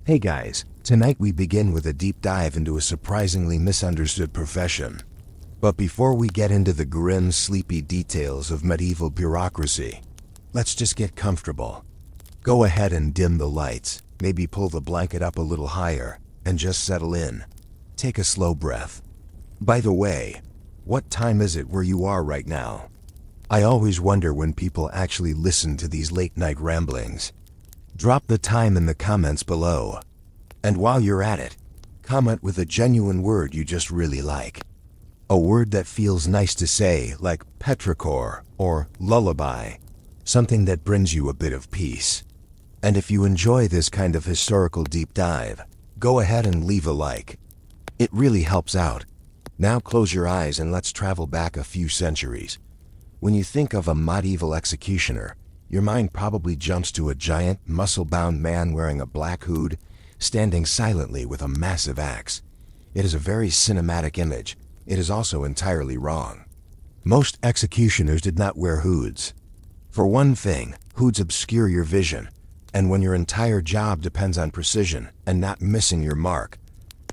Hey guys, tonight we begin with a deep dive into a surprisingly misunderstood profession. But before we get into the grim, sleepy details of medieval bureaucracy, let's just get comfortable. Go ahead and dim the lights, maybe pull the blanket up a little higher, and just settle in. Take a slow breath. By the way, what time is it where you are right now? I always wonder when people actually listen to these late-night ramblings. Drop the time in the comments below. And while you're at it, comment with a genuine word you just really like. A word that feels nice to say, like petrichor or lullaby. Something that brings you a bit of peace. And if you enjoy this kind of historical deep dive, go ahead and leave a like. It really helps out. Now close your eyes and let's travel back a few centuries. When you think of a medieval executioner, your mind probably jumps to a giant, muscle-bound man wearing a black hood, standing silently with a massive axe. It is a very cinematic image. It is also entirely wrong. Most executioners did not wear hoods. For one thing, hoods obscure your vision, and when your entire job depends on precision and not missing your mark,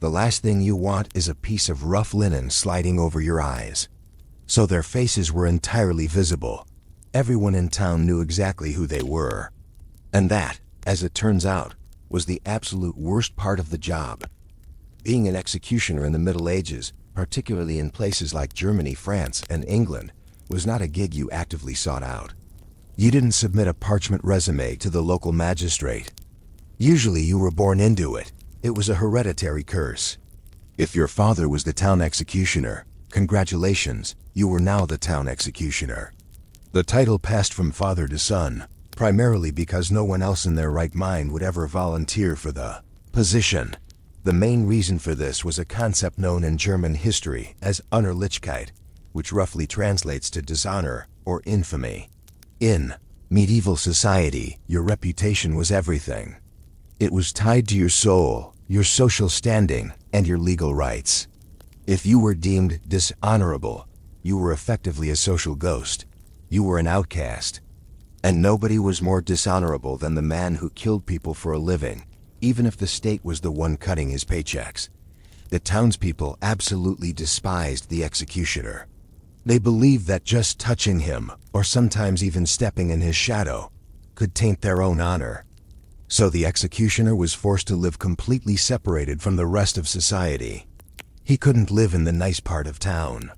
the last thing you want is a piece of rough linen sliding over your eyes. So their faces were entirely visible. Everyone in town knew exactly who they were. And that, as it turns out, was the absolute worst part of the job. Being an executioner in the Middle Ages, particularly in places like Germany, France, and England, was not a gig you actively sought out. You didn't submit a parchment resume to the local magistrate. Usually you were born into it. It was a hereditary curse. If your father was the town executioner, congratulations, you were now the town executioner. The title passed from father to son, primarily because no one else in their right mind would ever volunteer for the position. The main reason for this was a concept known in German history as Unerlichkeit, which roughly translates to dishonor or infamy. In medieval society, your reputation was everything. It was tied to your soul, your social standing, and your legal rights. If you were deemed dishonorable, you were effectively a social ghost. You were an outcast. And nobody was more dishonorable than the man who killed people for a living, even if the state was the one cutting his paychecks. The townspeople absolutely despised the executioner. They believed that just touching him, or sometimes even stepping in his shadow, could taint their own honor. So the executioner was forced to live completely separated from the rest of society. He couldn't live in the nice part of town.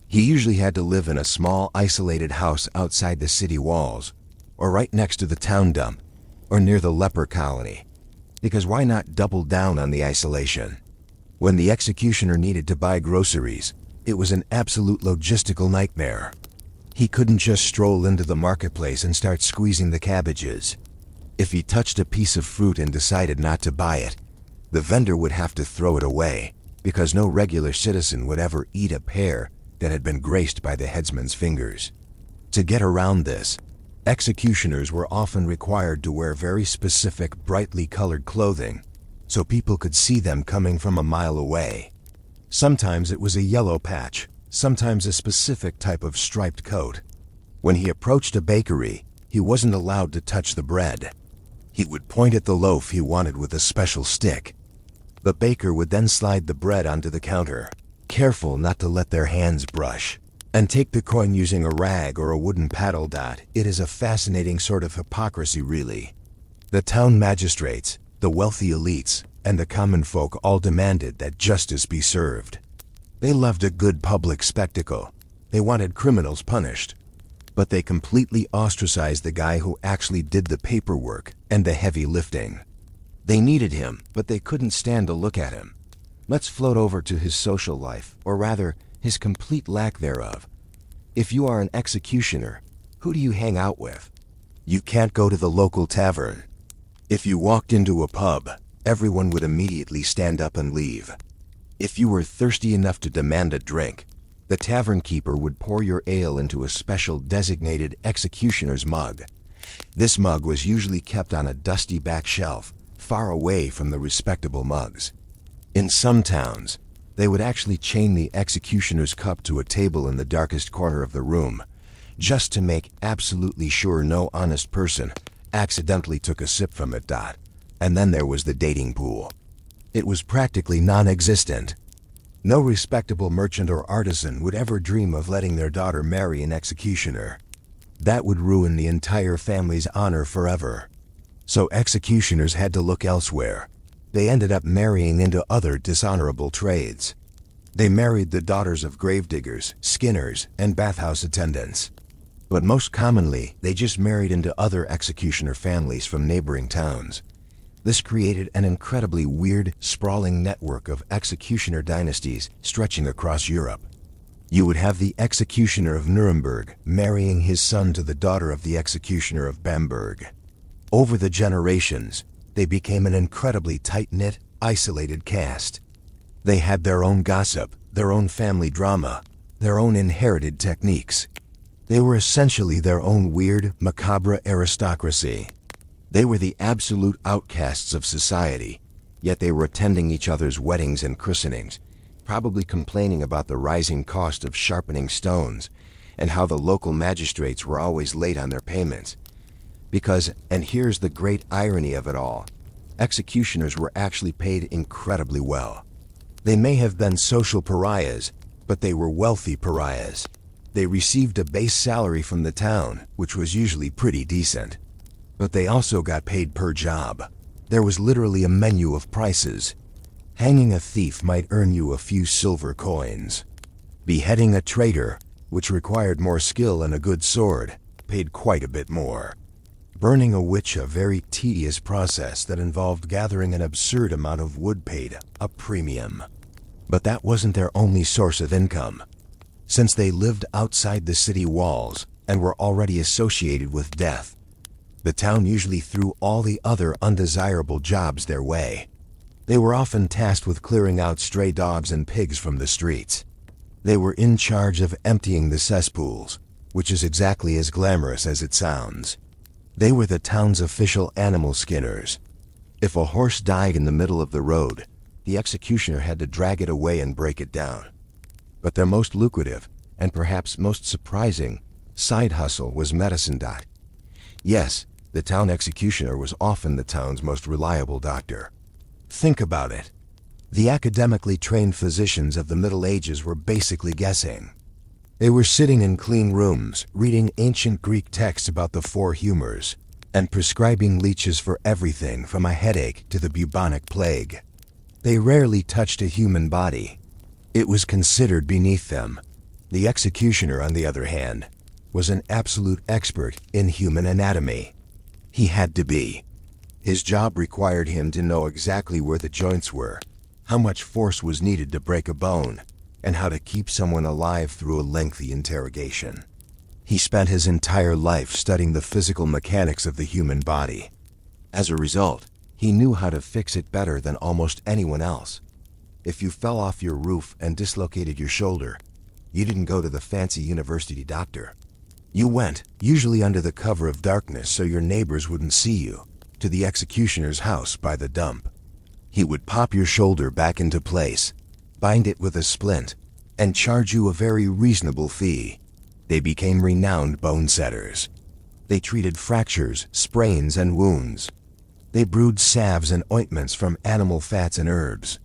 He usually had to live in a small, isolated house outside the city walls, or right next to the town dump, or near the leper colony. Because why not double down on the isolation? When the executioner needed to buy groceries, it was an absolute logistical nightmare. He couldn't just stroll into the marketplace and start squeezing the cabbages. If he touched a piece of fruit and decided not to buy it, the vendor would have to throw it away, because no regular citizen would ever eat a pear that had been graced by the headsman's fingers. To get around this, executioners were often required to wear very specific, brightly colored clothing, so people could see them coming from a mile away. Sometimes it was a yellow patch, sometimes a specific type of striped coat. When he approached a bakery, he wasn't allowed to touch the bread. He would point at the loaf he wanted with a special stick. The baker would then slide the bread onto the counter, careful not to let their hands brush, and take the coin using a rag or a wooden paddle dot. It is a fascinating sort of hypocrisy, really. The town magistrates, the wealthy elites, and the common folk all demanded that justice be served. They loved a good public spectacle. They wanted criminals punished. But they completely ostracized the guy who actually did the paperwork and the heavy lifting. They needed him, but they couldn't stand to look at him. Let's float over to his social life, or rather, his complete lack thereof. If you are an executioner, who do you hang out with? You can't go to the local tavern. If you walked into a pub, everyone would immediately stand up and leave. If you were thirsty enough to demand a drink, the tavern keeper would pour your ale into a special designated executioner's mug. This mug was usually kept on a dusty back shelf, far away from the respectable mugs. In some towns, they would actually chain the executioner's cup to a table in the darkest corner of the room, just to make absolutely sure no honest person accidentally took a sip from it. And then there was the dating pool. It was practically non-existent. No respectable merchant or artisan would ever dream of letting their daughter marry an executioner. That would ruin the entire family's honor forever. So executioners had to look elsewhere. They ended up marrying into other dishonorable trades. They married the daughters of gravediggers, skinners, and bathhouse attendants. But most commonly, they just married into other executioner families from neighboring towns. This created an incredibly weird, sprawling network of executioner dynasties stretching across Europe. You would have the executioner of Nuremberg marrying his son to the daughter of the executioner of Bamberg. Over the generations, they became an incredibly tight-knit, isolated caste. They had their own gossip, their own family drama, their own inherited techniques. They were essentially their own weird, macabre aristocracy. They were the absolute outcasts of society, yet they were attending each other's weddings and christenings, probably complaining about the rising cost of sharpening stones and how the local magistrates were always late on their payments. Because, and here's the great irony of it all, executioners were actually paid incredibly well. They may have been social pariahs, but they were wealthy pariahs. They received a base salary from the town, which was usually pretty decent. But they also got paid per job. There was literally a menu of prices. Hanging a thief might earn you a few silver coins. Beheading a traitor, which required more skill and a good sword, paid quite a bit more. Burning a witch, a very tedious process that involved gathering an absurd amount of wood, paid a premium. But that wasn't their only source of income. Since they lived outside the city walls and were already associated with death, the town usually threw all the other undesirable jobs their way. They were often tasked with clearing out stray dogs and pigs from the streets. They were in charge of emptying the cesspools, which is exactly as glamorous as it sounds. They were the town's official animal skinners. If a horse died in the middle of the road, the executioner had to drag it away and break it down. But their most lucrative, and perhaps most surprising, side hustle was medicine doc. Yes, the town executioner was often the town's most reliable doctor. Think about it. The academically trained physicians of the Middle Ages were basically guessing. They were sitting in clean rooms, reading ancient Greek texts about the four humors, and prescribing leeches for everything from a headache to the bubonic plague. They rarely touched a human body. It was considered beneath them. The executioner, on the other hand, was an absolute expert in human anatomy. He had to be. His job required him to know exactly where the joints were, how much force was needed to break a bone, and how to keep someone alive through a lengthy interrogation. He spent his entire life studying the physical mechanics of the human body. As a result, he knew how to fix it better than almost anyone else. If you fell off your roof and dislocated your shoulder, you didn't go to the fancy university doctor. You went, usually under the cover of darkness so your neighbors wouldn't see you, to the executioner's house by the dump. He would pop your shoulder back into place, bind it with a splint, and charge you a very reasonable fee. They became renowned bone setters. They treated fractures, sprains, and wounds. They brewed salves and ointments from animal fats and herbs.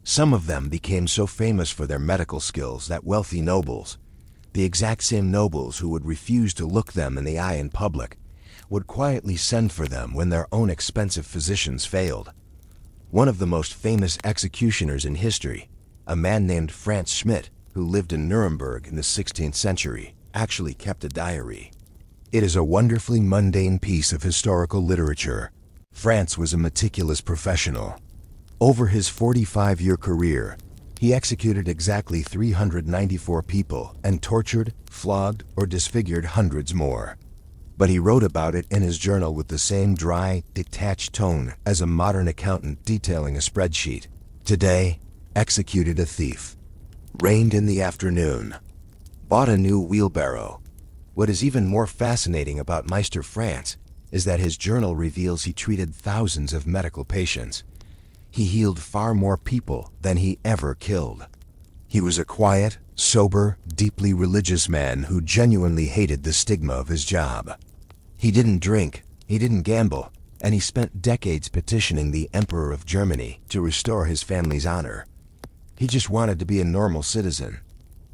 Some of them became so famous for their medical skills that wealthy nobles, the exact same nobles who would refuse to look them in the eye in public, would quietly send for them when their own expensive physicians failed. One of the most famous executioners in history, a man named Franz Schmidt, who lived in Nuremberg in the 16th century, actually kept a diary. It is a wonderfully mundane piece of historical literature. Franz was a meticulous professional. Over his 45-year career, he executed exactly 394 people and tortured, flogged, or disfigured hundreds more. But he wrote about it in his journal with the same dry, detached tone as a modern accountant detailing a spreadsheet. Today, executed a thief. Rained in the afternoon. Bought a new wheelbarrow. What is even more fascinating about Meister Franz is that his journal reveals he treated thousands of medical patients. He healed far more people than he ever killed. He was a quiet, sober, deeply religious man who genuinely hated the stigma of his job. He didn't drink, he didn't gamble, and he spent decades petitioning the Emperor of Germany to restore his family's honor. He just wanted to be a normal citizen.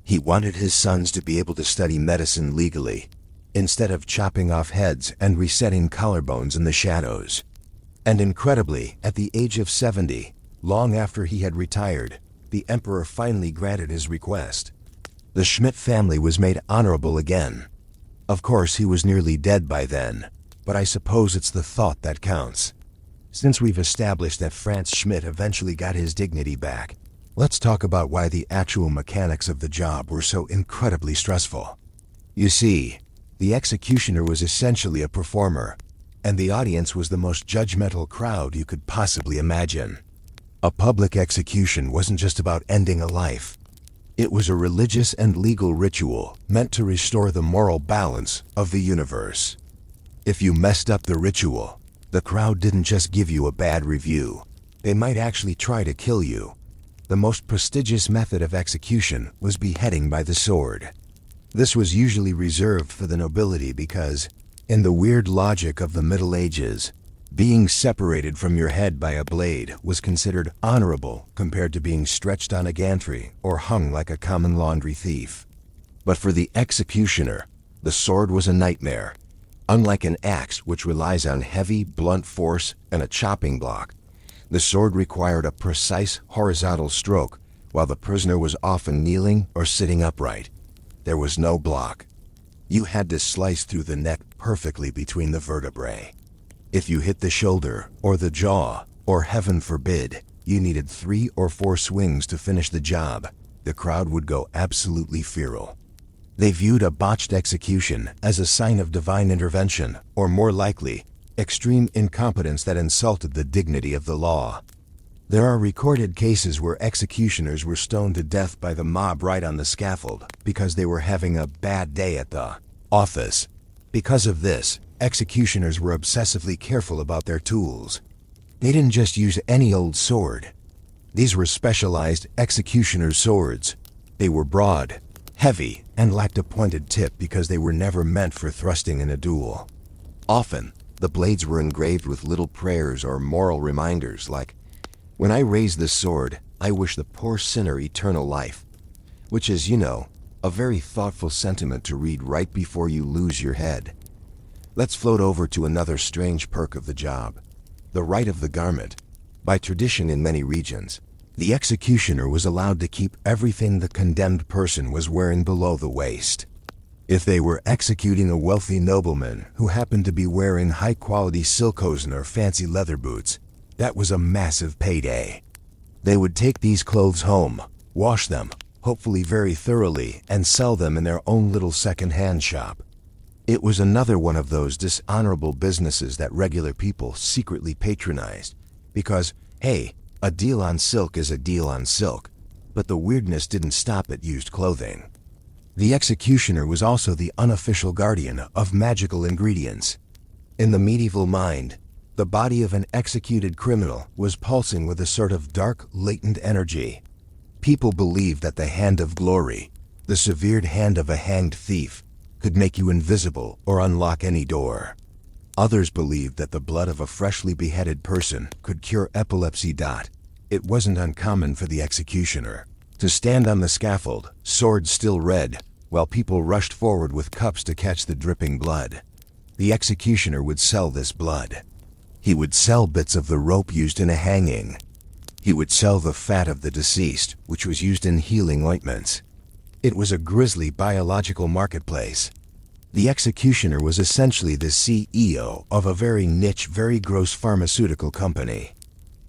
He wanted his sons to be able to study medicine legally, instead of chopping off heads and resetting collarbones in the shadows. And incredibly, at the age of 70, long after he had retired, the Emperor finally granted his request. The Schmidt family was made honorable again. Of course, he was nearly dead by then, but I suppose it's the thought that counts. Since we've established that Franz Schmidt eventually got his dignity back, let's talk about why the actual mechanics of the job were so incredibly stressful. You see, the executioner was essentially a performer, and the audience was the most judgmental crowd you could possibly imagine. A public execution wasn't just about ending a life. It was a religious and legal ritual meant to restore the moral balance of the universe. If you messed up the ritual, the crowd didn't just give you a bad review. They might actually try to kill you. The most prestigious method of execution was beheading by the sword. This was usually reserved for the nobility because, in the weird logic of the Middle Ages, being separated from your head by a blade was considered honorable compared to being stretched on a gantry or hung like a common laundry thief. But for the executioner, the sword was a nightmare. Unlike an axe, which relies on heavy, blunt force and a chopping block, the sword required a precise horizontal stroke, while the prisoner was often kneeling or sitting upright. There was no block. You had to slice through the neck perfectly between the vertebrae. If you hit the shoulder or the jaw, or heaven forbid, you needed 3 or 4 swings to finish the job, the crowd would go absolutely feral. They viewed a botched execution as a sign of divine intervention, or more likely, extreme incompetence that insulted the dignity of the law. There are recorded cases where executioners were stoned to death by the mob right on the scaffold because they were having a bad day at the office. Because of this, executioners were obsessively careful about their tools. They didn't just use any old sword. These were specialized executioner's swords. They were broad, heavy, and lacked a pointed tip because they were never meant for thrusting in a duel. Often, the blades were engraved with little prayers or moral reminders like, "When I raise this sword, I wish the poor sinner eternal life," which is, a very thoughtful sentiment to read right before you lose your head. Let's float over to another strange perk of the job, the right of the garment. By tradition in many regions, the executioner was allowed to keep everything the condemned person was wearing below the waist. If they were executing a wealthy nobleman who happened to be wearing high-quality silkhosen or fancy leather boots, that was a massive payday. They would take these clothes home, wash them, hopefully very thoroughly, and sell them in their own little second-hand shop. It was another one of those dishonorable businesses that regular people secretly patronized, because, hey, a deal on silk is a deal on silk, but the weirdness didn't stop at used clothing. The executioner was also the unofficial guardian of magical ingredients. In the medieval mind, the body of an executed criminal was pulsing with a sort of dark, latent energy. People believed that the hand of glory, the severed hand of a hanged thief, could make you invisible or unlock any door. Others believed that the blood of a freshly beheaded person could cure epilepsy. It wasn't uncommon for the executioner to stand on the scaffold, sword still red, while people rushed forward with cups to catch the dripping blood. The executioner would sell this blood. He would sell bits of the rope used in a hanging. He would sell the fat of the deceased, which was used in healing ointments. It was a grisly biological marketplace. The executioner was essentially the CEO of a very niche, very gross pharmaceutical company.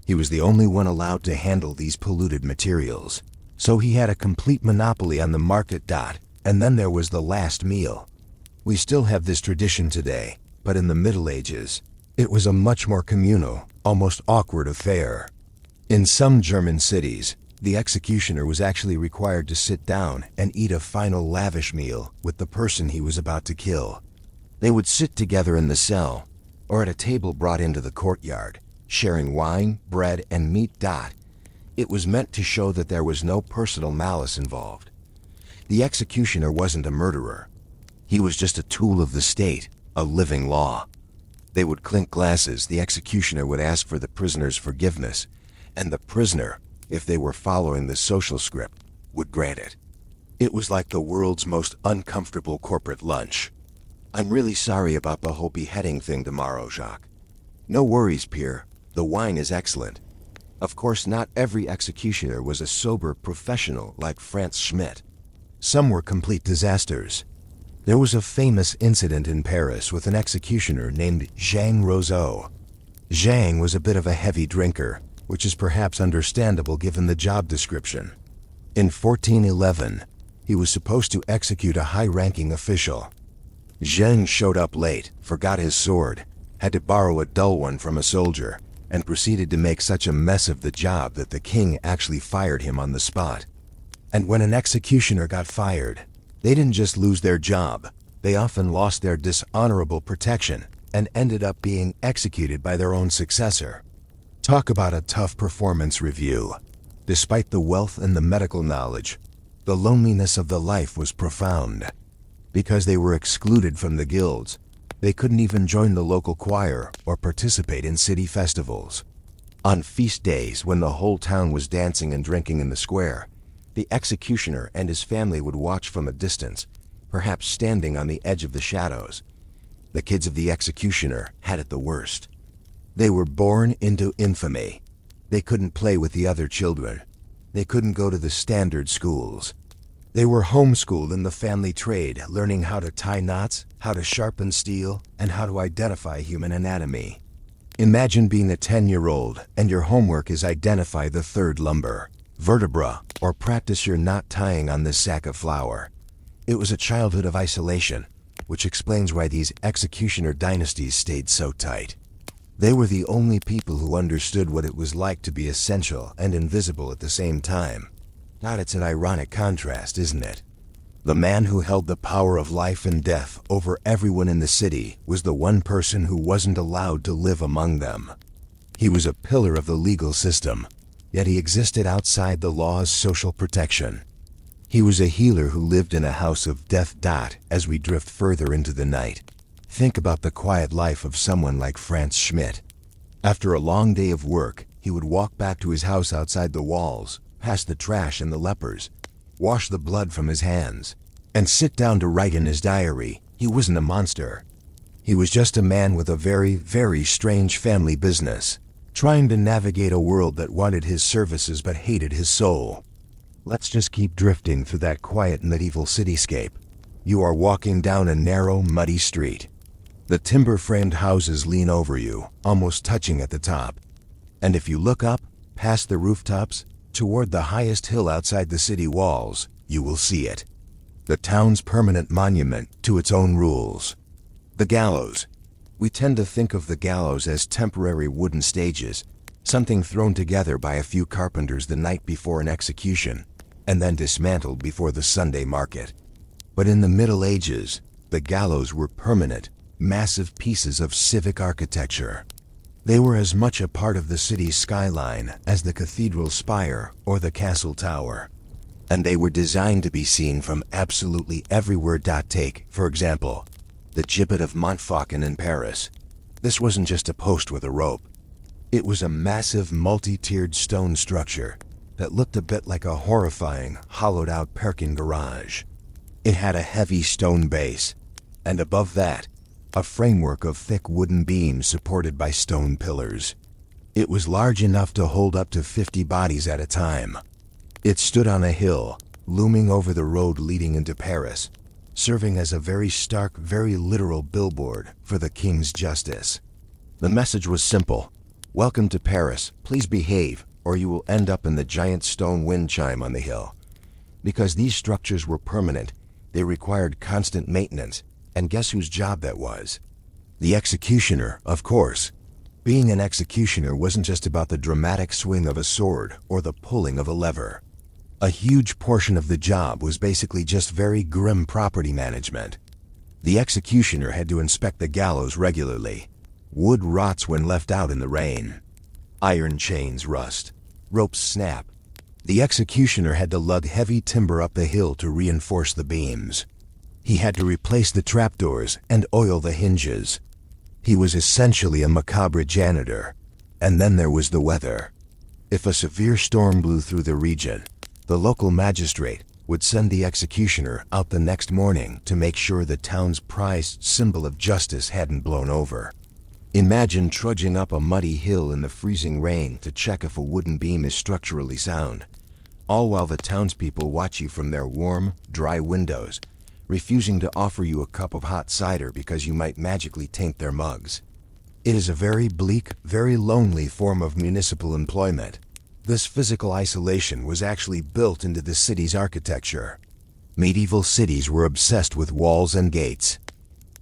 He was the only one allowed to handle these polluted materials, so he had a complete monopoly on the market. And then there was the last meal. We still have this tradition today, but in the Middle Ages, it was a much more communal, almost awkward affair. In some German cities, the executioner was actually required to sit down and eat a final lavish meal with the person he was about to kill. They would sit together in the cell, or at a table brought into the courtyard, sharing wine, bread, and meat. It was meant to show that there was no personal malice involved. The executioner wasn't a murderer. He was just a tool of the state, a living law. They would clink glasses, the executioner would ask for the prisoner's forgiveness, and the prisoner, if they were following the social script, would grant it. It was like the world's most uncomfortable corporate lunch. I'm really sorry about the whole beheading thing tomorrow, Jacques. No worries, Pierre. The wine is excellent. Of course, not every executioner was a sober professional like Franz Schmidt. Some were complete disasters. There was a famous incident in Paris with an executioner named Jean Rousseau. Jean was a bit of a heavy drinker, which is perhaps understandable given the job description. In 1411, he was supposed to execute a high-ranking official. Jean showed up late, forgot his sword, had to borrow a dull one from a soldier, and proceeded to make such a mess of the job that the king actually fired him on the spot. And when an executioner got fired, they didn't just lose their job, they often lost their dishonorable protection and ended up being executed by their own successor. Talk about a tough performance review. Despite the wealth and the medical knowledge, the loneliness of the life was profound. Because they were excluded from the guilds, they couldn't even join the local choir or participate in city festivals. On feast days, when the whole town was dancing and drinking in the square, the executioner and his family would watch from a distance, perhaps standing on the edge of the shadows. The kids of the executioner had it the worst. They were born into infamy. They couldn't play with the other children. They couldn't go to the standard schools. They were homeschooled in the family trade, learning how to tie knots, how to sharpen steel, and how to identify human anatomy. Imagine being a 10-year-old and your homework is identify the third lumber, vertebra, or practice your knot tying on this sack of flour. It was a childhood of isolation, which explains why these executioner dynasties stayed so tight. They were the only people who understood what it was like to be essential and invisible at the same time. God, it's an ironic contrast, isn't it? The man who held the power of life and death over everyone in the city was the one person who wasn't allowed to live among them. He was a pillar of the legal system, yet he existed outside the law's social protection. He was a healer who lived in a house of death. As we drift further into the night, think about the quiet life of someone like Franz Schmidt. After a long day of work, he would walk back to his house outside the walls, past the trash and the lepers, wash the blood from his hands, and sit down to write in his diary. He wasn't a monster. He was just a man with a very, very strange family business, trying to navigate a world that wanted his services but hated his soul. Let's just keep drifting through that quiet medieval cityscape. You are walking down a narrow, muddy street. The timber-framed houses lean over you, almost touching at the top. And if you look up, past the rooftops, toward the highest hill outside the city walls, you will see it. The town's permanent monument to its own rules. The gallows. We tend to think of the gallows as temporary wooden stages, something thrown together by a few carpenters the night before an execution, and then dismantled before the Sunday market. But in the Middle Ages, the gallows were permanent, massive pieces of civic architecture. They were as much a part of the city's skyline as the cathedral spire or the castle tower. And they were designed to be seen from absolutely everywhere. Take, for example, the gibbet of Montfaucon in Paris. This wasn't just a post with a rope. It was a massive multi-tiered stone structure that looked a bit like a horrifying, hollowed-out parking garage. It had a heavy stone base, and above that, a framework of thick wooden beams supported by stone pillars. It was large enough to hold up to 50 bodies at a time. It stood on a hill, looming over the road leading into Paris, serving as a very stark, very literal billboard for the king's justice. The message was simple: "Welcome to Paris, please behave, or you will end up in the giant stone wind chime on the hill." Because these structures were permanent, they required constant maintenance. And guess whose job that was? The executioner, of course. Being an executioner wasn't just about the dramatic swing of a sword or the pulling of a lever. A huge portion of the job was basically just very grim property management. The executioner had to inspect the gallows regularly. Wood rots when left out in the rain. Iron chains rust. Ropes snap. The executioner had to lug heavy timber up the hill to reinforce the beams. He had to replace the trapdoors and oil the hinges. He was essentially a macabre janitor. And then there was the weather. If a severe storm blew through the region, the local magistrate would send the executioner out the next morning to make sure the town's prized symbol of justice hadn't blown over. Imagine trudging up a muddy hill in the freezing rain to check if a wooden beam is structurally sound, all while the townspeople watch you from their warm, dry windows, refusing to offer you a cup of hot cider because you might magically taint their mugs. It is a very bleak, very lonely form of municipal employment. This physical isolation was actually built into the city's architecture. Medieval cities were obsessed with walls and gates.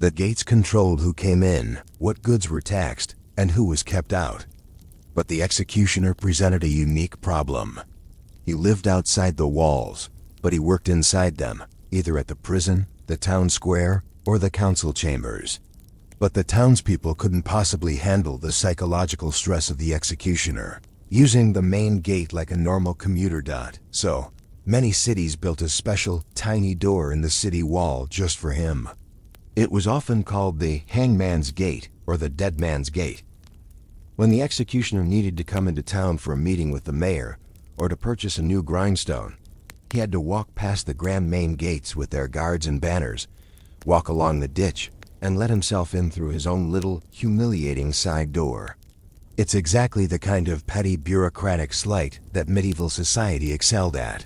The gates controlled who came in, what goods were taxed, and who was kept out. But the executioner presented a unique problem. He lived outside the walls, but he worked inside them, either at the prison, the town square, or the council chambers. But the townspeople couldn't possibly handle the psychological stress of the executioner, using the main gate like a normal commuter dot. So, many cities built a special, tiny door in the city wall just for him. It was often called the hangman's gate or the dead man's gate. When the executioner needed to come into town for a meeting with the mayor or to purchase a new grindstone, he had to walk past the grand main gates with their guards and banners, walk along the ditch, and let himself in through his own little, humiliating side door. It's exactly the kind of petty bureaucratic slight that medieval society excelled at.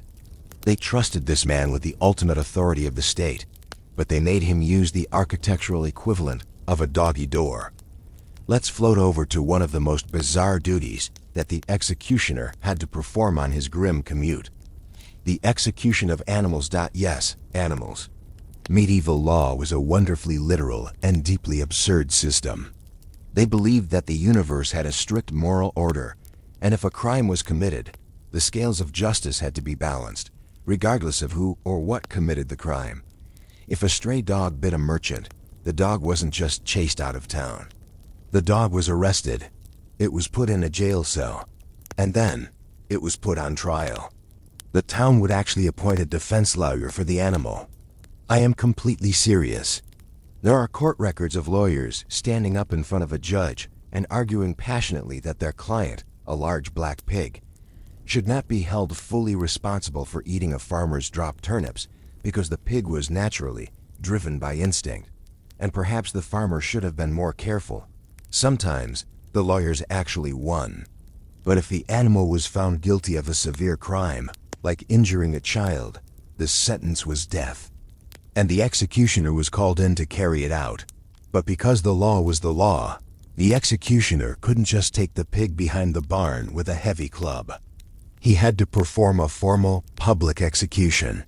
They trusted this man with the ultimate authority of the state, but they made him use the architectural equivalent of a doggy door. Let's float over to one of the most bizarre duties that the executioner had to perform on his grim commute. The execution of animals. Yes, animals. Medieval law was a wonderfully literal and deeply absurd system. They believed that the universe had a strict moral order, and if a crime was committed, the scales of justice had to be balanced, regardless of who or what committed the crime. If a stray dog bit a merchant, the dog wasn't just chased out of town. The dog was arrested, it was put in a jail cell, and then it was put on trial. The town would actually appoint a defense lawyer for the animal. I am completely serious. There are court records of lawyers standing up in front of a judge and arguing passionately that their client, a large black pig, should not be held fully responsible for eating a farmer's dropped turnips because the pig was naturally driven by instinct, and perhaps the farmer should have been more careful. Sometimes, the lawyers actually won. But if the animal was found guilty of a severe crime, like injuring a child, the sentence was death. And the executioner was called in to carry it out. But because the law was the law, the executioner couldn't just take the pig behind the barn with a heavy club. He had to perform a formal, public execution.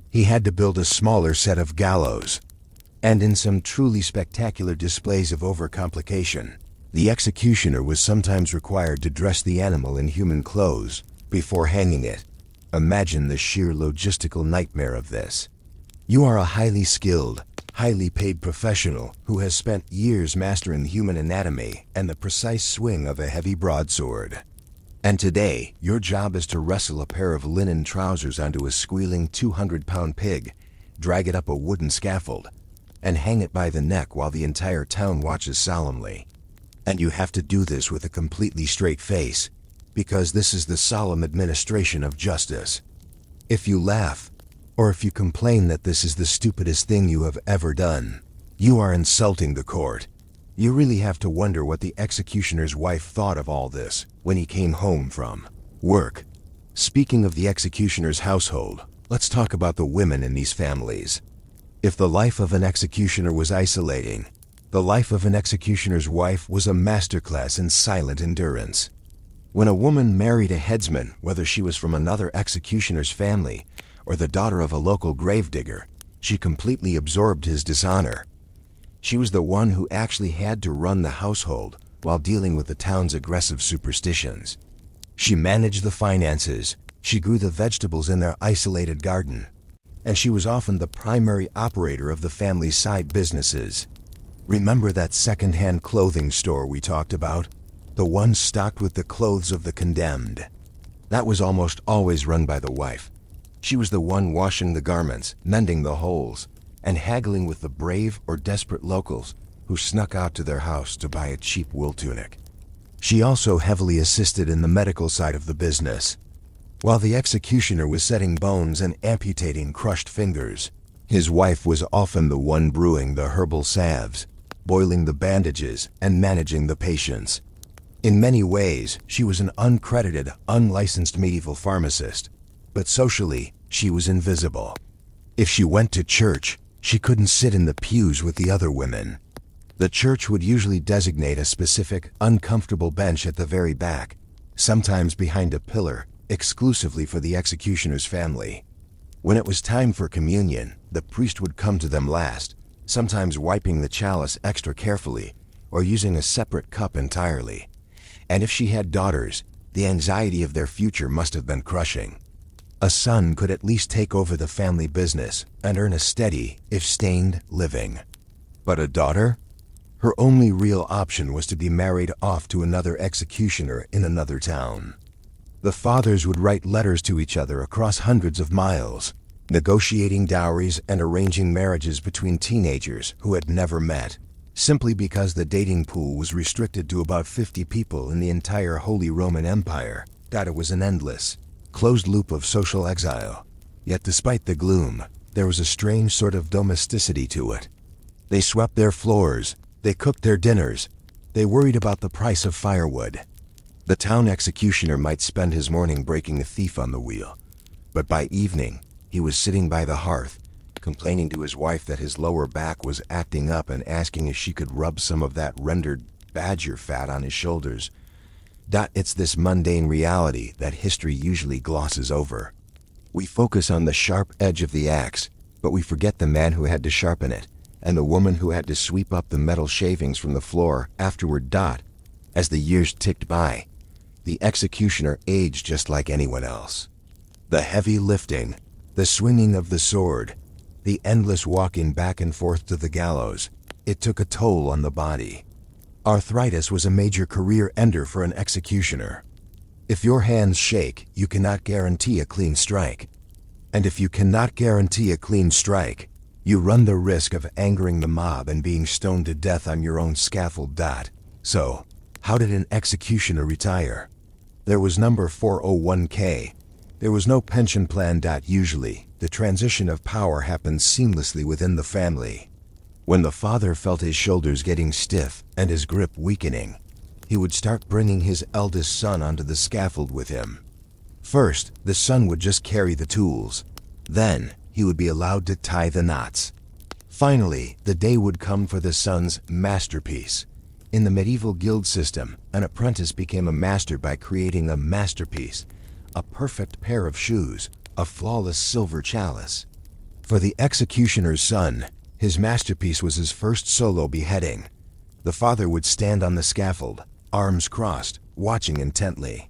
He had to build a smaller set of gallows. And in some truly spectacular displays of overcomplication, the executioner was sometimes required to dress the animal in human clothes before hanging it. Imagine the sheer logistical nightmare of this. You are a highly skilled, highly paid professional who has spent years mastering human anatomy and the precise swing of a heavy broadsword. And today, your job is to wrestle a pair of linen trousers onto a squealing 200-pound pig, drag it up a wooden scaffold, and hang it by the neck while the entire town watches solemnly. And you have to do this with a completely straight face, because this is the solemn administration of justice. If you laugh, or if you complain that this is the stupidest thing you have ever done, you are insulting the court. You really have to wonder what the executioner's wife thought of all this when he came home from work. Speaking of the executioner's household, let's talk about the women in these families. If the life of an executioner was isolating, the life of an executioner's wife was a masterclass in silent endurance. When a woman married a headsman, whether she was from another executioner's family or the daughter of a local gravedigger, she completely absorbed his dishonor. She was the one who actually had to run the household while dealing with the town's aggressive superstitions. She managed the finances, she grew the vegetables in their isolated garden, and she was often the primary operator of the family's side businesses. Remember that second-hand clothing store we talked about? The one stocked with the clothes of the condemned. That was almost always run by the wife. She was the one washing the garments, mending the holes, and haggling with the brave or desperate locals who snuck out to their house to buy a cheap wool tunic. She also heavily assisted in the medical side of the business. While the executioner was setting bones and amputating crushed fingers, his wife was often the one brewing the herbal salves, boiling the bandages, and managing the patients. In many ways, she was an uncredited, unlicensed medieval pharmacist, but socially, she was invisible. If she went to church, she couldn't sit in the pews with the other women. The church would usually designate a specific, uncomfortable bench at the very back, sometimes behind a pillar, exclusively for the executioner's family. When it was time for communion, the priest would come to them last, sometimes wiping the chalice extra carefully, or using a separate cup entirely. And if she had daughters, the anxiety of their future must have been crushing. A son could at least take over the family business and earn a steady, if stained, living. But a daughter? Her only real option was to be married off to another executioner in another town. The fathers would write letters to each other across hundreds of miles, negotiating dowries and arranging marriages between teenagers who had never met, simply because the dating pool was restricted to about 50 people in the entire Holy Roman Empire. It was an endless, closed loop of social exile. Yet despite the gloom, there was a strange sort of domesticity to it. They swept their floors, they cooked their dinners, they worried about the price of firewood. The town executioner might spend his morning breaking a thief on the wheel, but by evening, he was sitting by the hearth, complaining to his wife that his lower back was acting up and asking if she could rub some of that rendered badger fat on his shoulders. It's this mundane reality that history usually glosses over. We focus on the sharp edge of the axe, but we forget the man who had to sharpen it, and the woman who had to sweep up the metal shavings from the floor afterward. As the years ticked by, the executioner aged just like anyone else. The heavy lifting, the swinging of the sword, the endless walking back and forth to the gallows, it took a toll on the body. Arthritis was a major career ender for an executioner. If your hands shake, you cannot guarantee a clean strike. And if you cannot guarantee a clean strike, you run the risk of angering the mob and being stoned to death on your own scaffold. So, how did an executioner retire? There was number 401k. There was no pension plan. Usually, the transition of power happened seamlessly within the family. When the father felt his shoulders getting stiff and his grip weakening, he would start bringing his eldest son onto the scaffold with him. First, the son would just carry the tools. Then, he would be allowed to tie the knots. Finally, the day would come for the son's masterpiece. In the medieval guild system, an apprentice became a master by creating a masterpiece, a perfect pair of shoes, a flawless silver chalice. For the executioner's son, his masterpiece was his first solo beheading. The father would stand on the scaffold, arms crossed, watching intently.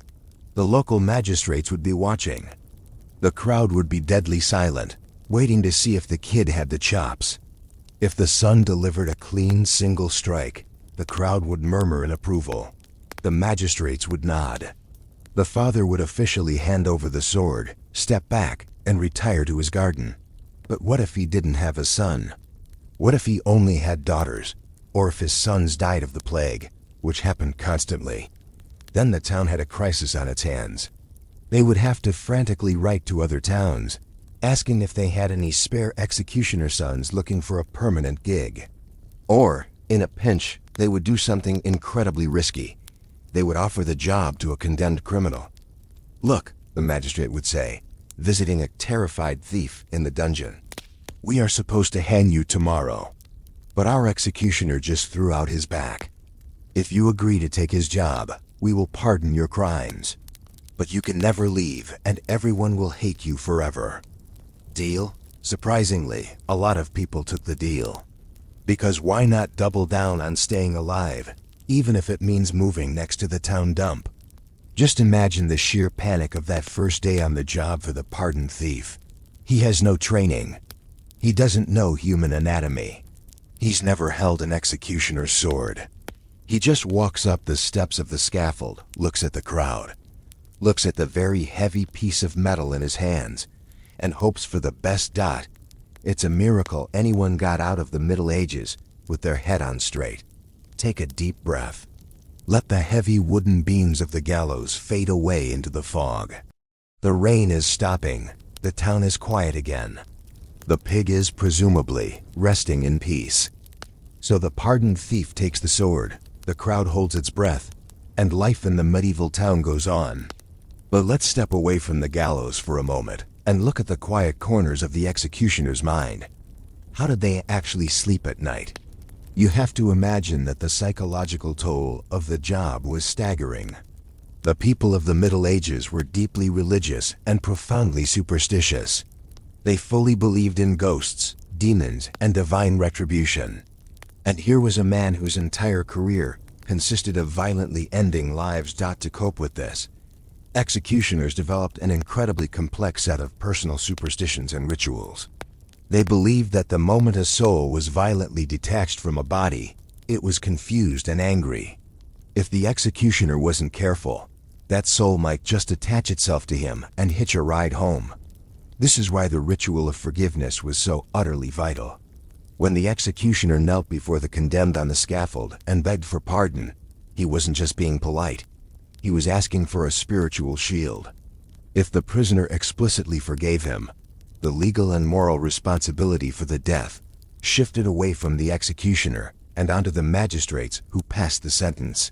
The local magistrates would be watching. The crowd would be deadly silent, waiting to see if the kid had the chops. If the son delivered a clean single strike, the crowd would murmur in approval. The magistrates would nod. The father would officially hand over the sword, step back, and retire to his garden. But what if he didn't have a son? What if he only had daughters? Or if his sons died of the plague, which happened constantly? Then the town had a crisis on its hands. They would have to frantically write to other towns, asking if they had any spare executioner sons looking for a permanent gig. Or, in a pinch, they would do something incredibly risky. They would offer the job to a condemned criminal. "Look," the magistrate would say, visiting a terrified thief in the dungeon. "We are supposed to hang you tomorrow, but our executioner just threw out his back. If you agree to take his job, we will pardon your crimes. But you can never leave, and everyone will hate you forever." Deal? Surprisingly, a lot of people took the deal. Because why not double down on staying alive, even if it means moving next to the town dump? Just imagine the sheer panic of that first day on the job for the pardoned thief. He has no training. He doesn't know human anatomy. He's never held an executioner's sword. He just walks up the steps of the scaffold, looks at the crowd, looks at the very heavy piece of metal in his hands, and hopes for the best. It's a miracle anyone got out of the Middle Ages, with their head on straight. Take a deep breath. Let the heavy wooden beams of the gallows fade away into the fog. The rain is stopping. The town is quiet again. The pig is presumably resting in peace. So the pardoned thief takes the sword, the crowd holds its breath, and life in the medieval town goes on. But let's step away from the gallows for a moment and look at the quiet corners of the executioner's mind. How did they actually sleep at night? You have to imagine that the psychological toll of the job was staggering. The people of the Middle Ages were deeply religious and profoundly superstitious. They fully believed in ghosts, demons, and divine retribution. And here was a man whose entire career consisted of violently ending lives. To cope with this, executioners developed an incredibly complex set of personal superstitions and rituals. They believed that the moment a soul was violently detached from a body, it was confused and angry. If the executioner wasn't careful, that soul might just attach itself to him and hitch a ride home. This is why the ritual of forgiveness was so utterly vital. When the executioner knelt before the condemned on the scaffold and begged for pardon, he wasn't just being polite. He was asking for a spiritual shield. If the prisoner explicitly forgave him, the legal and moral responsibility for the death shifted away from the executioner and onto the magistrates who passed the sentence.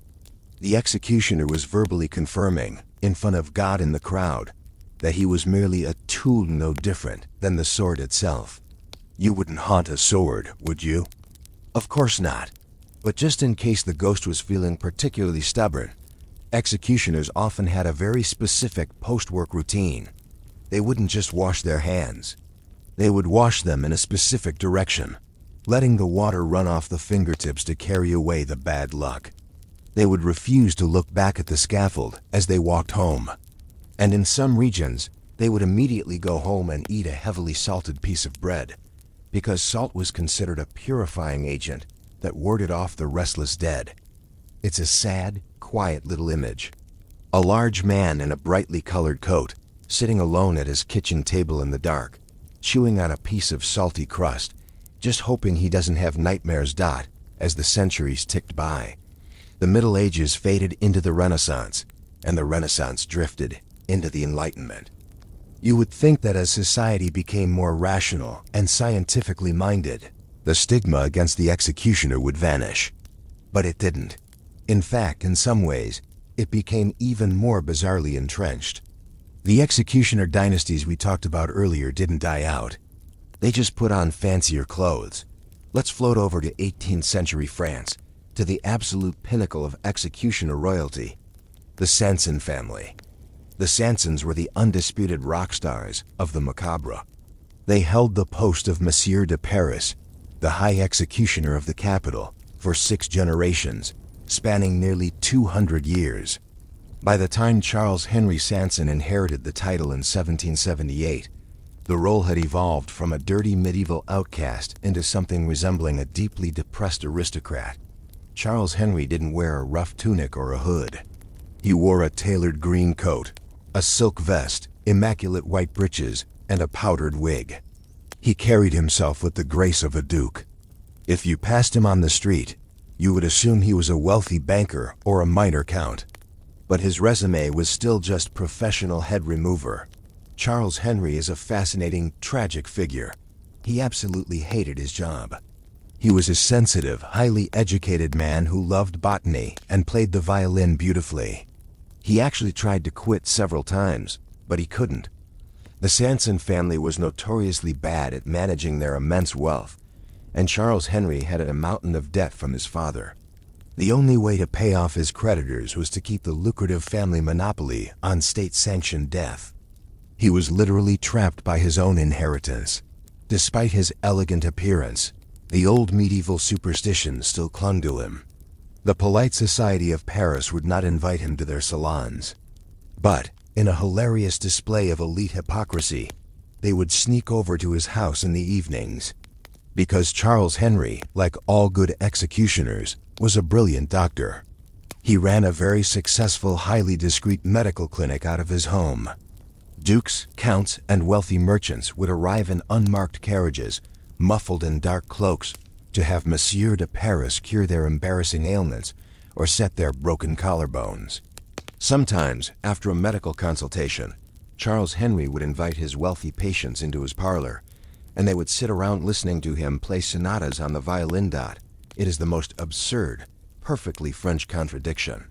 The executioner was verbally confirming, in front of God and the crowd, that he was merely a tool no different than the sword itself. You wouldn't haunt a sword, would you? Of course not. But just in case the ghost was feeling particularly stubborn, executioners often had a very specific post-work routine. They wouldn't just wash their hands. They would wash them in a specific direction, letting the water run off the fingertips to carry away the bad luck. They would refuse to look back at the scaffold as they walked home. And in some regions, they would immediately go home and eat a heavily salted piece of bread, because salt was considered a purifying agent that warded off the restless dead. It's a sad, quiet little image. A large man in a brightly colored coat, sitting alone at his kitchen table in the dark, chewing on a piece of salty crust, just hoping he doesn't have nightmares. As the centuries ticked by, the Middle Ages faded into the Renaissance, and the Renaissance drifted into the Enlightenment. You would think that as society became more rational and scientifically minded, the stigma against the executioner would vanish. But it didn't. In fact, in some ways, it became even more bizarrely entrenched. The executioner dynasties we talked about earlier didn't die out. They just put on fancier clothes. Let's float over to 18th century France, to the absolute pinnacle of executioner royalty, the Sanson family. The Sansons were the undisputed rock stars of the macabre. They held the post of Monsieur de Paris, the high executioner of the capital, for 6 generations, spanning nearly 200 years. By the time Charles Henry Sanson inherited the title in 1778, the role had evolved from a dirty medieval outcast into something resembling a deeply depressed aristocrat. Charles Henry didn't wear a rough tunic or a hood. He wore a tailored green coat, a silk vest, immaculate white breeches, and a powdered wig. He carried himself with the grace of a duke. If you passed him on the street, you would assume he was a wealthy banker or a minor count. But his resume was still just professional head remover. Charles Henry is a fascinating, tragic figure. He absolutely hated his job. He was a sensitive, highly educated man who loved botany and played the violin beautifully. He actually tried to quit several times, but he couldn't. The Sanson family was notoriously bad at managing their immense wealth, and Charles Henry had a mountain of debt from his father. The only way to pay off his creditors was to keep the lucrative family monopoly on state-sanctioned death. He was literally trapped by his own inheritance. Despite his elegant appearance, the old medieval superstitions still clung to him. The polite society of Paris would not invite him to their salons. But, in a hilarious display of elite hypocrisy, they would sneak over to his house in the evenings. Because Charles Henry, like all good executioners, was a brilliant doctor. He ran a very successful, highly discreet medical clinic out of his home. Dukes, counts, and wealthy merchants would arrive in unmarked carriages, muffled in dark cloaks, to have Monsieur de Paris cure their embarrassing ailments or set their broken collarbones. Sometimes, after a medical consultation, Charles Henry would invite his wealthy patients into his parlor, and they would sit around listening to him play sonatas on the violin. It is the most absurd, perfectly French contradiction.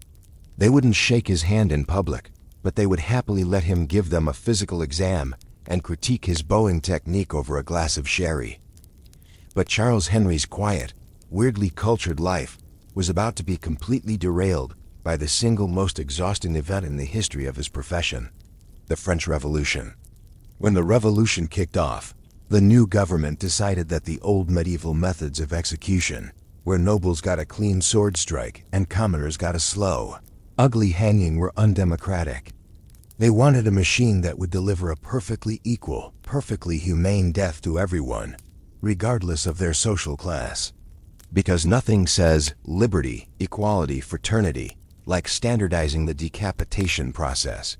They wouldn't shake his hand in public, but they would happily let him give them a physical exam and critique his bowing technique over a glass of sherry. But Charles Henry's quiet, weirdly cultured life was about to be completely derailed by the single most exhausting event in the history of his profession, the French Revolution. When the revolution kicked off, the new government decided that the old medieval methods of execution, where nobles got a clean sword strike and commoners got a slow, ugly hanging, were undemocratic. They wanted a machine that would deliver a perfectly equal, perfectly humane death to everyone, regardless of their social class. Because nothing says liberty, equality, fraternity like standardizing the decapitation process.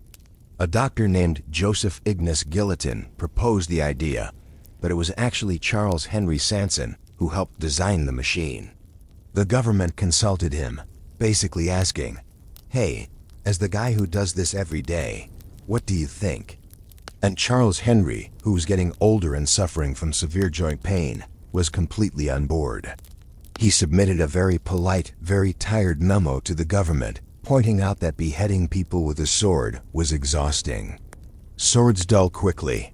A doctor named Joseph Ignace Guillotin proposed the idea, but it was actually Charles Henry Sanson who helped design the machine. The government consulted him, basically asking, "Hey, as the guy who does this every day, what do you think?" And Charles Henry, who was getting older and suffering from severe joint pain, was completely on board. He submitted a very polite, very tired memo to the government, pointing out that beheading people with a sword was exhausting. Swords dull quickly.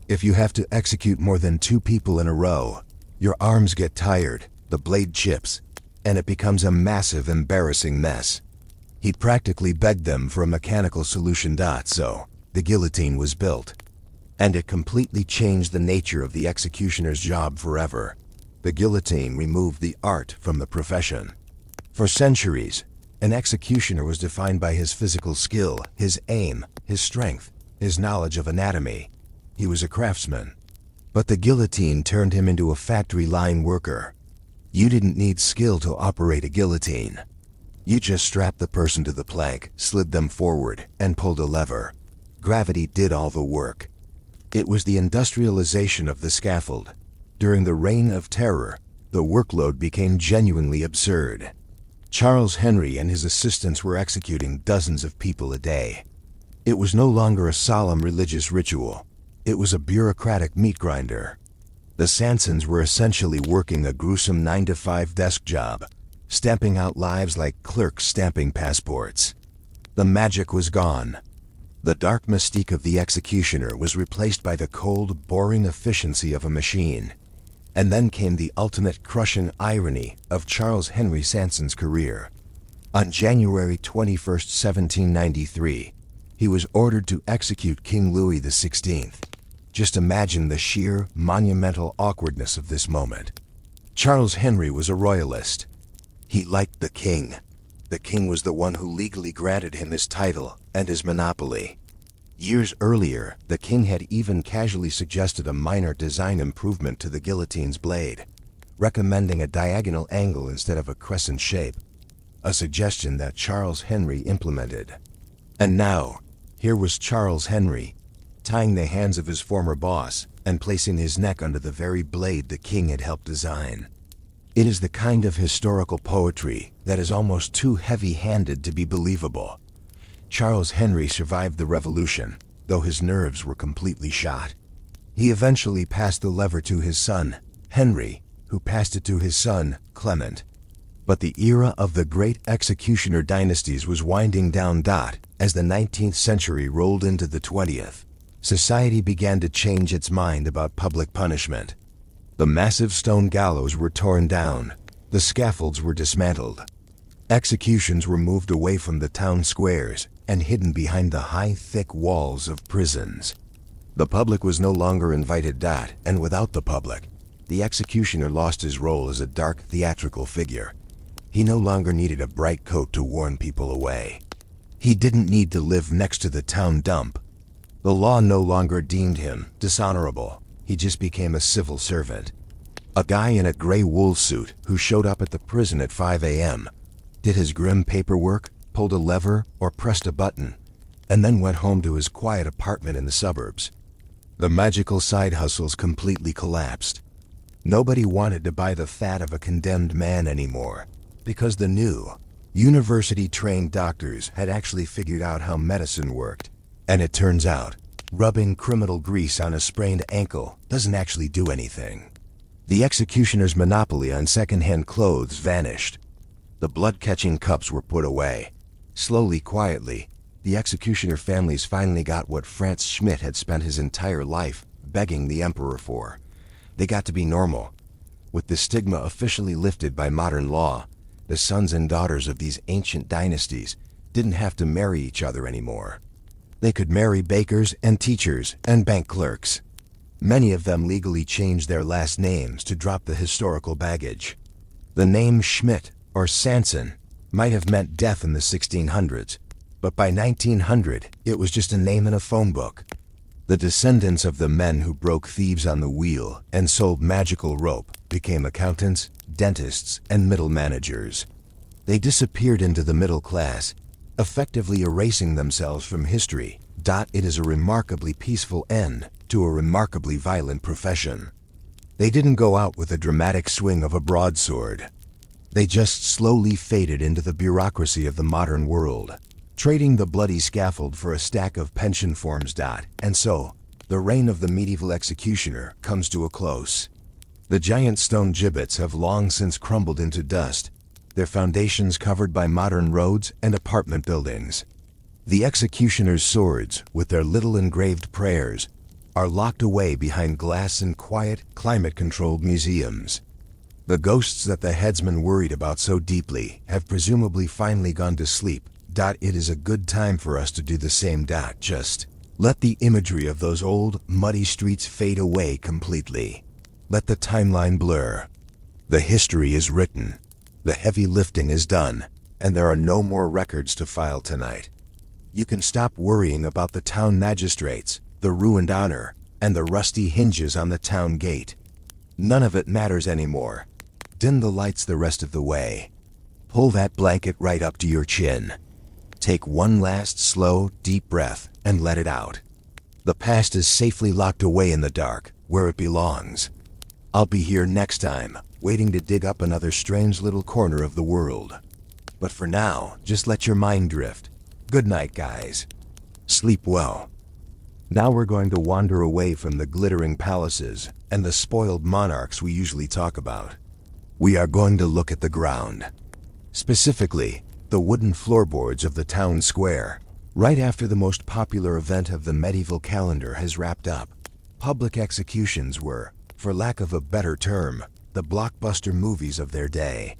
If you have to execute more than 2 people in a row, your arms get tired, the blade chips, and it becomes a massive, embarrassing mess. He practically begged them for a mechanical solution. So, the guillotine was built. And it completely changed the nature of the executioner's job forever. The guillotine removed the art from the profession. For centuries, an executioner was defined by his physical skill, his aim, his strength, his knowledge of anatomy. He was a craftsman. But the guillotine turned him into a factory line worker. You didn't need skill to operate a guillotine. You just strapped the person to the plank, slid them forward, and pulled a lever. Gravity did all the work. It was the industrialization of the scaffold. During the Reign of Terror, the workload became genuinely absurd. Charles Henry and his assistants were executing dozens of people a day. It was no longer a solemn religious ritual. It was a bureaucratic meat grinder. The Sansons were essentially working a gruesome 9-to-5 desk job, stamping out lives like clerks stamping passports. The magic was gone. The dark mystique of the executioner was replaced by the cold, boring efficiency of a machine. And then came the ultimate crushing irony of Charles Henry Sanson's career. On January 21, 1793, he was ordered to execute King Louis XVI. Just imagine the sheer, monumental awkwardness of this moment. Charles Henry was a royalist. He liked the king. The king was the one who legally granted him his title and his monopoly. Years earlier, the king had even casually suggested a minor design improvement to the guillotine's blade, recommending a diagonal angle instead of a crescent shape, a suggestion that Charles Henry implemented. And now, here was Charles Henry, tying the hands of his former boss and placing his neck under the very blade the king had helped design. It is the kind of historical poetry that is almost too heavy-handed to be believable. Charles Henry survived the revolution, though his nerves were completely shot. He eventually passed the lever to his son, Henry, who passed it to his son, Clement. But the era of the great executioner dynasties was winding down. As the 19th century rolled into the 20th, society began to change its mind about public punishment. The massive stone gallows were torn down. The scaffolds were dismantled. Executions were moved away from the town squares and hidden behind the high, thick walls of prisons. The public was no longer invited. And without the public, the executioner lost his role as a dark, theatrical figure. He no longer needed a bright coat to warn people away. He didn't need to live next to the town dump. The law no longer deemed him dishonorable. He just became a civil servant. A guy in a gray wool suit who showed up at the prison at 5 a.m., did his grim paperwork, pulled a lever, or pressed a button, and then went home to his quiet apartment in the suburbs. The magical side hustles completely collapsed. Nobody wanted to buy the fat of a condemned man anymore, because the new, university-trained doctors had actually figured out how medicine worked. And it turns out, rubbing criminal grease on a sprained ankle doesn't actually do anything. The executioner's monopoly on second-hand clothes vanished. The blood-catching cups were put away. Slowly, quietly, the executioner families finally got what Franz Schmidt had spent his entire life begging the emperor for. They got to be normal. With the stigma officially lifted by modern law, the sons and daughters of these ancient dynasties didn't have to marry each other anymore. They could marry bakers and teachers and bank clerks. Many of them legally changed their last names to drop the historical baggage. The name Schmidt or Sanson might have meant death in the 1600s, but by 1900 it was just a name in a phone book. The descendants of the men who broke thieves on the wheel and sold magical rope became accountants, dentists, and middle managers. They disappeared into the middle class, effectively erasing themselves from history. It is a remarkably peaceful end to a remarkably violent profession. They didn't go out with a dramatic swing of a broadsword. They just slowly faded into the bureaucracy of the modern world, trading the bloody scaffold for a stack of pension forms. And so, the reign of the medieval executioner comes to a close. The giant stone gibbets have long since crumbled into dust, their foundations covered by modern roads and apartment buildings. The executioner's swords, with their little engraved prayers, are locked away behind glass in quiet, climate-controlled museums. The ghosts that the headsman worried about so deeply have presumably finally gone to sleep. It is a good time for us to do the same. Just let the imagery of those old, muddy streets fade away completely. Let the timeline blur. The history is written. The heavy lifting is done, and there are no more records to file tonight. You can stop worrying about the town magistrates, the ruined honor, and the rusty hinges on the town gate. None of it matters anymore. Dim the lights the rest of the way. Pull that blanket right up to your chin. Take one last slow, deep breath and let it out. The past is safely locked away in the dark, where it belongs. I'll be here next time, waiting to dig up another strange little corner of the world. But for now, just let your mind drift. Good night, guys. Sleep well. Now we're going to wander away from the glittering palaces and the spoiled monarchs we usually talk about. We are going to look at the ground. Specifically, the wooden floorboards of the town square, right after the most popular event of the medieval calendar has wrapped up. Public executions were, for lack of a better term, the blockbuster movies of their day.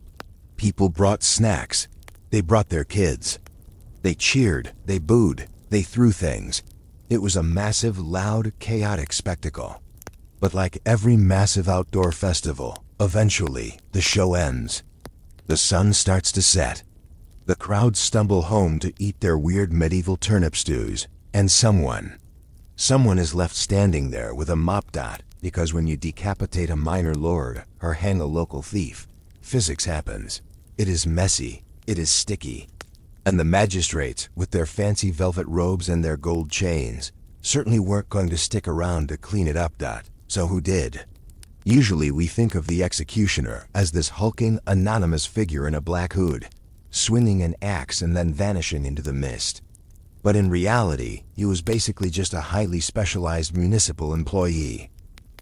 People brought snacks. They brought their kids. They cheered, they booed, they threw things. It was a massive, loud, chaotic spectacle. But like every massive outdoor festival, eventually, the show ends. The sun starts to set. The crowds stumble home to eat their weird medieval turnip stews, and someone is left standing there with a mop. Because when you decapitate a minor lord or hang a local thief, physics happens. It is messy, it is sticky. And the magistrates, with their fancy velvet robes and their gold chains, certainly weren't going to stick around to clean it up. So who did? Usually we think of the executioner as this hulking, anonymous figure in a black hood, swinging an axe and then vanishing into the mist. But in reality, he was basically just a highly specialized municipal employee.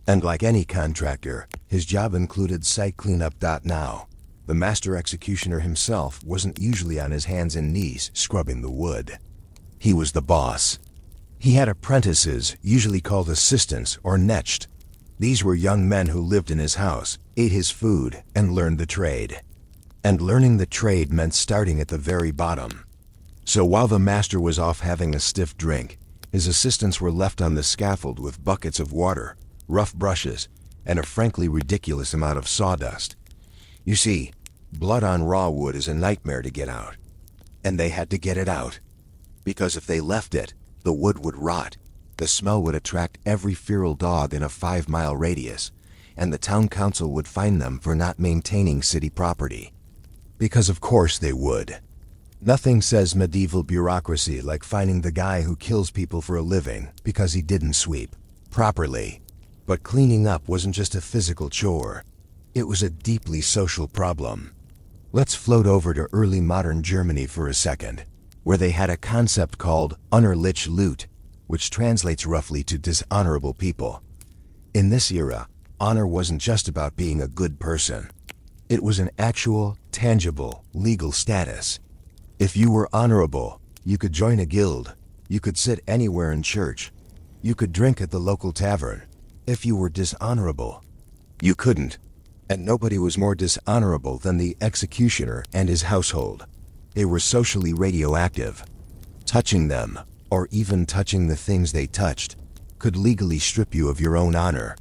And like any contractor, his job included site cleanup. Now, the master executioner himself wasn't usually on his hands and knees scrubbing the wood. He was the boss. He had apprentices, usually called assistants or knecht. These were young men who lived in his house, ate his food, and learned the trade. And learning the trade meant starting at the very bottom. So while the master was off having a stiff drink, his assistants were left on the scaffold with buckets of water, rough brushes, and a frankly ridiculous amount of sawdust. You see, blood on raw wood is a nightmare to get out. And they had to get it out. Because if they left it, the wood would rot, the smell would attract every feral dog in a 5-mile radius, and the town council would fine them for not maintaining city property. Because of course they would. Nothing says medieval bureaucracy like finding the guy who kills people for a living because he didn't sweep properly. But cleaning up wasn't just a physical chore. It was a deeply social problem. Let's float over to early modern Germany for a second, where they had a concept called unerliche Leute, which translates roughly to dishonorable people. In this era, honor wasn't just about being a good person. It was an actual, tangible, legal status. If you were honorable, you could join a guild, you could sit anywhere in church, you could drink at the local tavern. If you were dishonorable, you couldn't. And nobody was more dishonorable than the executioner and his household. They were socially radioactive. Touching them, or even touching the things they touched, could legally strip you of your own honor.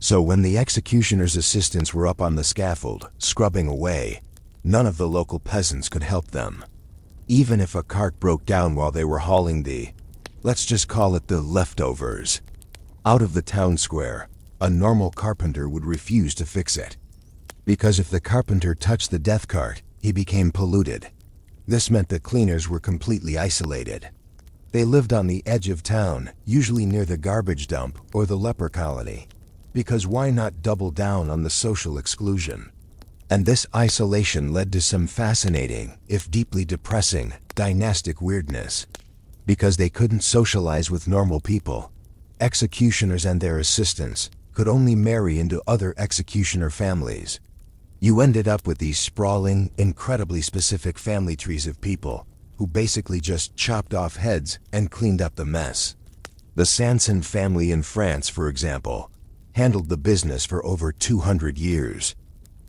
So when the executioner's assistants were up on the scaffold, scrubbing away, none of the local peasants could help them. Even if a cart broke down while they were hauling the, let's just call it the leftovers, out of the town square, a normal carpenter would refuse to fix it. Because if the carpenter touched the death cart, he became polluted. This meant that cleaners were completely isolated. They lived on the edge of town, usually near the garbage dump or the leper colony. Because why not double down on the social exclusion? And this isolation led to some fascinating, if deeply depressing, dynastic weirdness. Because they couldn't socialize with normal people, executioners and their assistants could only marry into other executioner families. You ended up with these sprawling, incredibly specific family trees of people who basically just chopped off heads and cleaned up the mess. The Sanson family in France, for example, handled the business for over 200 years.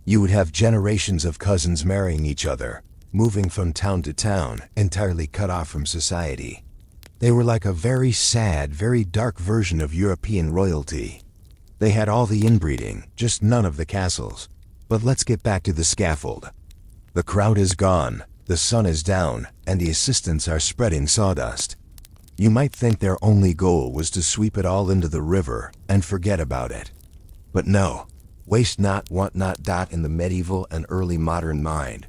You would have generations of cousins marrying each other, moving from town to town, entirely cut off from society. They were like a very sad, very dark version of European royalty. They had all the inbreeding, just none of the castles. But let's get back to the scaffold. The crowd is gone, the sun is down, and the assistants are spreading sawdust. You might think their only goal was to sweep it all into the river and forget about it. But no, waste not, want not. In the medieval and early modern mind,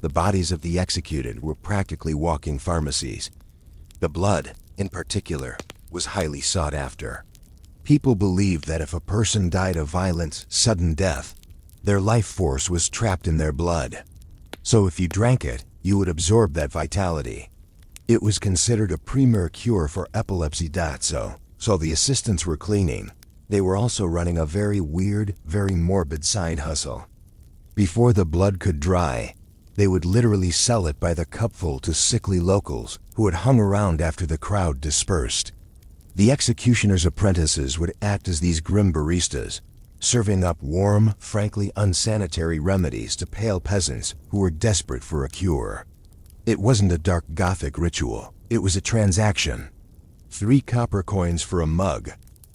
the bodies of the executed were practically walking pharmacies. The blood, in particular, was highly sought after. People believed that if a person died a violent, sudden death, their life force was trapped in their blood. So if you drank it, you would absorb that vitality. It was considered a premier cure for epilepsy. So the assistants were cleaning. They were also running a very weird, very morbid side hustle. Before the blood could dry, they would literally sell it by the cupful to sickly locals who had hung around after the crowd dispersed. The executioner's apprentices would act as these grim baristas, serving up warm, frankly unsanitary remedies to pale peasants who were desperate for a cure. It wasn't a dark Gothic ritual, it was a transaction. 3 copper coins for a mug.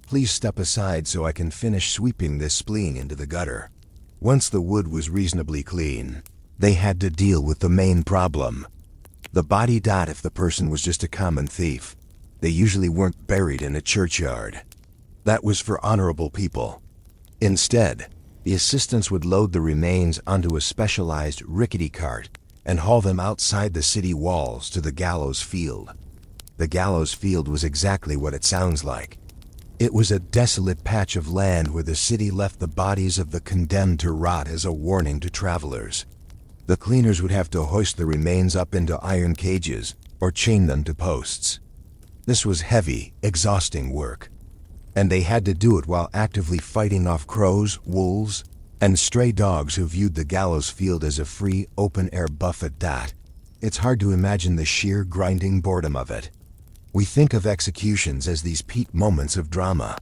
Please step aside so I can finish sweeping this spleen into the gutter. Once the wood was reasonably clean, they had to deal with the main problem. The body. If the person was just a common thief, they usually weren't buried in a churchyard. That was for honorable people. Instead, the assistants would load the remains onto a specialized rickety cart and haul them outside the city walls to the gallows field. The gallows field was exactly what it sounds like. It was a desolate patch of land where the city left the bodies of the condemned to rot as a warning to travelers. The cleaners would have to hoist the remains up into iron cages or chain them to posts. This was heavy, exhausting work. And they had to do it while actively fighting off crows, wolves, and stray dogs who viewed the gallows field as a free, open-air buffet. It's hard to imagine the sheer grinding boredom of it. We think of executions as these peak moments of drama.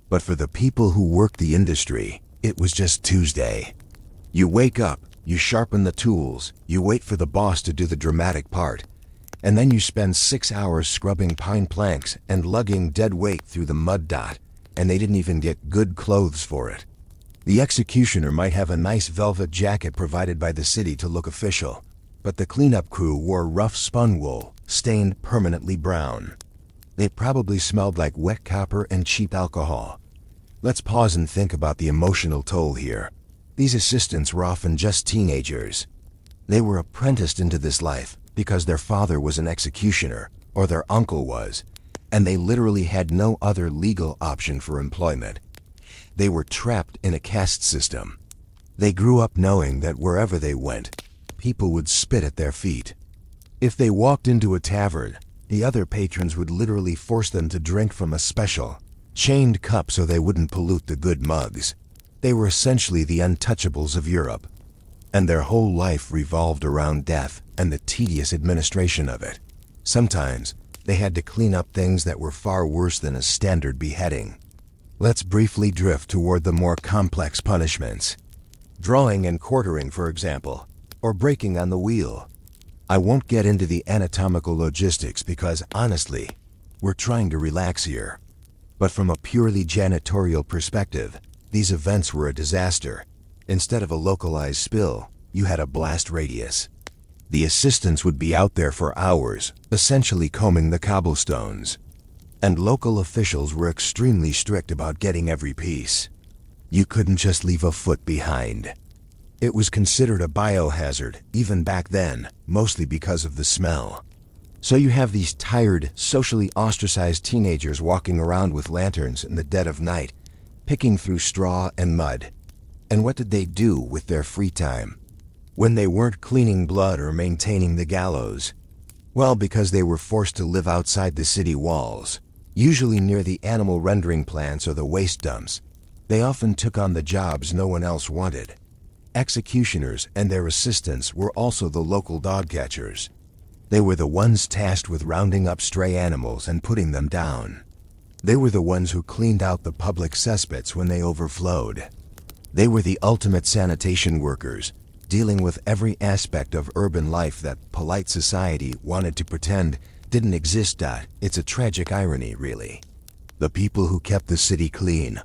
But for the people who worked the industry, it was just Tuesday. You wake up, you sharpen the tools, you wait for the boss to do the dramatic part, and then you spend 6 hours scrubbing pine planks and lugging dead weight through the mud. And they didn't even get good clothes for it. The executioner might have a nice velvet jacket provided by the city to look official, but the cleanup crew wore rough spun wool, stained permanently brown. They probably smelled like wet copper and cheap alcohol. Let's pause and think about the emotional toll here. These assistants were often just teenagers. They were apprenticed into this life because their father was an executioner, or their uncle was, and they literally had no other legal option for employment. They were trapped in a caste system. They grew up knowing that wherever they went, people would spit at their feet. If they walked into a tavern, the other patrons would literally force them to drink from a special, chained cup so they wouldn't pollute the good mugs. They were essentially the untouchables of Europe, and their whole life revolved around death and the tedious administration of it. Sometimes, they had to clean up things that were far worse than a standard beheading. Let's briefly drift toward the more complex punishments. Drawing and quartering, for example, or breaking on the wheel. I won't get into the anatomical logistics because, honestly, we're trying to relax here. But from a purely janitorial perspective, these events were a disaster. Instead of a localized spill, you had a blast radius. The assistants would be out there for hours, essentially combing the cobblestones. And local officials were extremely strict about getting every piece. You couldn't just leave a foot behind. It was considered a biohazard, even back then, mostly because of the smell. So you have these tired, socially ostracized teenagers walking around with lanterns in the dead of night, picking through straw and mud. And what did they do with their free time when they weren't cleaning blood or maintaining the gallows? Well, because they were forced to live outside the city walls, usually near the animal rendering plants or the waste dumps, they often took on the jobs no one else wanted. Executioners and their assistants were also the local dog catchers. They were the ones tasked with rounding up stray animals and putting them down. They were the ones who cleaned out the public cesspits when they overflowed. They were the ultimate sanitation workers, dealing with every aspect of urban life that polite society wanted to pretend didn't exist. It's a tragic irony, really. The people who kept the city clean,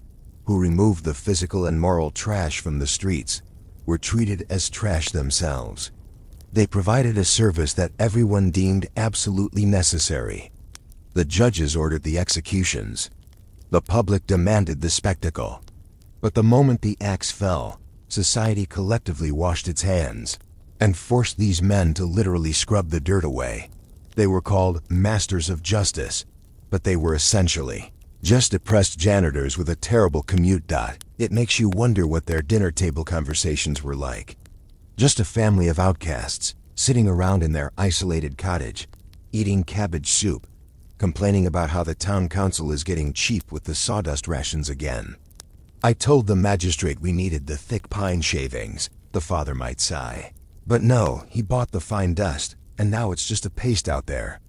who removed the physical and moral trash from the streets, were treated as trash themselves. They provided a service that everyone deemed absolutely necessary. The judges ordered the executions. The public demanded the spectacle. But the moment the axe fell, society collectively washed its hands and forced these men to literally scrub the dirt away. They were called masters of justice, but they were essentially just depressed janitors with a terrible commute. It makes you wonder what their dinner table conversations were like. Just a family of outcasts, sitting around in their isolated cottage, eating cabbage soup, complaining about how the town council is getting cheap with the sawdust rations again. I told the magistrate we needed the thick pine shavings, the father might sigh. But no, he bought the fine dust, and now it's just a paste out there.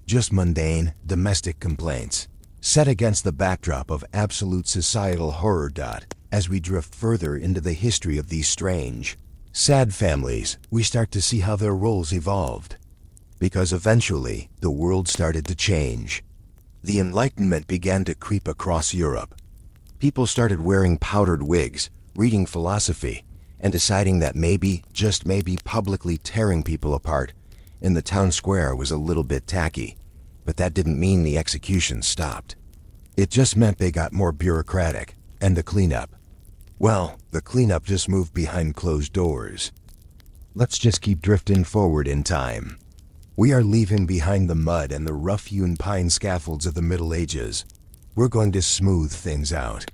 Just mundane, domestic complaints, set against the backdrop of absolute societal horror. As we drift further into the history of these strange, sad families, we start to see how their roles evolved. Because eventually, the world started to change. The Enlightenment began to creep across Europe. People started wearing powdered wigs, reading philosophy, and deciding that maybe, just maybe, publicly tearing people apart in the town square was a little bit tacky. But that didn't mean the execution stopped. It just meant they got more bureaucratic, and the cleanup. Well, the cleanup just moved behind closed doors. Let's just keep drifting forward in time. We are leaving behind the mud and the rough-hewn pine scaffolds of the Middle Ages. We're going to smooth things out.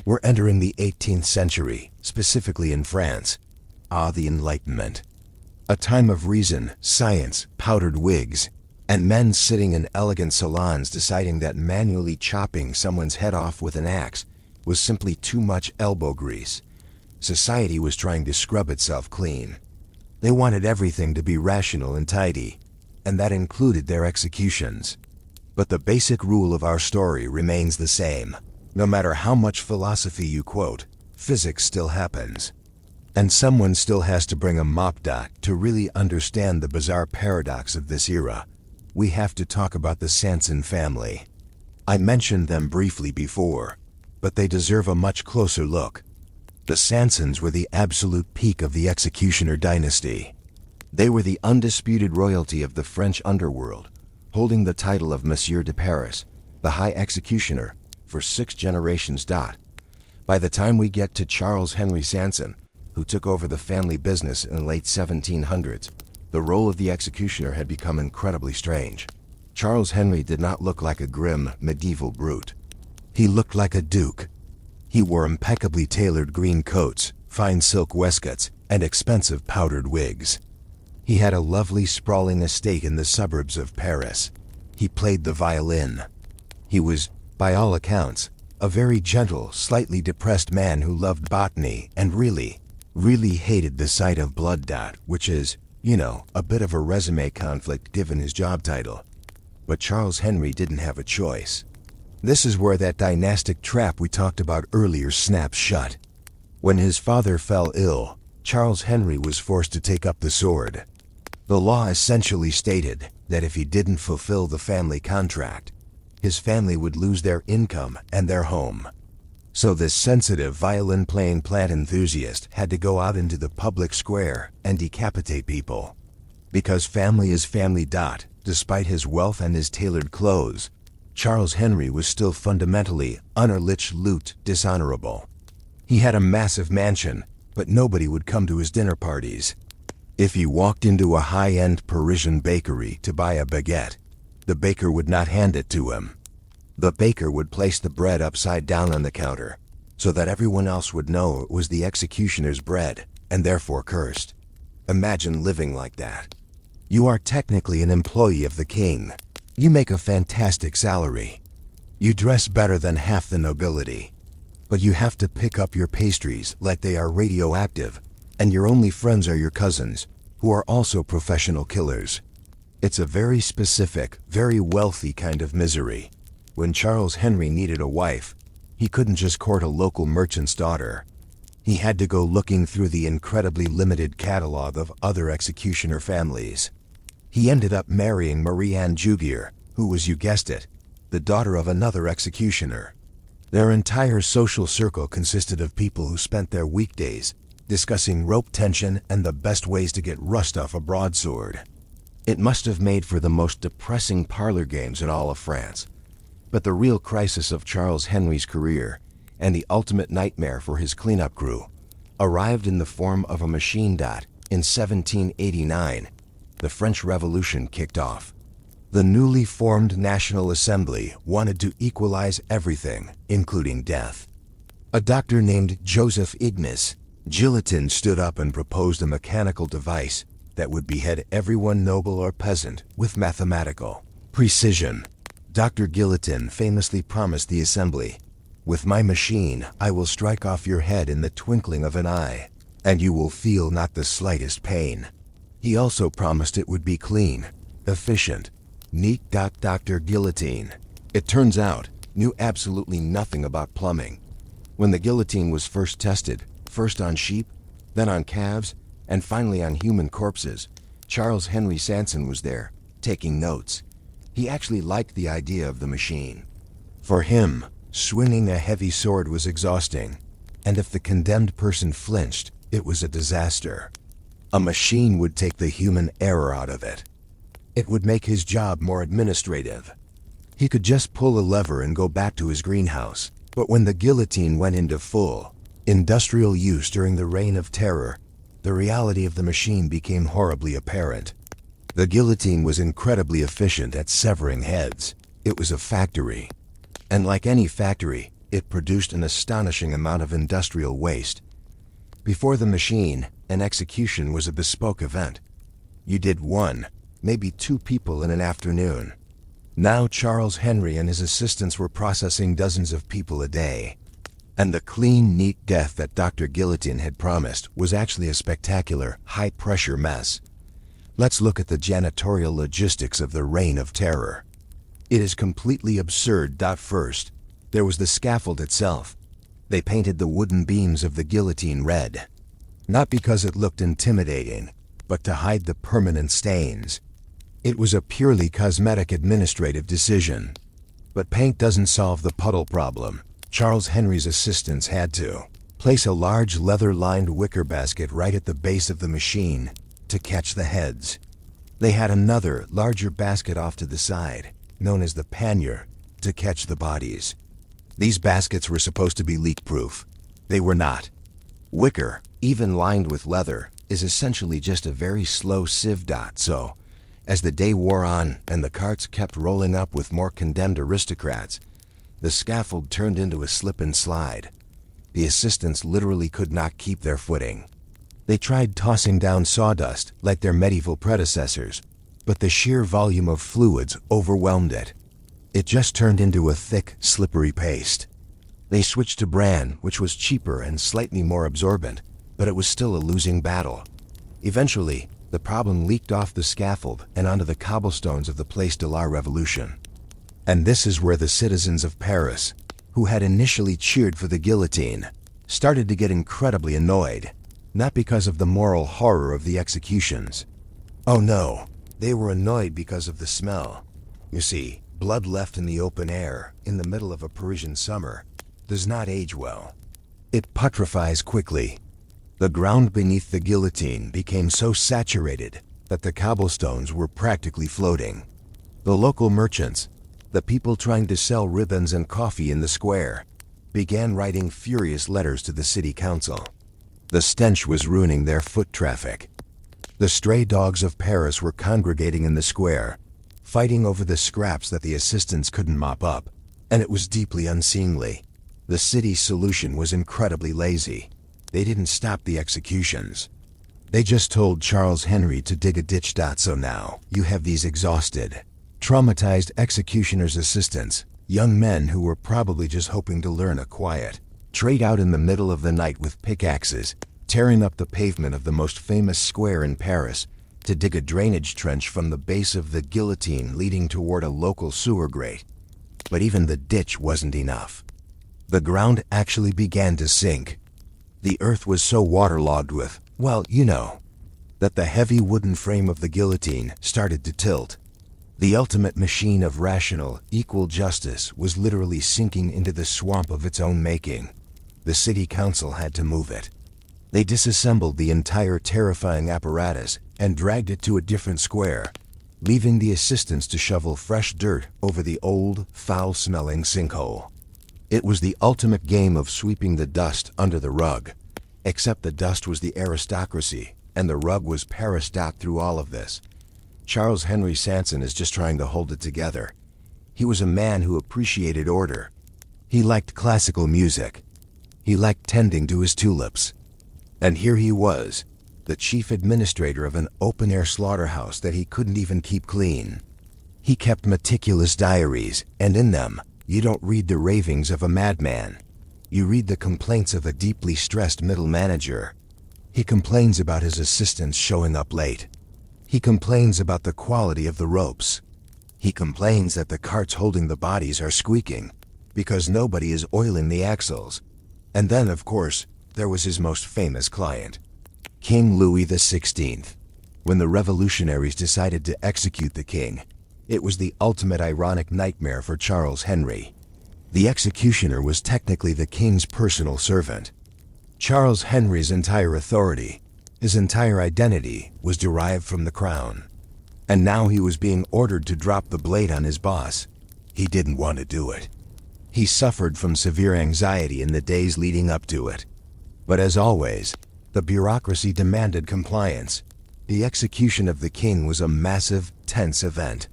We're entering the 18th century, specifically in France. The Enlightenment. A time of reason, science, powdered wigs, and men sitting in elegant salons deciding that manually chopping someone's head off with an axe was simply too much elbow grease. Society was trying to scrub itself clean. They wanted everything to be rational and tidy, and that included their executions. But the basic rule of our story remains the same. No matter how much philosophy you quote, physics still happens. And someone still has to bring a mop to really understand the bizarre paradox of this era. We have to talk about the Sanson family. I mentioned them briefly before, but they deserve a much closer look. The Sansons were the absolute peak of the executioner dynasty. They were the undisputed royalty of the French underworld, holding the title of Monsieur de Paris, the High Executioner, for 6 generations. By the time we get to Charles Henry Sanson, who took over the family business in the late 1700s, the role of the executioner had become incredibly strange. Charles Henry did not look like a grim, medieval brute. He looked like a duke. He wore impeccably tailored green coats, fine silk waistcoats, and expensive powdered wigs. He had a lovely sprawling estate in the suburbs of Paris. He played the violin. He was, by all accounts, a very gentle, slightly depressed man who loved botany and really hated the sight of blood. Which is, a bit of a resume conflict given his job title. But Charles Henry didn't have a choice. This is where that dynastic trap we talked about earlier snaps shut. When his father fell ill, Charles Henry was forced to take up the sword. The law essentially stated that if he didn't fulfill the family contract, his family would lose their income and their home. So this sensitive violin-playing plant enthusiast had to go out into the public square and decapitate people. Because family is family. Despite his wealth and his tailored clothes, Charles Henry was still fundamentally, dishonorable. He had a massive mansion, but nobody would come to his dinner parties. If he walked into a high-end Parisian bakery to buy a baguette, the baker would not hand it to him. The baker would place the bread upside down on the counter, so that everyone else would know it was the executioner's bread, and therefore cursed. Imagine living like that. You are technically an employee of the king. You make a fantastic salary. You dress better than half the nobility. But you have to pick up your pastries like they are radioactive, and your only friends are your cousins, who are also professional killers. It's a very specific, very wealthy kind of misery. When Charles Henry needed a wife, he couldn't just court a local merchant's daughter. He had to go looking through the incredibly limited catalog of other executioner families. He ended up marrying Marie-Anne Jugier, who was, you guessed it, the daughter of another executioner. Their entire social circle consisted of people who spent their weekdays discussing rope tension and the best ways to get rust off a broadsword. It must have made for the most depressing parlor games in all of France. But the real crisis of Charles Henry's career, and the ultimate nightmare for his cleanup crew, arrived in the form of a machine. In 1789, the French Revolution kicked off. The newly formed National Assembly wanted to equalize everything, including death. A doctor named Joseph Ignace Guillotin stood up and proposed a mechanical device that would behead everyone, noble or peasant, with mathematical precision. Dr. Guillotin famously promised the assembly, "With my machine, I will strike off your head in the twinkling of an eye, and you will feel not the slightest pain." He also promised it would be clean, efficient, neat. Dr. Guillotin, it turns out, knew absolutely nothing about plumbing. When the guillotine was first tested, first on sheep, then on calves, and finally on human corpses, Charles Henry Sanson was there, taking notes. He actually liked the idea of the machine. For him, swinging a heavy sword was exhausting, and if the condemned person flinched, it was a disaster. A machine would take the human error out of it. It would make his job more administrative. He could just pull a lever and go back to his greenhouse. But when the guillotine went into full industrial use during the Reign of Terror, the reality of the machine became horribly apparent. The guillotine was incredibly efficient at severing heads. It was a factory. And like any factory, it produced an astonishing amount of industrial waste. Before the machine, an execution was a bespoke event. You did one, maybe two people in an afternoon. Now Charles Henry and his assistants were processing dozens of people a day. And the clean, neat death that Dr. Guillotin had promised was actually a spectacular, high-pressure mess. Let's look at the janitorial logistics of the Reign of Terror. It is completely absurd. First, there was the scaffold itself. They painted the wooden beams of the guillotine red. Not because it looked intimidating, but to hide the permanent stains. It was a purely cosmetic administrative decision. But paint doesn't solve the puddle problem. Charles Henry's assistants had to place a large leather-lined wicker basket right at the base of the machine to catch the heads. They had another, larger basket off to the side, known as the pannier, to catch the bodies. These baskets were supposed to be leak-proof. They were not. Wicker, even lined with leather, is essentially just a very slow sieve. So, as the day wore on and the carts kept rolling up with more condemned aristocrats, the scaffold turned into a slip and slide. The assistants literally could not keep their footing. They tried tossing down sawdust like their medieval predecessors, but the sheer volume of fluids overwhelmed it. It just turned into a thick, slippery paste. They switched to bran, which was cheaper and slightly more absorbent, but it was still a losing battle. Eventually, the problem leaked off the scaffold and onto the cobblestones of the Place de la Revolution. And this is where the citizens of Paris, who had initially cheered for the guillotine, started to get incredibly annoyed, not because of the moral horror of the executions. Oh no, they were annoyed because of the smell. You see, blood left in the open air, in the middle of a Parisian summer, does not age well. It putrefies quickly. The ground beneath the guillotine became so saturated that the cobblestones were practically floating. The local merchants, the people trying to sell ribbons and coffee in the square, began writing furious letters to the city council. The stench was ruining their foot traffic. The stray dogs of Paris were congregating in the square, fighting over the scraps that the assistants couldn't mop up, and it was deeply unseemly. The city's solution was incredibly lazy. They didn't stop the executions. They just told Charles Henry to dig a ditch. So now, you have these exhausted, traumatized executioner's assistants, young men who were probably just hoping to learn a quiet trade out in the middle of the night with pickaxes, tearing up the pavement of the most famous square in Paris to dig a drainage trench from the base of the guillotine leading toward a local sewer grate. But even the ditch wasn't enough. The ground actually began to sink. The earth was so waterlogged with, well, you know, that the heavy wooden frame of the guillotine started to tilt. The ultimate machine of rational, equal justice was literally sinking into the swamp of its own making. The city council had to move it. They disassembled the entire terrifying apparatus and dragged it to a different square, leaving the assistants to shovel fresh dirt over the old, foul-smelling sinkhole. It was the ultimate game of sweeping the dust under the rug, except the dust was the aristocracy, and the rug was Paris. Through all of this, Charles Henry Sanson is just trying to hold it together. He was a man who appreciated order. He liked classical music. He liked tending to his tulips. And here he was, the chief administrator of an open-air slaughterhouse that he couldn't even keep clean. He kept meticulous diaries, and in them, you don't read the ravings of a madman. You read the complaints of a deeply stressed middle manager. He complains about his assistants showing up late. He complains about the quality of the ropes. He complains that the carts holding the bodies are squeaking, because nobody is oiling the axles. And then, of course, there was his most famous client, King Louis XVI. When the revolutionaries decided to execute the king, it was the ultimate ironic nightmare for Charles Henry. The executioner was technically the king's personal servant. Charles Henry's entire authority, his entire identity, was derived from the crown. And now he was being ordered to drop the blade on his boss. He didn't want to do it. He suffered from severe anxiety in the days leading up to it. But as always, the bureaucracy demanded compliance. The execution of the king was a massive, tense event.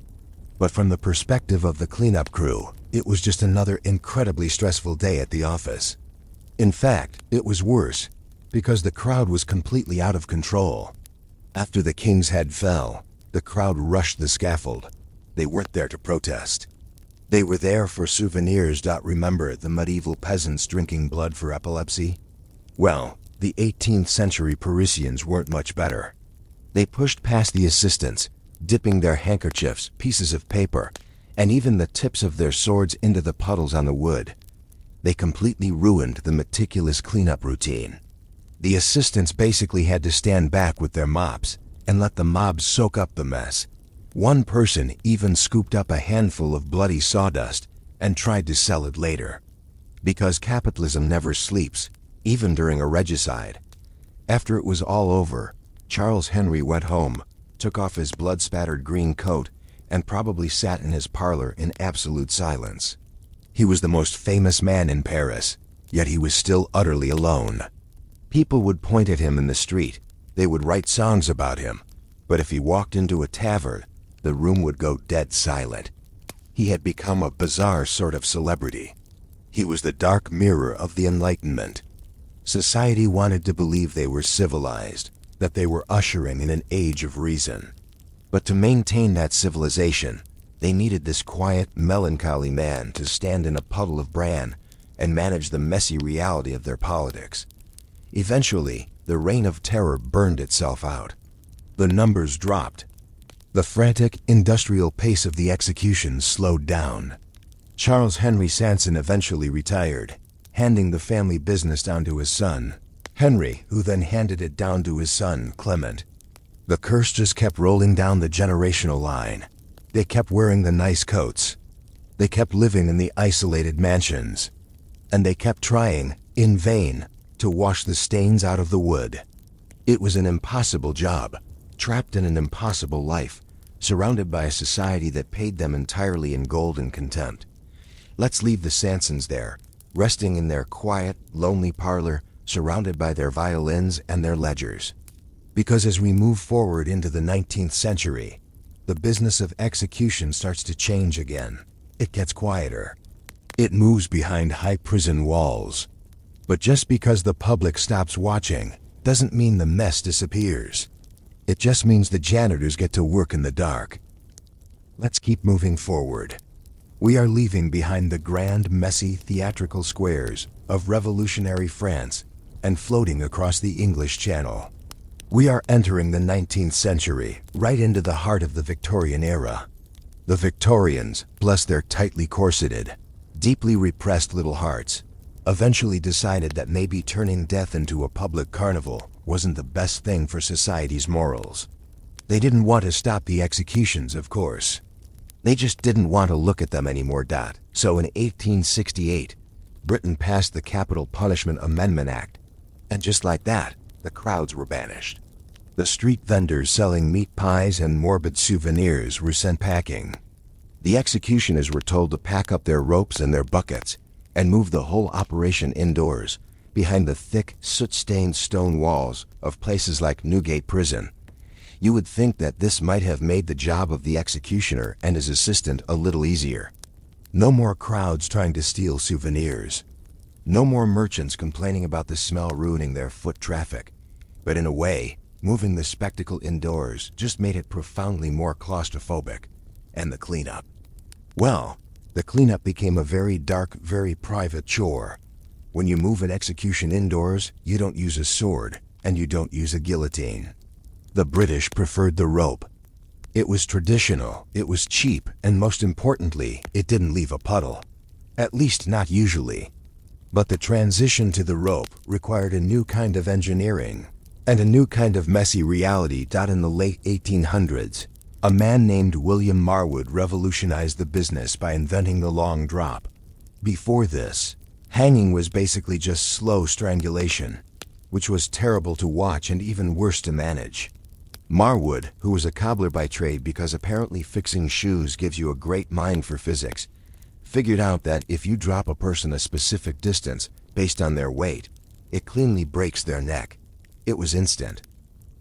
But from the perspective of the cleanup crew, it was just another incredibly stressful day at the office. In fact, it was worse, because the crowd was completely out of control. After the king's head fell, the crowd rushed the scaffold. They weren't there to protest. They were there for souvenirs. Remember the medieval peasants drinking blood for epilepsy? Well, the 18th century Parisians weren't much better. They pushed past the assistants, dipping their handkerchiefs, pieces of paper, and even the tips of their swords into the puddles on the wood. They completely ruined the meticulous cleanup routine. The assistants basically had to stand back with their mops and let the mob soak up the mess. One person even scooped up a handful of bloody sawdust and tried to sell it later. Because capitalism never sleeps, even during a regicide. After it was all over, Charles Henry went home, took off his blood-spattered green coat, and probably sat in his parlor in absolute silence. He was the most famous man in Paris, yet he was still utterly alone. People would point at him in the street. They would write songs about him. But if he walked into a tavern, the room would go dead silent. He had become a bizarre sort of celebrity. He was the dark mirror of the Enlightenment, Society wanted to believe they were civilized, that they were ushering in an age of reason. But to maintain that civilization, they needed this quiet, melancholy man to stand in a puddle of bran and manage the messy reality of their politics. Eventually, the reign of terror burned itself out. The numbers dropped. The frantic, industrial pace of the executions slowed down. Charles Henry Sanson eventually retired, handing the family business down to his son, Henry, who then handed it down to his son, Clement. The curse just kept rolling down the generational line. They kept wearing the nice coats. They kept living in the isolated mansions. And they kept trying, in vain, to wash the stains out of the wood. It was an impossible job, trapped in an impossible life, surrounded by a society that paid them entirely in gold and contempt. Let's leave the Sansons there, resting in their quiet, lonely parlor, surrounded by their violins and their ledgers. Because as we move forward into the 19th century, the business of execution starts to change again. It gets quieter. It moves behind high prison walls. But just because the public stops watching doesn't mean the mess disappears. It just means the janitors get to work in the dark. Let's keep moving forward. We are leaving behind the grand, messy, theatrical squares of revolutionary France and floating across the English Channel. We are entering the 19th century, right into the heart of the Victorian era. The Victorians, bless their tightly corseted, deeply repressed little hearts, eventually decided that maybe turning death into a public carnival wasn't the best thing for society's morals. They didn't want to stop the executions, of course. They just didn't want to look at them anymore. So in 1868, Britain passed the Capital Punishment Amendment Act, and just like that, the crowds were banished. The street vendors selling meat pies and morbid souvenirs were sent packing. The executioners were told to pack up their ropes and their buckets and move the whole operation indoors, behind the thick, soot-stained stone walls of places like Newgate Prison. You would think that this might have made the job of the executioner and his assistant a little easier. No more crowds trying to steal souvenirs. No more merchants complaining about the smell ruining their foot traffic. But in a way, moving the spectacle indoors just made it profoundly more claustrophobic. And the cleanup. Well, the cleanup became a very dark, very private chore. When you move an execution indoors, you don't use a sword, and you don't use a guillotine. The British preferred the rope. It was traditional, it was cheap, and most importantly, it didn't leave a puddle. At least not usually. But the transition to the rope required a new kind of engineering, and a new kind of messy reality. In the late 1800s, a man named William Marwood revolutionized the business by inventing the long drop. Before this, hanging was basically just slow strangulation, which was terrible to watch and even worse to manage. Marwood, who was a cobbler by trade because apparently fixing shoes gives you a great mind for physics, figured out that if you drop a person a specific distance based on their weight, it cleanly breaks their neck. It was instant.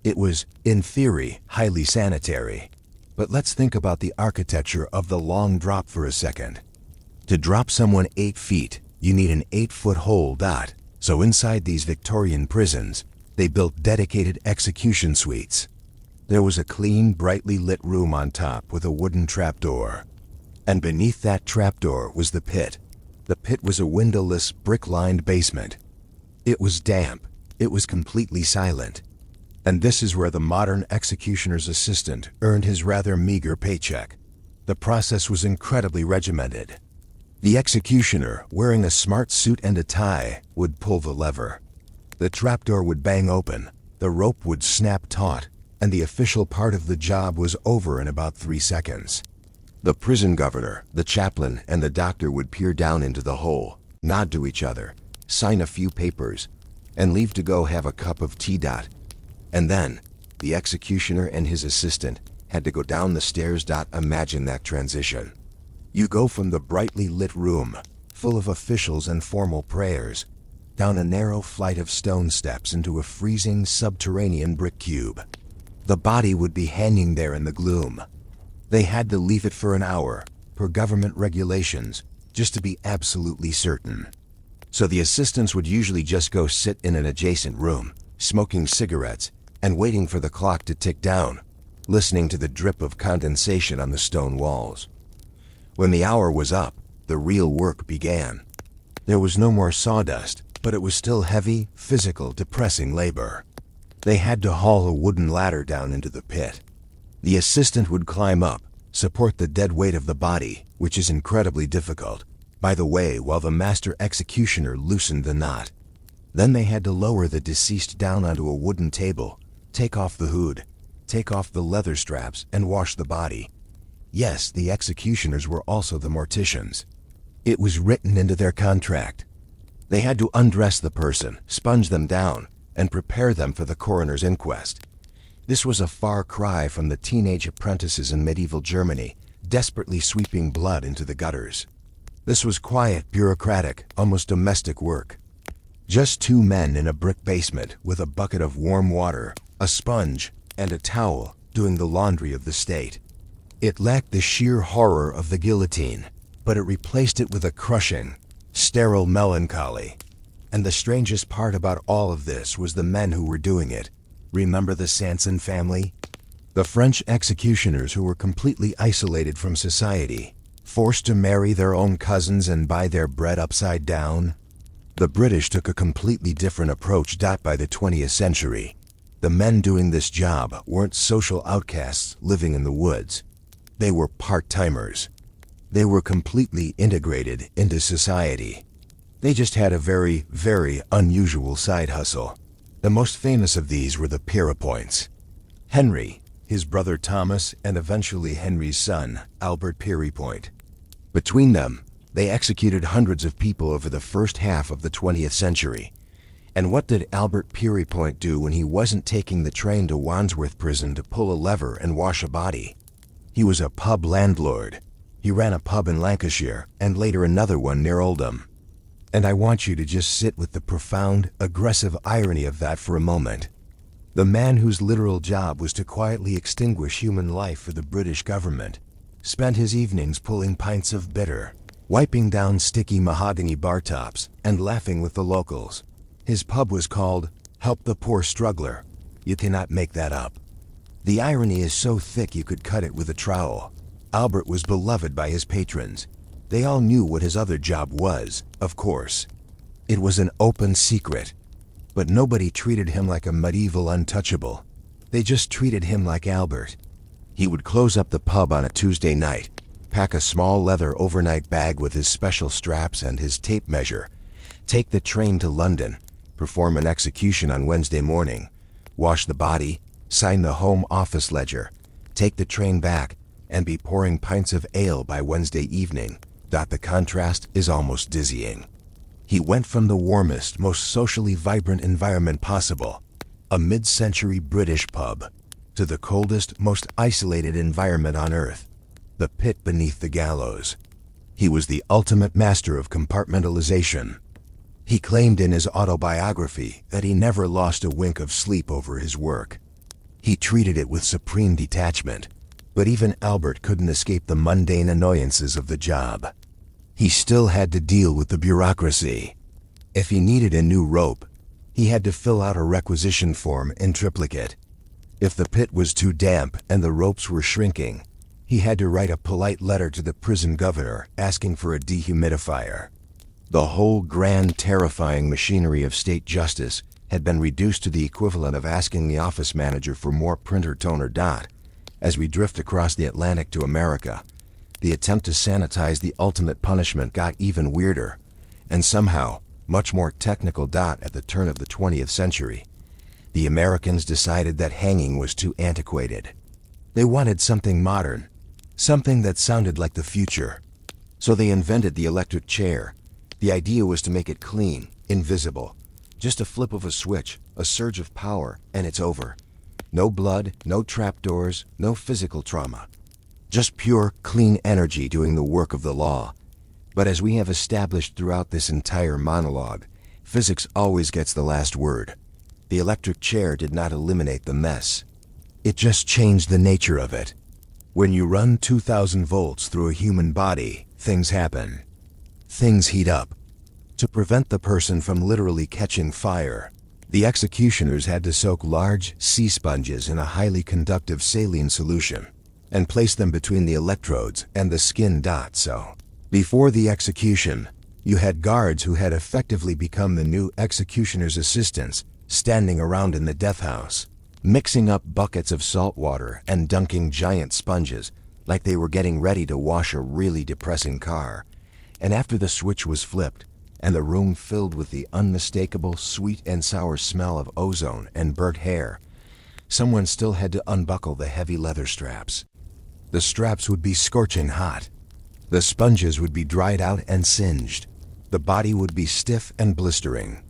It was, in theory, highly sanitary. But let's think about the architecture of the long drop for a second. To drop someone 8 feet, you need an 8-foot hole. So inside these Victorian prisons, they built dedicated execution suites. There was a clean, brightly lit room on top with a wooden trapdoor. And beneath that trapdoor was the pit. The pit was a windowless, brick-lined basement. It was damp. It was completely silent. And this is where the modern executioner's assistant earned his rather meager paycheck. The process was incredibly regimented. The executioner, wearing a smart suit and a tie, would pull the lever. The trapdoor would bang open, the rope would snap taut, and the official part of the job was over in about 3 seconds. The prison governor, the chaplain, and the doctor would peer down into the hole, nod to each other, sign a few papers, and leave to go have a cup of tea. And then, the executioner and his assistant had to go down the stairs. Imagine that transition. You go from the brightly lit room, full of officials and formal prayers, down a narrow flight of stone steps into a freezing subterranean brick cube. The body would be hanging there in the gloom. They had to leave it for an hour, per government regulations, just to be absolutely certain. So the assistants would usually just go sit in an adjacent room, smoking cigarettes and waiting for the clock to tick down, listening to the drip of condensation on the stone walls. When the hour was up, the real work began. There was no more sawdust, but it was still heavy, physical, depressing labor. They had to haul a wooden ladder down into the pit. The assistant would climb up, support the dead weight of the body, which is incredibly difficult, by the way, while the master executioner loosened the knot. Then they had to lower the deceased down onto a wooden table, take off the hood, take off the leather straps, and wash the body. Yes, the executioners were also the morticians. It was written into their contract. They had to undress the person, sponge them down, and prepare them for the coroner's inquest. This was a far cry from the teenage apprentices in medieval Germany, desperately sweeping blood into the gutters. This was quiet, bureaucratic, almost domestic work. Just two men in a brick basement with a bucket of warm water, a sponge, and a towel doing the laundry of the state. It lacked the sheer horror of the guillotine, but it replaced it with a crushing, sterile melancholy. And the strangest part about all of this was the men who were doing it. Remember the Sanson family? The French executioners who were completely isolated from society, forced to marry their own cousins and buy their bread upside down. The British took a completely different approach by the 20th century. The men doing this job weren't social outcasts living in the woods. They were part-timers. They were completely integrated into society. They just had a very, very unusual side hustle. The most famous of these were the Pierrepoints. Henry, his brother Thomas, and eventually Henry's son, Albert Pierrepoint. Between them, they executed hundreds of people over the first half of the 20th century. And what did Albert Pierrepoint do when he wasn't taking the train to Wandsworth Prison to pull a lever and wash a body? He was a pub landlord. He ran a pub in Lancashire, and later another one near Oldham. And I want you to just sit with the profound, aggressive irony of that for a moment. The man whose literal job was to quietly extinguish human life for the British government spent his evenings pulling pints of bitter, wiping down sticky mahogany bar tops, and laughing with the locals. His pub was called Help the Poor Struggler. You cannot make that up. The irony is so thick you could cut it with a trowel. Albert was beloved by his patrons. They all knew what his other job was, of course. It was an open secret. But nobody treated him like a medieval untouchable. They just treated him like Albert. He would close up the pub on a Tuesday night, pack a small leather overnight bag with his special straps and his tape measure, take the train to London, perform an execution on Wednesday morning, wash the body, sign the home office ledger, take the train back, and be pouring pints of ale by Wednesday evening. The contrast is almost dizzying. He went from the warmest, most socially vibrant environment possible, a mid-century British pub, to the coldest, most isolated environment on earth, the pit beneath the gallows. He was the ultimate master of compartmentalization. He claimed in his autobiography that he never lost a wink of sleep over his work. He treated it with supreme detachment, but even Albert couldn't escape the mundane annoyances of the job. He still had to deal with the bureaucracy. If he needed a new rope, he had to fill out a requisition form in triplicate. If the pit was too damp and the ropes were shrinking, he had to write a polite letter to the prison governor asking for a dehumidifier. The whole grand, terrifying machinery of state justice had been reduced to the equivalent of asking the office manager for more printer toner. As we drift across the Atlantic to America, the attempt to sanitize the ultimate punishment got even weirder, and somehow much more technical. At the turn of the 20th century, the Americans decided that hanging was too antiquated. They wanted something modern, something that sounded like the future. So they invented the electric chair. The idea was to make it clean, invisible. Just a flip of a switch, a surge of power, and it's over. No blood, no trapdoors, no physical trauma. Just pure, clean energy doing the work of the law. But as we have established throughout this entire monologue, physics always gets the last word. The electric chair did not eliminate the mess. It just changed the nature of it. When you run 2,000 volts through a human body, things happen. Things heat up. To prevent the person from literally catching fire, the executioners had to soak large sea sponges in a highly conductive saline solution and place them between the electrodes and the skin dot. So, before the execution, you had guards who had effectively become the new executioner's assistants standing around in the death house, mixing up buckets of salt water and dunking giant sponges like they were getting ready to wash a really depressing car. And after the switch was flipped, and the room filled with the unmistakable sweet and sour smell of ozone and burnt hair, someone still had to unbuckle the heavy leather straps. The straps would be scorching hot. The sponges would be dried out and singed. The body would be stiff and blistering.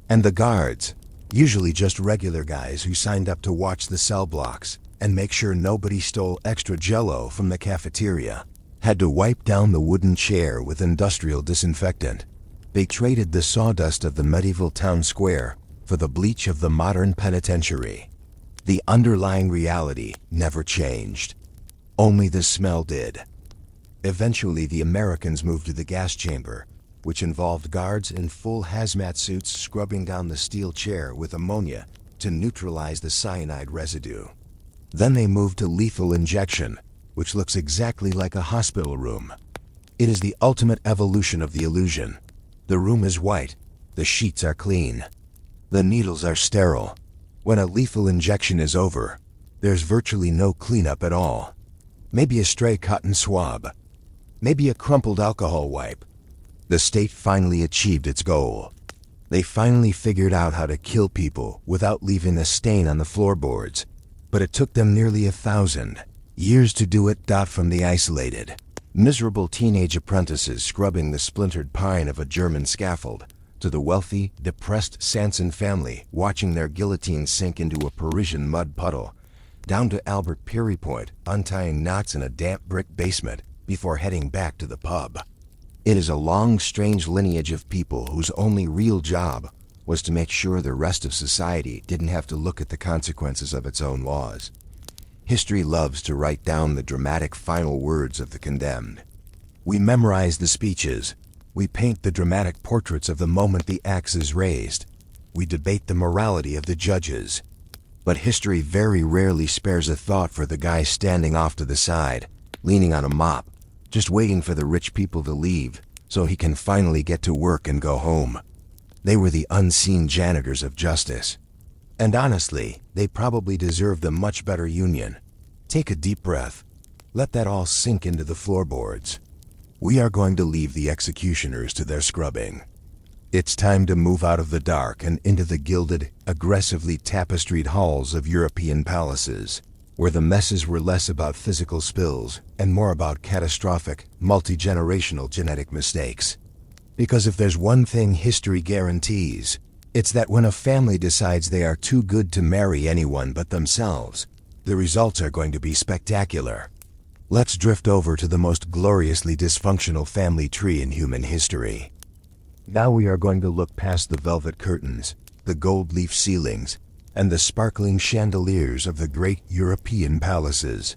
And the guards, usually just regular guys who signed up to watch the cell blocks and make sure nobody stole extra Jell-O from the cafeteria, had to wipe down the wooden chair with industrial disinfectant. They traded the sawdust of the medieval town square for the bleach of the modern penitentiary. The underlying reality never changed. Only the smell did. Eventually, the Americans moved to the gas chamber, which involved guards in full hazmat suits scrubbing down the steel chair with ammonia to neutralize the cyanide residue. Then they moved to lethal injection, which looks exactly like a hospital room. It is the ultimate evolution of the illusion. The room is white, the sheets are clean, the needles are sterile. When a lethal injection is over, there's virtually no cleanup at all. Maybe a stray cotton swab, maybe a crumpled alcohol wipe. The state finally achieved its goal. They finally figured out how to kill people without leaving a stain on the floorboards. But it took them nearly 1,000 years to do it. From the isolated, miserable teenage apprentices scrubbing the splintered pine of a German scaffold, to the wealthy, depressed Sanson family watching their guillotine sink into a Parisian mud puddle, down to Albert Pierrepoint untying knots in a damp brick basement before heading back to the pub. It is a long, strange lineage of people whose only real job was to make sure the rest of society didn't have to look at the consequences of its own laws. History loves to write down the dramatic final words of the condemned. We memorize the speeches. We paint the dramatic portraits of the moment the axe is raised. We debate the morality of the judges. But history very rarely spares a thought for the guy standing off to the side, leaning on a mop, just waiting for the rich people to leave so he can finally get to work and go home. They were the unseen janitors of justice. And honestly, they probably deserved a much better union. Take a deep breath. Let that all sink into the floorboards. We are going to leave the executioners to their scrubbing. It's time to move out of the dark and into the gilded, aggressively tapestried halls of European palaces, where the messes were less about physical spills and more about catastrophic, multi-generational genetic mistakes. Because if there's one thing history guarantees, it's that when a family decides they are too good to marry anyone but themselves, the results are going to be spectacular. Let's drift over to the most gloriously dysfunctional family tree in human history. Now we are going to look past the velvet curtains, the gold leaf ceilings, and the sparkling chandeliers of the great European palaces.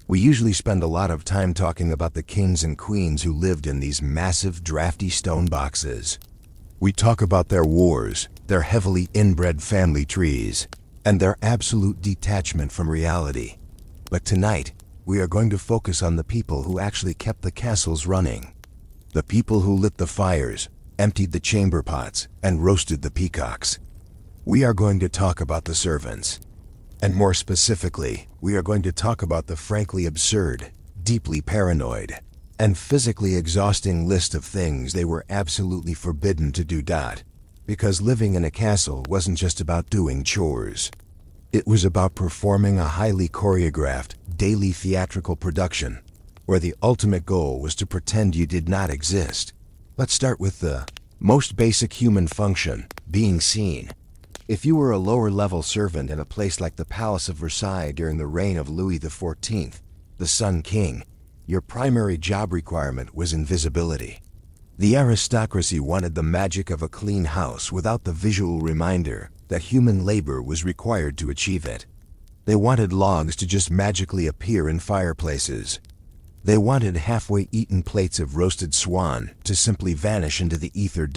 We usually spend a lot of time talking about the kings and queens who lived in these massive, drafty stone boxes. We talk about their wars, their heavily inbred family trees, and their absolute detachment from reality. But tonight, we are going to focus on the people who actually kept the castles running. The people who lit the fires, emptied the chamber pots, and roasted the peacocks. We are going to talk about the servants. And more specifically, we are going to talk about the frankly absurd, deeply paranoid, and physically exhausting list of things they were absolutely forbidden to do. Because living in a castle wasn't just about doing chores. It was about performing a highly choreographed, daily theatrical production, where the ultimate goal was to pretend you did not exist. Let's start with the most basic human function, being seen. If you were a lower-level servant in a place like the Palace of Versailles during the reign of Louis XIV, the Sun King, your primary job requirement was invisibility. The aristocracy wanted the magic of a clean house without the visual reminder that human labor was required to achieve it. They wanted logs to just magically appear in fireplaces. They wanted halfway eaten plates of roasted swan to simply vanish into the ether.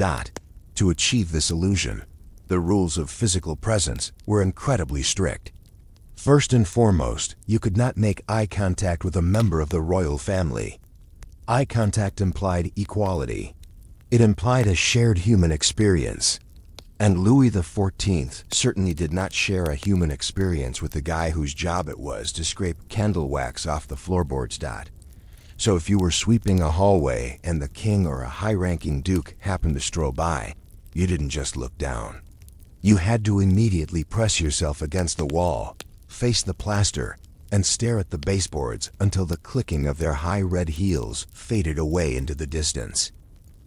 To achieve this illusion, the rules of physical presence were incredibly strict. First and foremost, you could not make eye contact with a member of the royal family. Eye contact implied equality. It implied a shared human experience. And Louis XIV certainly did not share a human experience with the guy whose job it was to scrape candle wax off the floorboards. So if you were sweeping a hallway and the king or a high-ranking duke happened to stroll by, you didn't just look down. You had to immediately press yourself against the wall, face the plaster, and stare at the baseboards until the clicking of their high red heels faded away into the distance.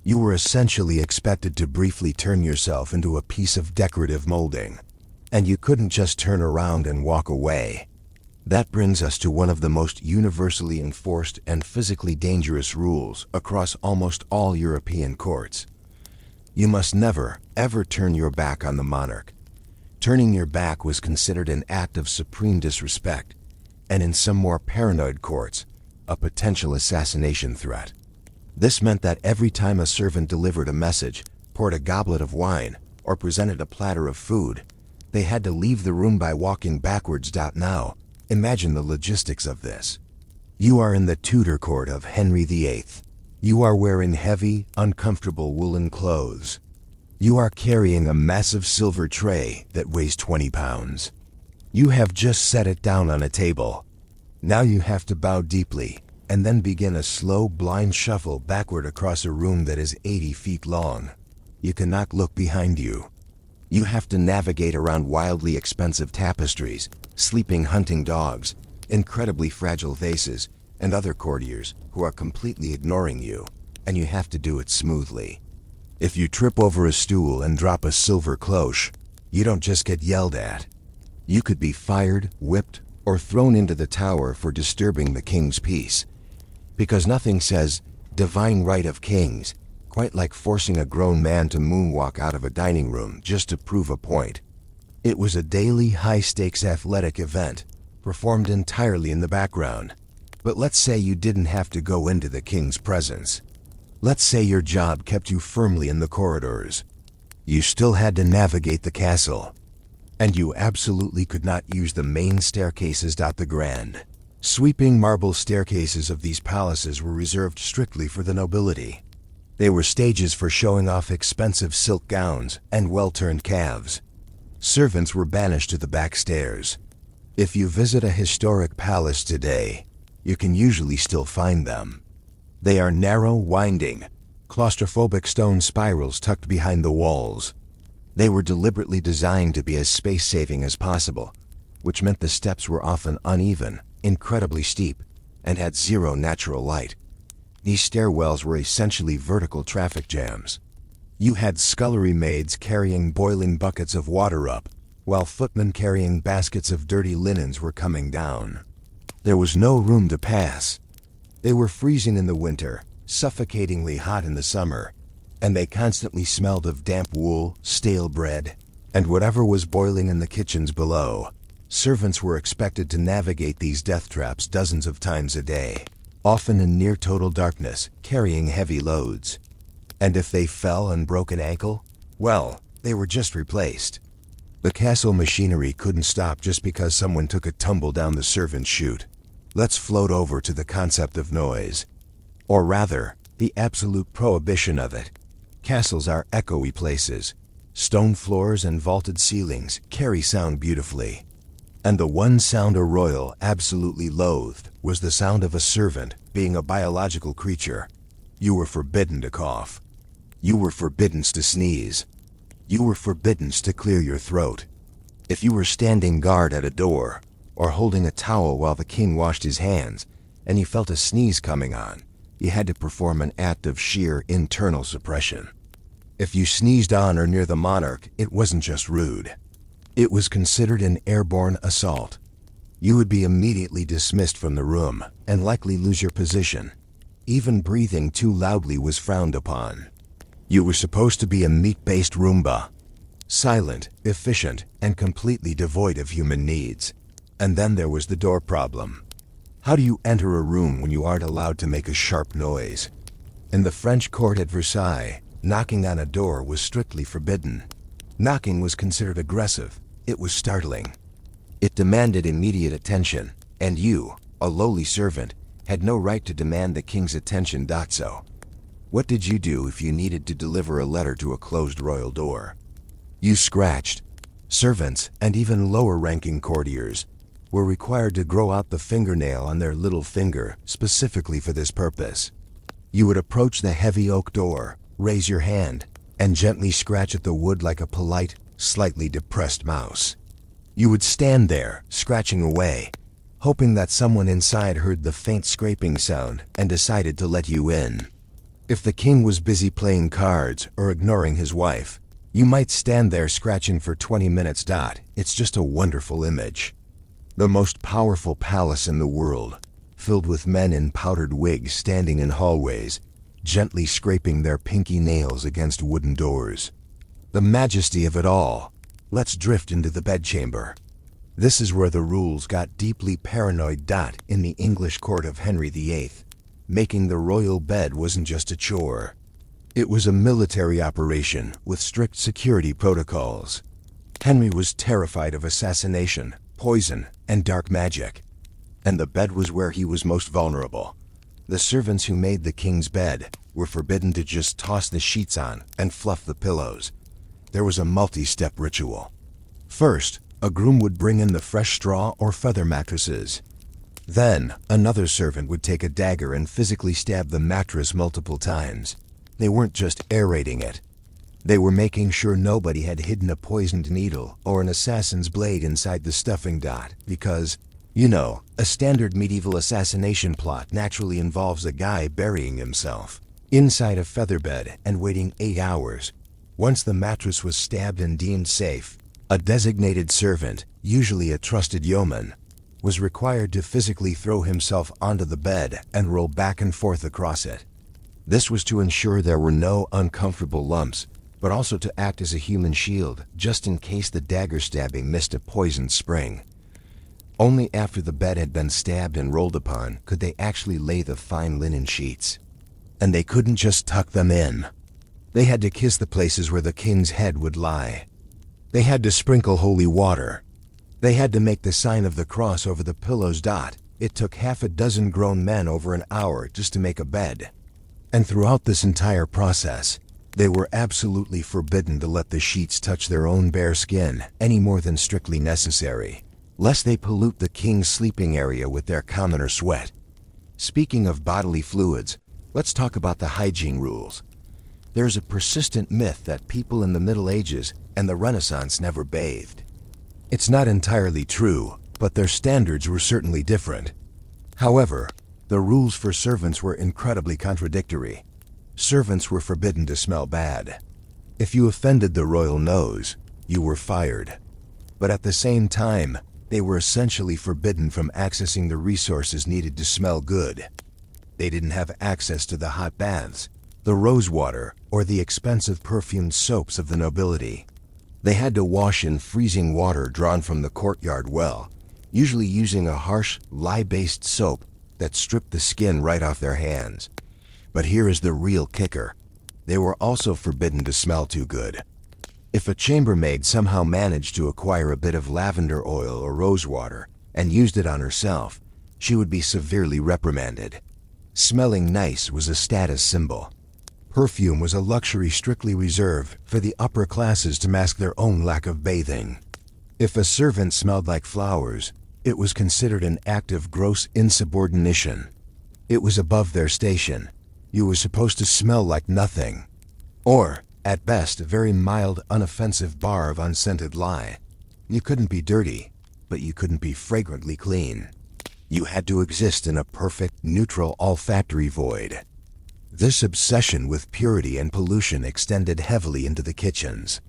You were essentially expected to briefly turn yourself into a piece of decorative molding, and you couldn't just turn around and walk away. That brings us to one of the most universally enforced and physically dangerous rules across almost all European courts. You must never, ever turn your back on the monarch. Turning your back was considered an act of supreme disrespect, and in some more paranoid courts, a potential assassination threat. This meant that every time a servant delivered a message, poured a goblet of wine, or presented a platter of food, they had to leave the room by walking backwards. Now, imagine the logistics of this. You are in the Tudor court of Henry VIII. You are wearing heavy, uncomfortable woolen clothes. You are carrying a massive silver tray that weighs 20 pounds. You have just set it down on a table. Now you have to bow deeply, and then begin a slow, blind shuffle backward across a room that is 80 feet long. You cannot look behind you. You have to navigate around wildly expensive tapestries, sleeping hunting dogs, incredibly fragile vases, and other courtiers who are completely ignoring you, and you have to do it smoothly. If you trip over a stool and drop a silver cloche, you don't just get yelled at. You could be fired, whipped, or thrown into the tower for disturbing the king's peace. Because nothing says, divine right of kings, quite like forcing a grown man to moonwalk out of a dining room just to prove a point. It was a daily, high-stakes athletic event, performed entirely in the background. But let's say you didn't have to go into the king's presence. Let's say your job kept you firmly in the corridors. You still had to navigate the castle. And you absolutely could not use the main staircases. The grand, sweeping marble staircases of these palaces were reserved strictly for the nobility. They were stages for showing off expensive silk gowns and well-turned calves. Servants were banished to the back stairs. If you visit a historic palace today, you can usually still find them. They are narrow, winding, claustrophobic stone spirals tucked behind the walls. They were deliberately designed to be as space-saving as possible, which meant the steps were often uneven, incredibly steep, and had zero natural light. These stairwells were essentially vertical traffic jams. You had scullery maids carrying boiling buckets of water up, while footmen carrying baskets of dirty linens were coming down. There was no room to pass. They were freezing in the winter, suffocatingly hot in the summer, and they constantly smelled of damp wool, stale bread, and whatever was boiling in the kitchens below. Servants were expected to navigate these death traps dozens of times a day, often in near total darkness, carrying heavy loads. And if they fell and broke an ankle, well, they were just replaced. The castle machinery couldn't stop just because someone took a tumble down the servants' chute. Let's float over to the concept of noise. Or rather, the absolute prohibition of it. Castles are echoey places. Stone floors and vaulted ceilings carry sound beautifully. And the one sound a royal absolutely loathed was the sound of a servant, being a biological creature. You were forbidden to cough. You were forbidden to sneeze. You were forbidden to clear your throat. If you were standing guard at a door, or holding a towel while the king washed his hands, and you felt a sneeze coming on, you had to perform an act of sheer internal suppression. If you sneezed on or near the monarch, it wasn't just rude. It was considered an airborne assault. You would be immediately dismissed from the room, and likely lose your position. Even breathing too loudly was frowned upon. You were supposed to be a meat-based Roomba. Silent, efficient, and completely devoid of human needs. And then there was the door problem. How do you enter a room when you aren't allowed to make a sharp noise? In the French court at Versailles, knocking on a door was strictly forbidden. Knocking was considered aggressive. It was startling. It demanded immediate attention, and you, a lowly servant, had no right to demand the king's attention. So, what did you do if you needed to deliver a letter to a closed royal door? You scratched. Servants, and even lower-ranking courtiers, were required to grow out the fingernail on their little finger specifically for this purpose. You would approach the heavy oak door, raise your hand, and gently scratch at the wood like a polite, slightly depressed mouse. You would stand there, scratching away, hoping that someone inside heard the faint scraping sound and decided to let you in. If the king was busy playing cards or ignoring his wife, you might stand there scratching for 20 minutes. It's just a wonderful image. The most powerful palace in the world, filled with men in powdered wigs standing in hallways, gently scraping their pinky nails against wooden doors. The majesty of it all. Let's drift into the bedchamber. This is where the rules got deeply paranoid. In the English court of Henry VIII, making the royal bed wasn't just a chore. It was a military operation with strict security protocols. Henry was terrified of assassination, poison, and dark magic. And the bed was where he was most vulnerable. The servants who made the king's bed were forbidden to just toss the sheets on and fluff the pillows. There was a multi-step ritual. First, a groom would bring in the fresh straw or feather mattresses. Then, another servant would take a dagger and physically stab the mattress multiple times. They weren't just aerating it. They were making sure nobody had hidden a poisoned needle or an assassin's blade inside the stuffing. Because, you know, a standard medieval assassination plot naturally involves a guy burying himself inside a feather bed and waiting 8 hours. Once the mattress was stabbed and deemed safe, a designated servant, usually a trusted yeoman, was required to physically throw himself onto the bed and roll back and forth across it. This was to ensure there were no uncomfortable lumps, but also to act as a human shield, just in case the dagger stabbing missed a poisoned spring. Only after the bed had been stabbed and rolled upon could they actually lay the fine linen sheets. And they couldn't just tuck them in. They had to kiss the places where the king's head would lie. They had to sprinkle holy water. They had to make the sign of the cross over the pillows. It took half a dozen grown men over an hour just to make a bed. And throughout this entire process, they were absolutely forbidden to let the sheets touch their own bare skin any more than strictly necessary, lest they pollute the king's sleeping area with their commoner sweat. Speaking of bodily fluids, let's talk about the hygiene rules. There's a persistent myth that people in the Middle Ages and the Renaissance never bathed. It's not entirely true, but their standards were certainly different. However, the rules for servants were incredibly contradictory. Servants were forbidden to smell bad. If you offended the royal nose, you were fired. But at the same time, they were essentially forbidden from accessing the resources needed to smell good. They didn't have access to the hot baths, the rose water, or the expensive perfumed soaps of the nobility. They had to wash in freezing water drawn from the courtyard well, usually using a harsh, lye-based soap that stripped the skin right off their hands. But here is the real kicker. They were also forbidden to smell too good. If a chambermaid somehow managed to acquire a bit of lavender oil or rose water and used it on herself, she would be severely reprimanded. Smelling nice was a status symbol. Perfume was a luxury strictly reserved for the upper classes to mask their own lack of bathing. If a servant smelled like flowers, it was considered an act of gross insubordination. It was above their station. You were supposed to smell like nothing. Or, at best, a very mild, unoffensive bar of unscented lye. You couldn't be dirty, but you couldn't be fragrantly clean. You had to exist in a perfect, neutral olfactory void. This obsession with purity and pollution extended heavily into the kitchens.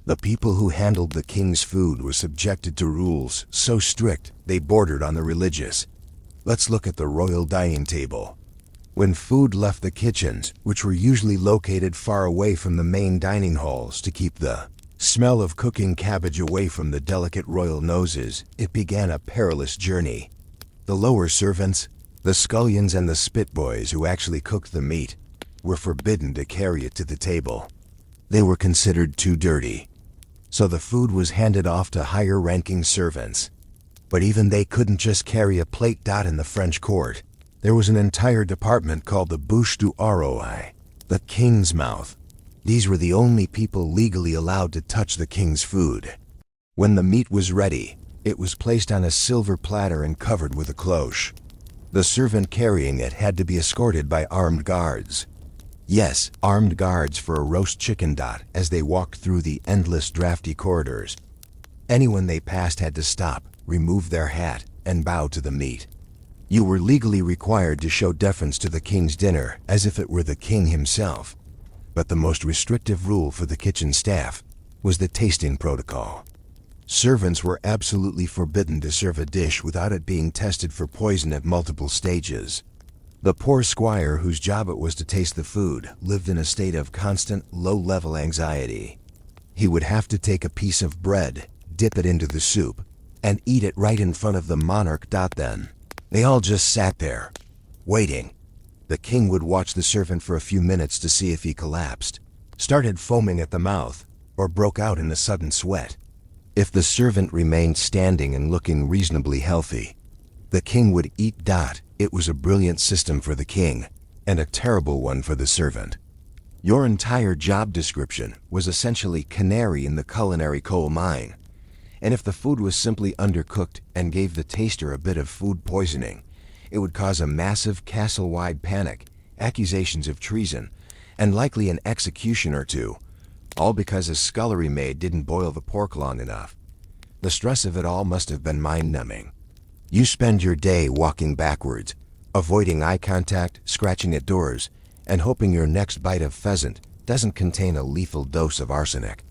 The people who handled the king's food were subjected to rules so strict they bordered on the religious. Let's look at the royal dining table. When food left the kitchens, which were usually located far away from the main dining halls to keep the smell of cooking cabbage away from the delicate royal noses, it began a perilous journey. The lower servants, the scullions and the spitboys who actually cooked the meat, were forbidden to carry it to the table. They were considered too dirty. So the food was handed off to higher-ranking servants. But even they couldn't just carry a plate. In the French court, there was an entire department called the bouche du roi, the king's mouth. These were the only people legally allowed to touch the king's food. When the meat was ready, it was placed on a silver platter and covered with a cloche. The servant carrying it had to be escorted by armed guards. Yes, armed guards for a roast chicken. As they walked through the endless drafty corridors, anyone they passed had to stop, remove their hat, and bow to the meat. You were legally required to show deference to the king's dinner as if it were the king himself. But the most restrictive rule for the kitchen staff was the tasting protocol. Servants were absolutely forbidden to serve a dish without it being tested for poison at multiple stages. The poor squire whose job it was to taste the food lived in a state of constant, low-level anxiety. He would have to take a piece of bread, dip it into the soup, and eat it right in front of the monarch. Then, they all just sat there, waiting. The king would watch the servant for a few minutes to see if he collapsed, started foaming at the mouth, or broke out in a sudden sweat. If the servant remained standing and looking reasonably healthy, the king would eat. It was a brilliant system for the king, and a terrible one for the servant. Your entire job description was essentially canary in the culinary coal mine, and if the food was simply undercooked and gave the taster a bit of food poisoning, it would cause a massive castle-wide panic, accusations of treason, and likely an execution or two, all because a scullery maid didn't boil the pork long enough. The stress of it all must have been mind-numbing. You spend your day walking backwards, avoiding eye contact, scratching at doors, and hoping your next bite of pheasant doesn't contain a lethal dose of arsenic.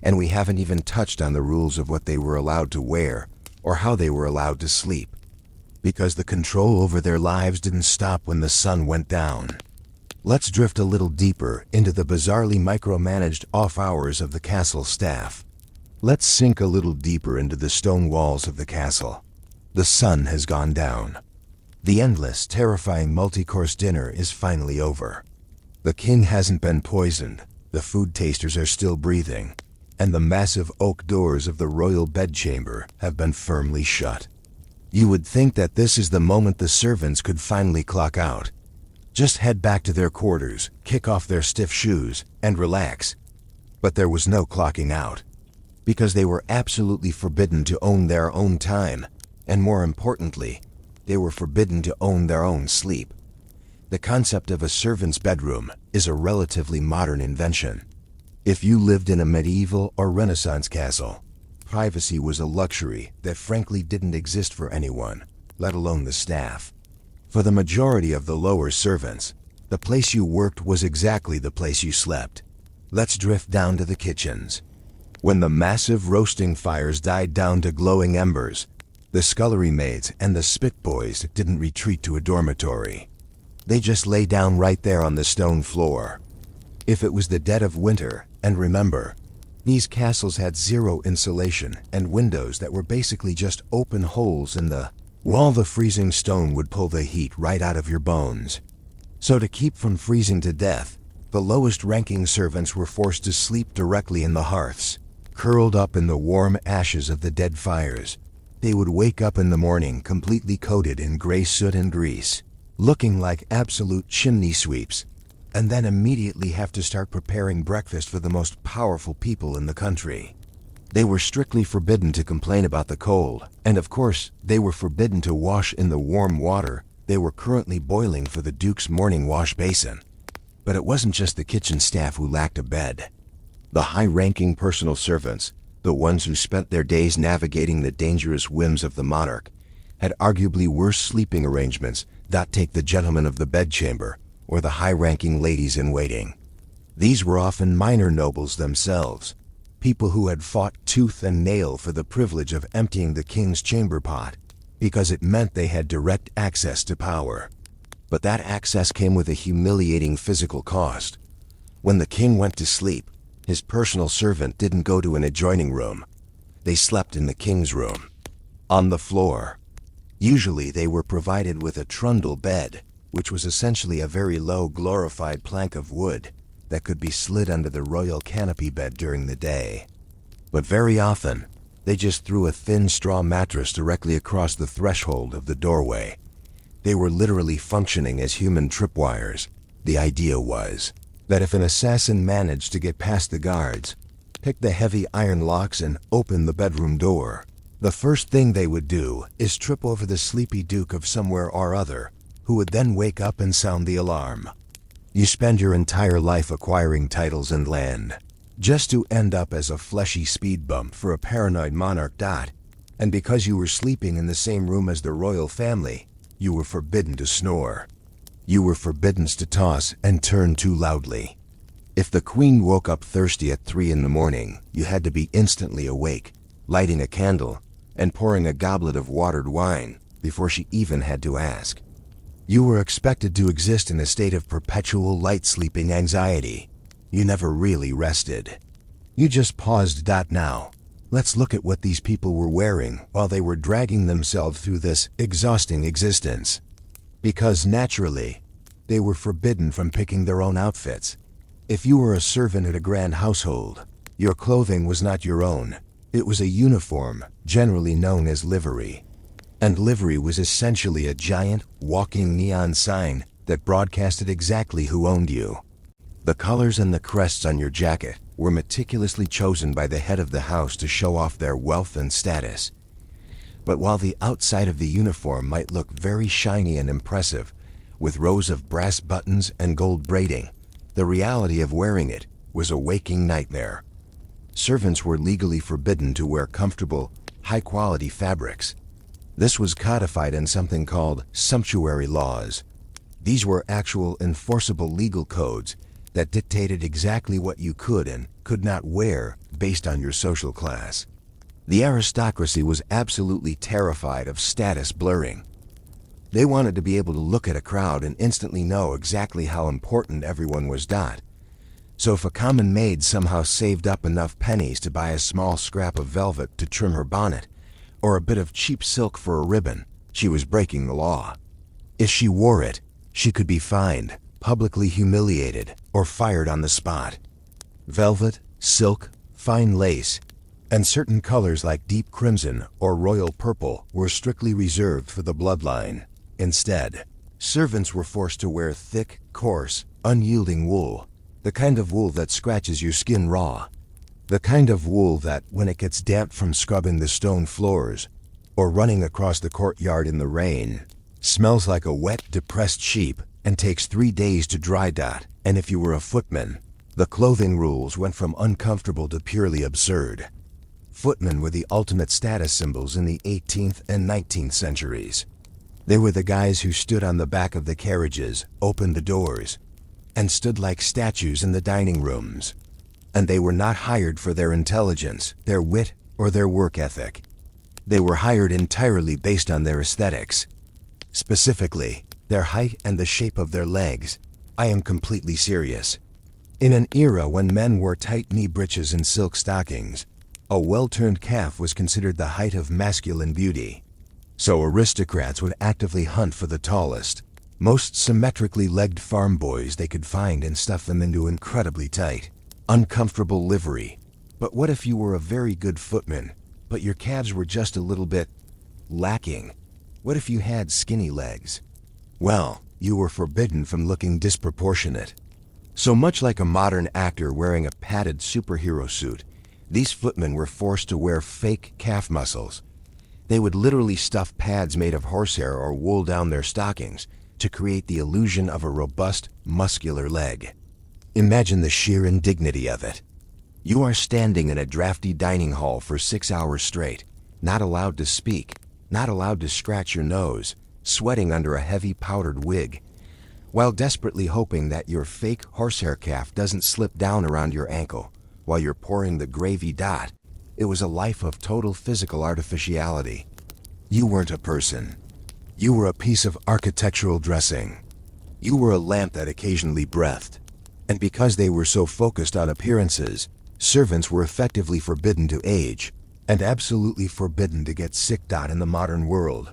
And we haven't even touched on the rules of what they were allowed to wear or how they were allowed to sleep. Because the control over their lives didn't stop when the sun went down. Let's drift a little deeper into the bizarrely micromanaged off hours of the castle staff. Let's sink a little deeper into the stone walls of the castle. The sun has gone down. The endless, terrifying multi-course dinner is finally over. The king hasn't been poisoned, the food tasters are still breathing, and the massive oak doors of the royal bedchamber have been firmly shut. You would think that this is the moment the servants could finally clock out. Just head back to their quarters, kick off their stiff shoes, and relax. But there was no clocking out, because they were absolutely forbidden to own their own time, and more importantly, they were forbidden to own their own sleep. The concept of a servant's bedroom is a relatively modern invention. If you lived in a medieval or Renaissance castle, privacy was a luxury that frankly didn't exist for anyone, let alone the staff. For the majority of the lower servants, the place you worked was exactly the place you slept. Let's drift down to the kitchens. When the massive roasting fires died down to glowing embers, the scullery maids and the spit boys didn't retreat to a dormitory. They just lay down right there on the stone floor. If it was the dead of winter, and remember, these castles had zero insulation and windows that were basically just open holes in the wall, the freezing stone would pull the heat right out of your bones. So to keep from freezing to death, the lowest-ranking servants were forced to sleep directly in the hearths, curled up in the warm ashes of the dead fires. They would wake up in the morning completely coated in gray soot and grease, looking like absolute chimney sweeps, and then immediately have to start preparing breakfast for the most powerful people in the country. They were strictly forbidden to complain about the cold, and of course, they were forbidden to wash in the warm water they were currently boiling for the Duke's morning wash basin. But it wasn't just the kitchen staff who lacked a bed. The high-ranking personal servants, the ones who spent their days navigating the dangerous whims of the monarch, had arguably worse sleeping arrangements. Take the gentlemen of the bedchamber, or the high-ranking ladies-in-waiting. These were often minor nobles themselves, people who had fought tooth and nail for the privilege of emptying the king's chamber pot, because it meant they had direct access to power. But that access came with a humiliating physical cost. When the king went to sleep, his personal servant didn't go to an adjoining room. They slept in the king's room, on the floor. Usually they were provided with a trundle bed, which was essentially a very low glorified plank of wood that could be slid under the royal canopy bed during the day. But very often, they just threw a thin straw mattress directly across the threshold of the doorway. They were literally functioning as human tripwires. The idea was that if an assassin managed to get past the guards, pick the heavy iron locks and open the bedroom door, the first thing they would do is trip over the sleepy duke of somewhere or other, who would then wake up and sound the alarm. You spend your entire life acquiring titles and land, just to end up as a fleshy speed bump for a paranoid monarch. And because you were sleeping in the same room as the royal family, you were forbidden to snore. You were forbidden to toss and turn too loudly. If the queen woke up thirsty at 3 in the morning, you had to be instantly awake, lighting a candle, and pouring a goblet of watered wine before she even had to ask. You were expected to exist in a state of perpetual light-sleeping anxiety. You never really rested. You just paused. Now, let's look at what these people were wearing while they were dragging themselves through this exhausting existence. Because naturally, they were forbidden from picking their own outfits. If you were a servant at a grand household, your clothing was not your own. It was a uniform, generally known as livery. And livery was essentially a giant, walking neon sign that broadcasted exactly who owned you. The colors and the crests on your jacket were meticulously chosen by the head of the house to show off their wealth and status. But while the outside of the uniform might look very shiny and impressive, with rows of brass buttons and gold braiding, the reality of wearing it was a waking nightmare. Servants were legally forbidden to wear comfortable, high-quality fabrics. This was codified in something called sumptuary laws. These were actual enforceable legal codes that dictated exactly what you could and could not wear based on your social class. The aristocracy was absolutely terrified of status blurring. They wanted to be able to look at a crowd and instantly know exactly how important everyone was. So if a common maid somehow saved up enough pennies to buy a small scrap of velvet to trim her bonnet, or a bit of cheap silk for a ribbon, she was breaking the law. If she wore it, she could be fined, publicly humiliated, or fired on the spot. Velvet, silk, fine lace, and certain colors like deep crimson or royal purple were strictly reserved for the bloodline. Instead, servants were forced to wear thick, coarse, unyielding wool, the kind of wool that scratches your skin raw, the kind of wool that, when it gets damp from scrubbing the stone floors or running across the courtyard in the rain, smells like a wet, depressed sheep and takes 3 days to dry. And if you were a footman, the clothing rules went from uncomfortable to purely absurd. Footmen were the ultimate status symbols in the 18th and 19th centuries. They were the guys who stood on the back of the carriages, opened the doors, and stood like statues in the dining rooms. And they were not hired for their intelligence, their wit, or their work ethic. They were hired entirely based on their aesthetics. Specifically, their height and the shape of their legs. I am completely serious. In an era when men wore tight knee breeches and silk stockings, a well-turned calf was considered the height of masculine beauty. So aristocrats would actively hunt for the tallest, most symmetrically legged farm boys they could find and stuff them into incredibly tight, uncomfortable livery. But what if you were a very good footman, but your calves were just a little bit lacking? What if you had skinny legs? Well, you were forbidden from looking disproportionate. So much like a modern actor wearing a padded superhero suit, these footmen were forced to wear fake calf muscles. They would literally stuff pads made of horsehair or wool down their stockings to create the illusion of a robust, muscular leg. Imagine the sheer indignity of it. You are standing in a drafty dining hall for 6 hours straight, not allowed to speak, not allowed to scratch your nose, sweating under a heavy powdered wig, while desperately hoping that your fake horsehair calf doesn't slip down around your ankle while you're pouring the gravy. It was a life of total physical artificiality. You weren't a person. You were a piece of architectural dressing. You were a lamp that occasionally breathed. And because they were so focused on appearances, servants were effectively forbidden to age, and absolutely forbidden to get sick. In the modern world,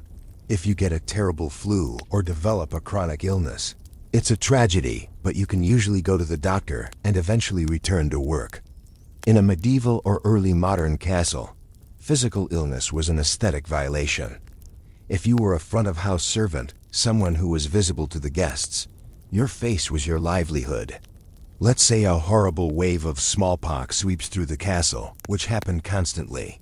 If you get a terrible flu or develop a chronic illness, it's a tragedy, but you can usually go to the doctor and eventually return to work. In a medieval or early modern castle, physical illness was an aesthetic violation. If you were a front-of-house servant, someone who was visible to the guests, your face was your livelihood. Let's say a horrible wave of smallpox sweeps through the castle, which happened constantly.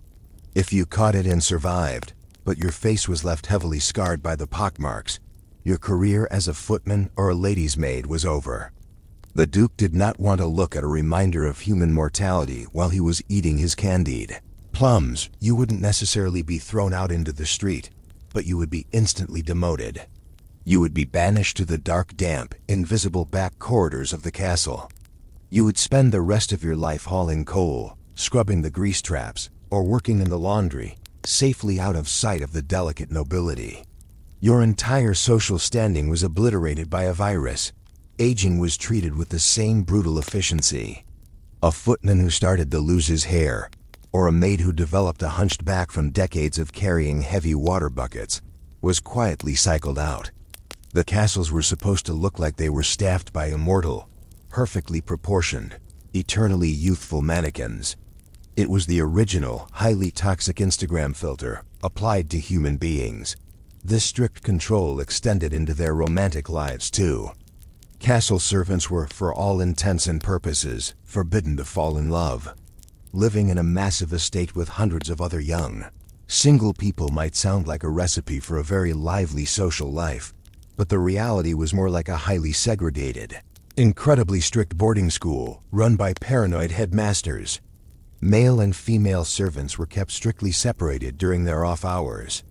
If you caught it and survived, but your face was left heavily scarred by the pockmarks, your career as a footman or a lady's maid was over. The Duke did not want to look at a reminder of human mortality while he was eating his candied plums. You wouldn't necessarily be thrown out into the street, but you would be instantly demoted. You would be banished to the dark, damp, invisible back corridors of the castle. You would spend the rest of your life hauling coal, scrubbing the grease traps, or working in the laundry, safely out of sight of the delicate nobility. Your entire social standing was obliterated by a virus. Aging was treated with the same brutal efficiency. A footman who started to lose his hair, or a maid who developed a hunched back from decades of carrying heavy water buckets, was quietly cycled out. The castles were supposed to look like they were staffed by immortal, perfectly proportioned, eternally youthful mannequins. It was the original, highly toxic Instagram filter, applied to human beings. This strict control extended into their romantic lives too. Castle servants were, for all intents and purposes, forbidden to fall in love. Living in a massive estate with hundreds of other young, single people might sound like a recipe for a very lively social life, but the reality was more like a highly segregated, incredibly strict boarding school run by paranoid headmasters. Male and female servants were kept strictly separated during their off hours.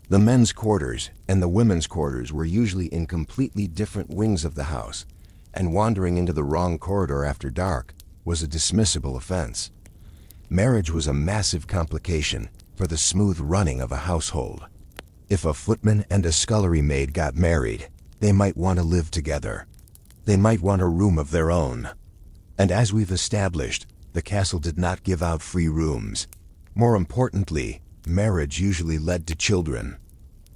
The men's quarters and the women's quarters were usually in completely different wings of the house, and wandering into the wrong corridor after dark was a dismissible offense. Marriage was a massive complication for the smooth running of a household. If a footman and a scullery maid got married, they might want to live together. They might want a room of their own. And as we've established, the castle did not give out free rooms. More importantly, marriage usually led to children.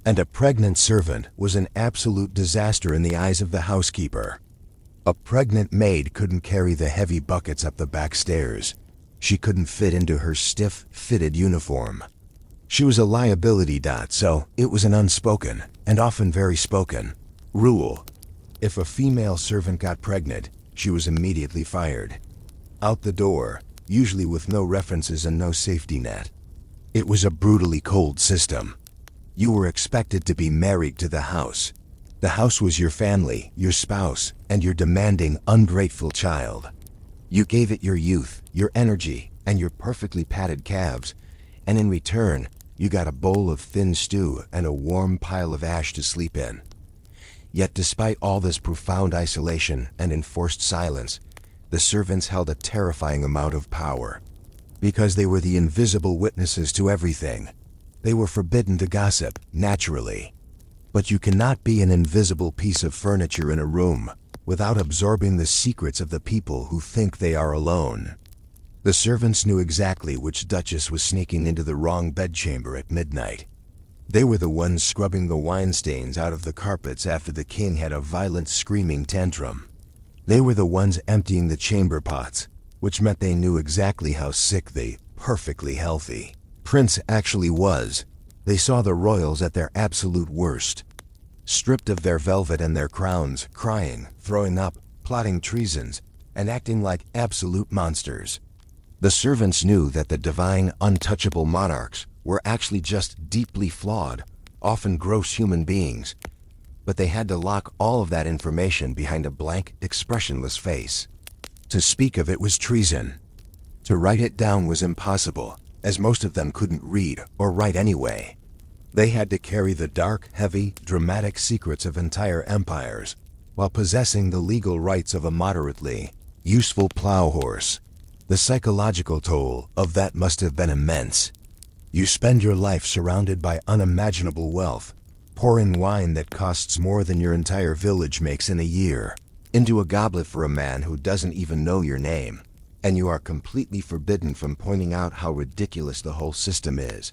And a pregnant servant was an absolute disaster in the eyes of the housekeeper. A pregnant maid couldn't carry the heavy buckets up the back stairs. She couldn't fit into her stiff, fitted uniform. She was a liability. So it was an unspoken, and often very spoken, rule. If a female servant got pregnant, she was immediately fired. Out the door, usually with no references and no safety net. It was a brutally cold system. You were expected to be married to the house. The house was your family, your spouse, and your demanding, ungrateful child. You gave it your youth, your energy, and your perfectly padded calves, and in return, you got a bowl of thin stew and a warm pile of ash to sleep in. Yet despite all this profound isolation and enforced silence, the servants held a terrifying amount of power. Because they were the invisible witnesses to everything, they were forbidden to gossip, naturally. But you cannot be an invisible piece of furniture in a room without absorbing the secrets of the people who think they are alone. The servants knew exactly which duchess was sneaking into the wrong bedchamber at midnight. They were the ones scrubbing the wine stains out of the carpets after the king had a violent screaming tantrum. They were the ones emptying the chamber pots, which meant they knew exactly how sick the perfectly healthy prince actually was. They saw the royals at their absolute worst, stripped of their velvet and their crowns, crying, throwing up, plotting treasons, and acting like absolute monsters. The servants knew that the divine, untouchable monarchs were actually just deeply flawed, often gross human beings, but they had to lock all of that information behind a blank, expressionless face. To speak of it was treason. To write it down was impossible, as most of them couldn't read or write anyway. They had to carry the dark, heavy, dramatic secrets of entire empires, while possessing the legal rights of a moderately useful plow horse. The psychological toll of that must have been immense. You spend your life surrounded by unimaginable wealth, pouring wine that costs more than your entire village makes in a year into a goblet for a man who doesn't even know your name, and you are completely forbidden from pointing out how ridiculous the whole system is.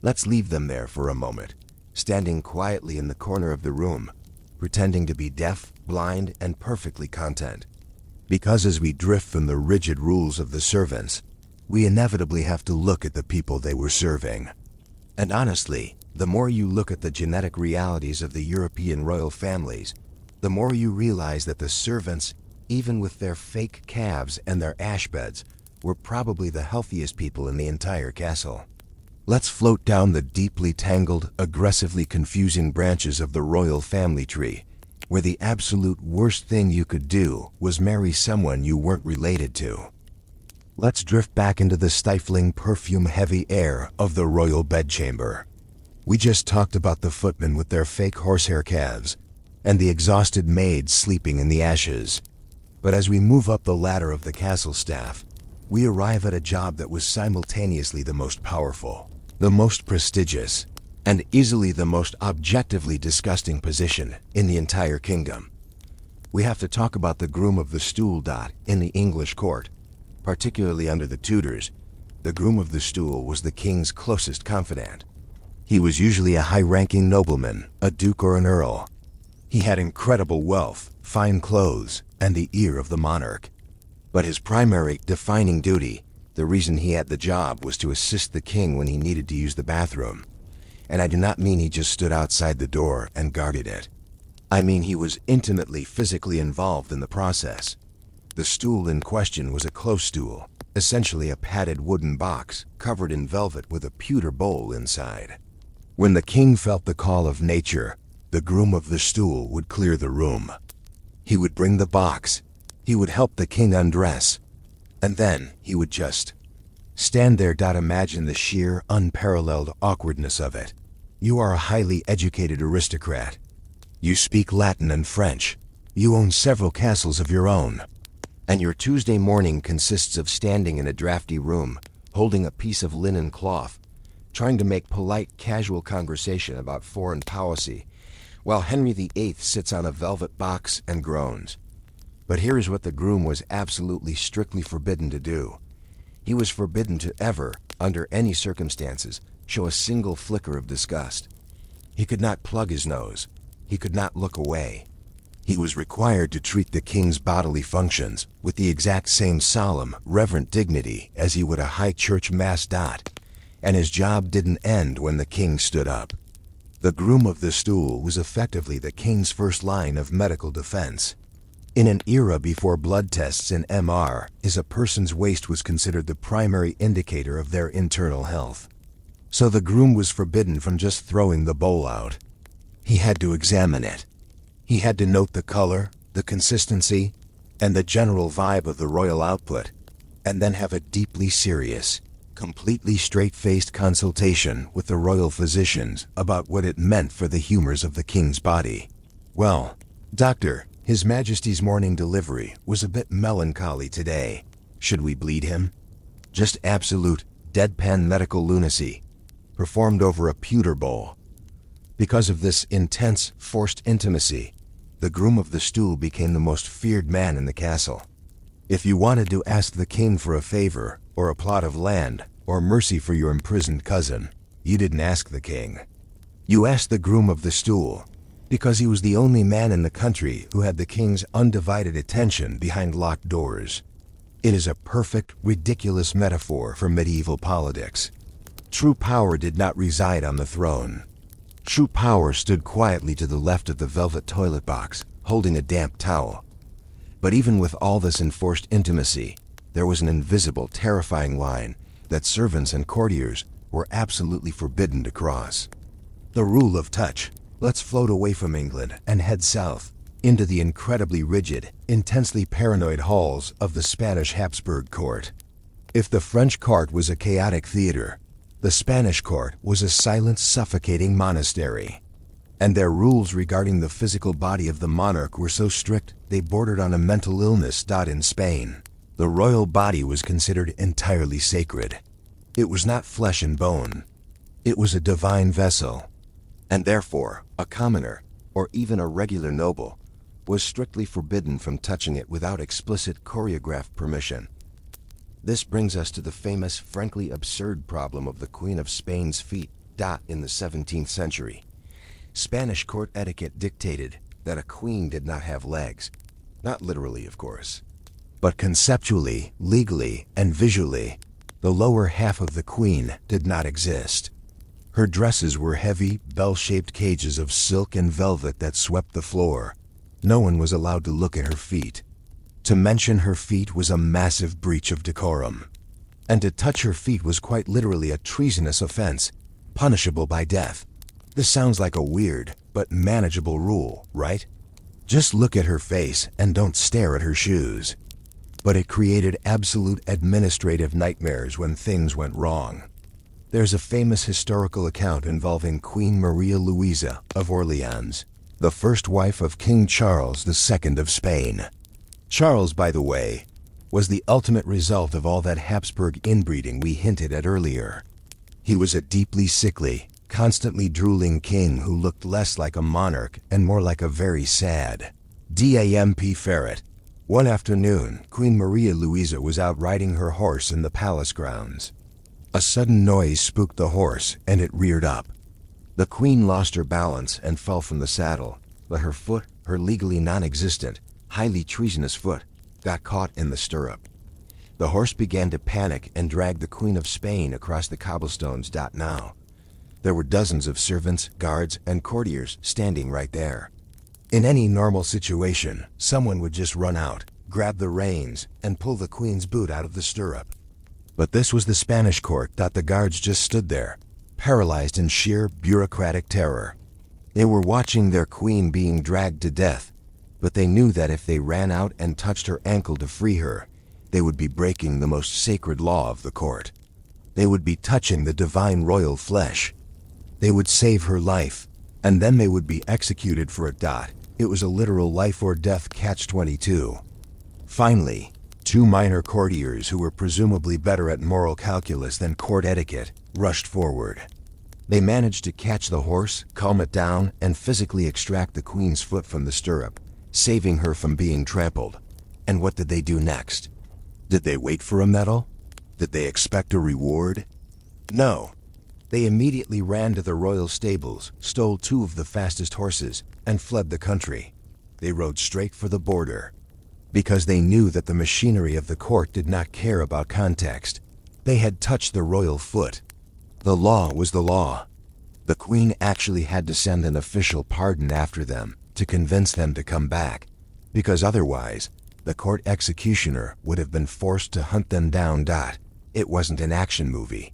Let's leave them there for a moment. standing quietly in the corner of the room, pretending to be deaf, blind, and perfectly content. Because as we drift from the rigid rules of the servants, we inevitably have to look at the people they were serving. And honestly, the more you look at the genetic realities of the European royal families, the more you realize that the servants, even with their fake calves and their ash beds, were probably the healthiest people in the entire castle. Let's float down the deeply tangled, aggressively confusing branches of the royal family tree, where the absolute worst thing you could do was marry someone you weren't related to. Let's drift back into the stifling, perfume-heavy air of the royal bedchamber. We just talked about the footmen with their fake horsehair calves, and the exhausted maids sleeping in the ashes. But as we move up the ladder of the castle staff, we arrive at a job that was simultaneously the most powerful, the most prestigious, and easily the most objectively disgusting position in the entire kingdom. We have to talk about the groom of the stool. In the English court, particularly under the Tudors, the groom of the stool was the king's closest confidant. He was usually a high-ranking nobleman, a duke or an earl. He had incredible wealth, fine clothes, and the ear of the monarch. But his primary, defining duty, the reason he had the job, was to assist the king when he needed to use the bathroom. And I do not mean he just stood outside the door and guarded it. I mean he was intimately, physically involved in the process. The stool in question was a close stool, essentially a padded wooden box covered in velvet with a pewter bowl inside. When the king felt the call of nature, the groom of the stool would clear the room. He would bring the box, he would help the king undress, and then he would just stand there. Imagine the sheer, unparalleled awkwardness of it. You are a highly educated aristocrat. You speak Latin and French. You own several castles of your own. And your Tuesday morning consists of standing in a drafty room, holding a piece of linen cloth, trying to make polite, casual conversation about foreign policy, while Henry VIII sits on a velvet box and groans. But here is what the groom was absolutely strictly forbidden to do. He was forbidden to ever, under any circumstances, show a single flicker of disgust. He could not plug his nose. He could not look away. He was required to treat the king's bodily functions with the exact same solemn, reverent dignity as he would a high church mass. And his job didn't end when the king stood up. The groom of the stool was effectively the king's first line of medical defense. In an era before blood tests and MRIs, a person's waist was considered the primary indicator of their internal health. So the groom was forbidden from just throwing the bowl out. He had to examine it. He had to note the color, the consistency, and the general vibe of the royal output, and then have a deeply serious, completely straight-faced consultation with the royal physicians about what it meant for the humors of the king's body. Well, doctor, His Majesty's morning delivery was a bit melancholy today. Should we bleed him? Just absolute, deadpan medical lunacy, performed over a pewter bowl. Because of this intense, forced intimacy, the groom of the stool became the most feared man in the castle. If you wanted to ask the king for a favor, or a plot of land, or mercy for your imprisoned cousin, you didn't ask the king. You asked the groom of the stool, because he was the only man in the country who had the king's undivided attention behind locked doors. It is a perfect, ridiculous metaphor for medieval politics. True power did not reside on the throne. True power stood quietly to the left of the velvet toilet box, holding a damp towel. But even with all this enforced intimacy, there was an invisible, terrifying line that servants and courtiers were absolutely forbidden to cross. The rule of touch. Let's float away from England and head south, into the incredibly rigid, intensely paranoid halls of the Spanish Habsburg court. If the French court was a chaotic theater, the Spanish court was a silent, suffocating monastery. And their rules regarding the physical body of the monarch were so strict they bordered on a mental illness. In Spain, the royal body was considered entirely sacred. It was not flesh and bone. It was a divine vessel. And therefore, a commoner, or even a regular noble, was strictly forbidden from touching it without explicit choreographed permission. This brings us to the famous, frankly absurd problem of the Queen of Spain's feet. In the 17th century, Spanish court etiquette dictated that a queen did not have legs. Not literally, of course. But conceptually, legally, and visually, the lower half of the queen did not exist. Her dresses were heavy, bell-shaped cages of silk and velvet that swept the floor. No one was allowed to look at her feet. To mention her feet was a massive breach of decorum. And to touch her feet was quite literally a treasonous offense, punishable by death. This sounds like a weird, but manageable rule, right? Just look at her face and don't stare at her shoes. But it created absolute administrative nightmares when things went wrong. There's a famous historical account involving Queen Maria Louisa of Orleans, the first wife of King Charles II of Spain. Charles, by the way, was the ultimate result of all that Habsburg inbreeding we hinted at earlier. He was a deeply sickly, constantly drooling king who looked less like a monarch and more like a very sad damp ferret. One afternoon, Queen Maria Louisa was out riding her horse in the palace grounds. A sudden noise spooked the horse, and it reared up. The queen lost her balance and fell from the saddle, but her foot, her legally non-existent, highly treasonous foot, got caught in the stirrup. The horse began to panic and dragged the Queen of Spain across the cobblestones. Now, there were dozens of servants, guards, and courtiers standing right there. In any normal situation, someone would just run out, grab the reins, and pull the queen's boot out of the stirrup. But this was the Spanish court. The guards just stood there, paralyzed in sheer bureaucratic terror. They were watching their queen being dragged to death, but they knew that if they ran out and touched her ankle to free her, they would be breaking the most sacred law of the court. They would be touching the divine royal flesh. They would save her life, and then they would be executed for it. It was a literal life or death catch-22. Finally, two minor courtiers who were presumably better at moral calculus than court etiquette rushed forward. They managed to catch the horse, calm it down, and physically extract the queen's foot from the stirrup, saving her from being trampled. And what did they do next? Did they wait for a medal? Did they expect a reward? No. They immediately ran to the royal stables, stole two of the fastest horses, and fled the country. They rode straight for the border. Because they knew that the machinery of the court did not care about context. They had touched the royal foot. The law was the law. The queen actually had to send an official pardon after them to convince them to come back, because otherwise, the court executioner would have been forced to hunt them down. It wasn't an action movie.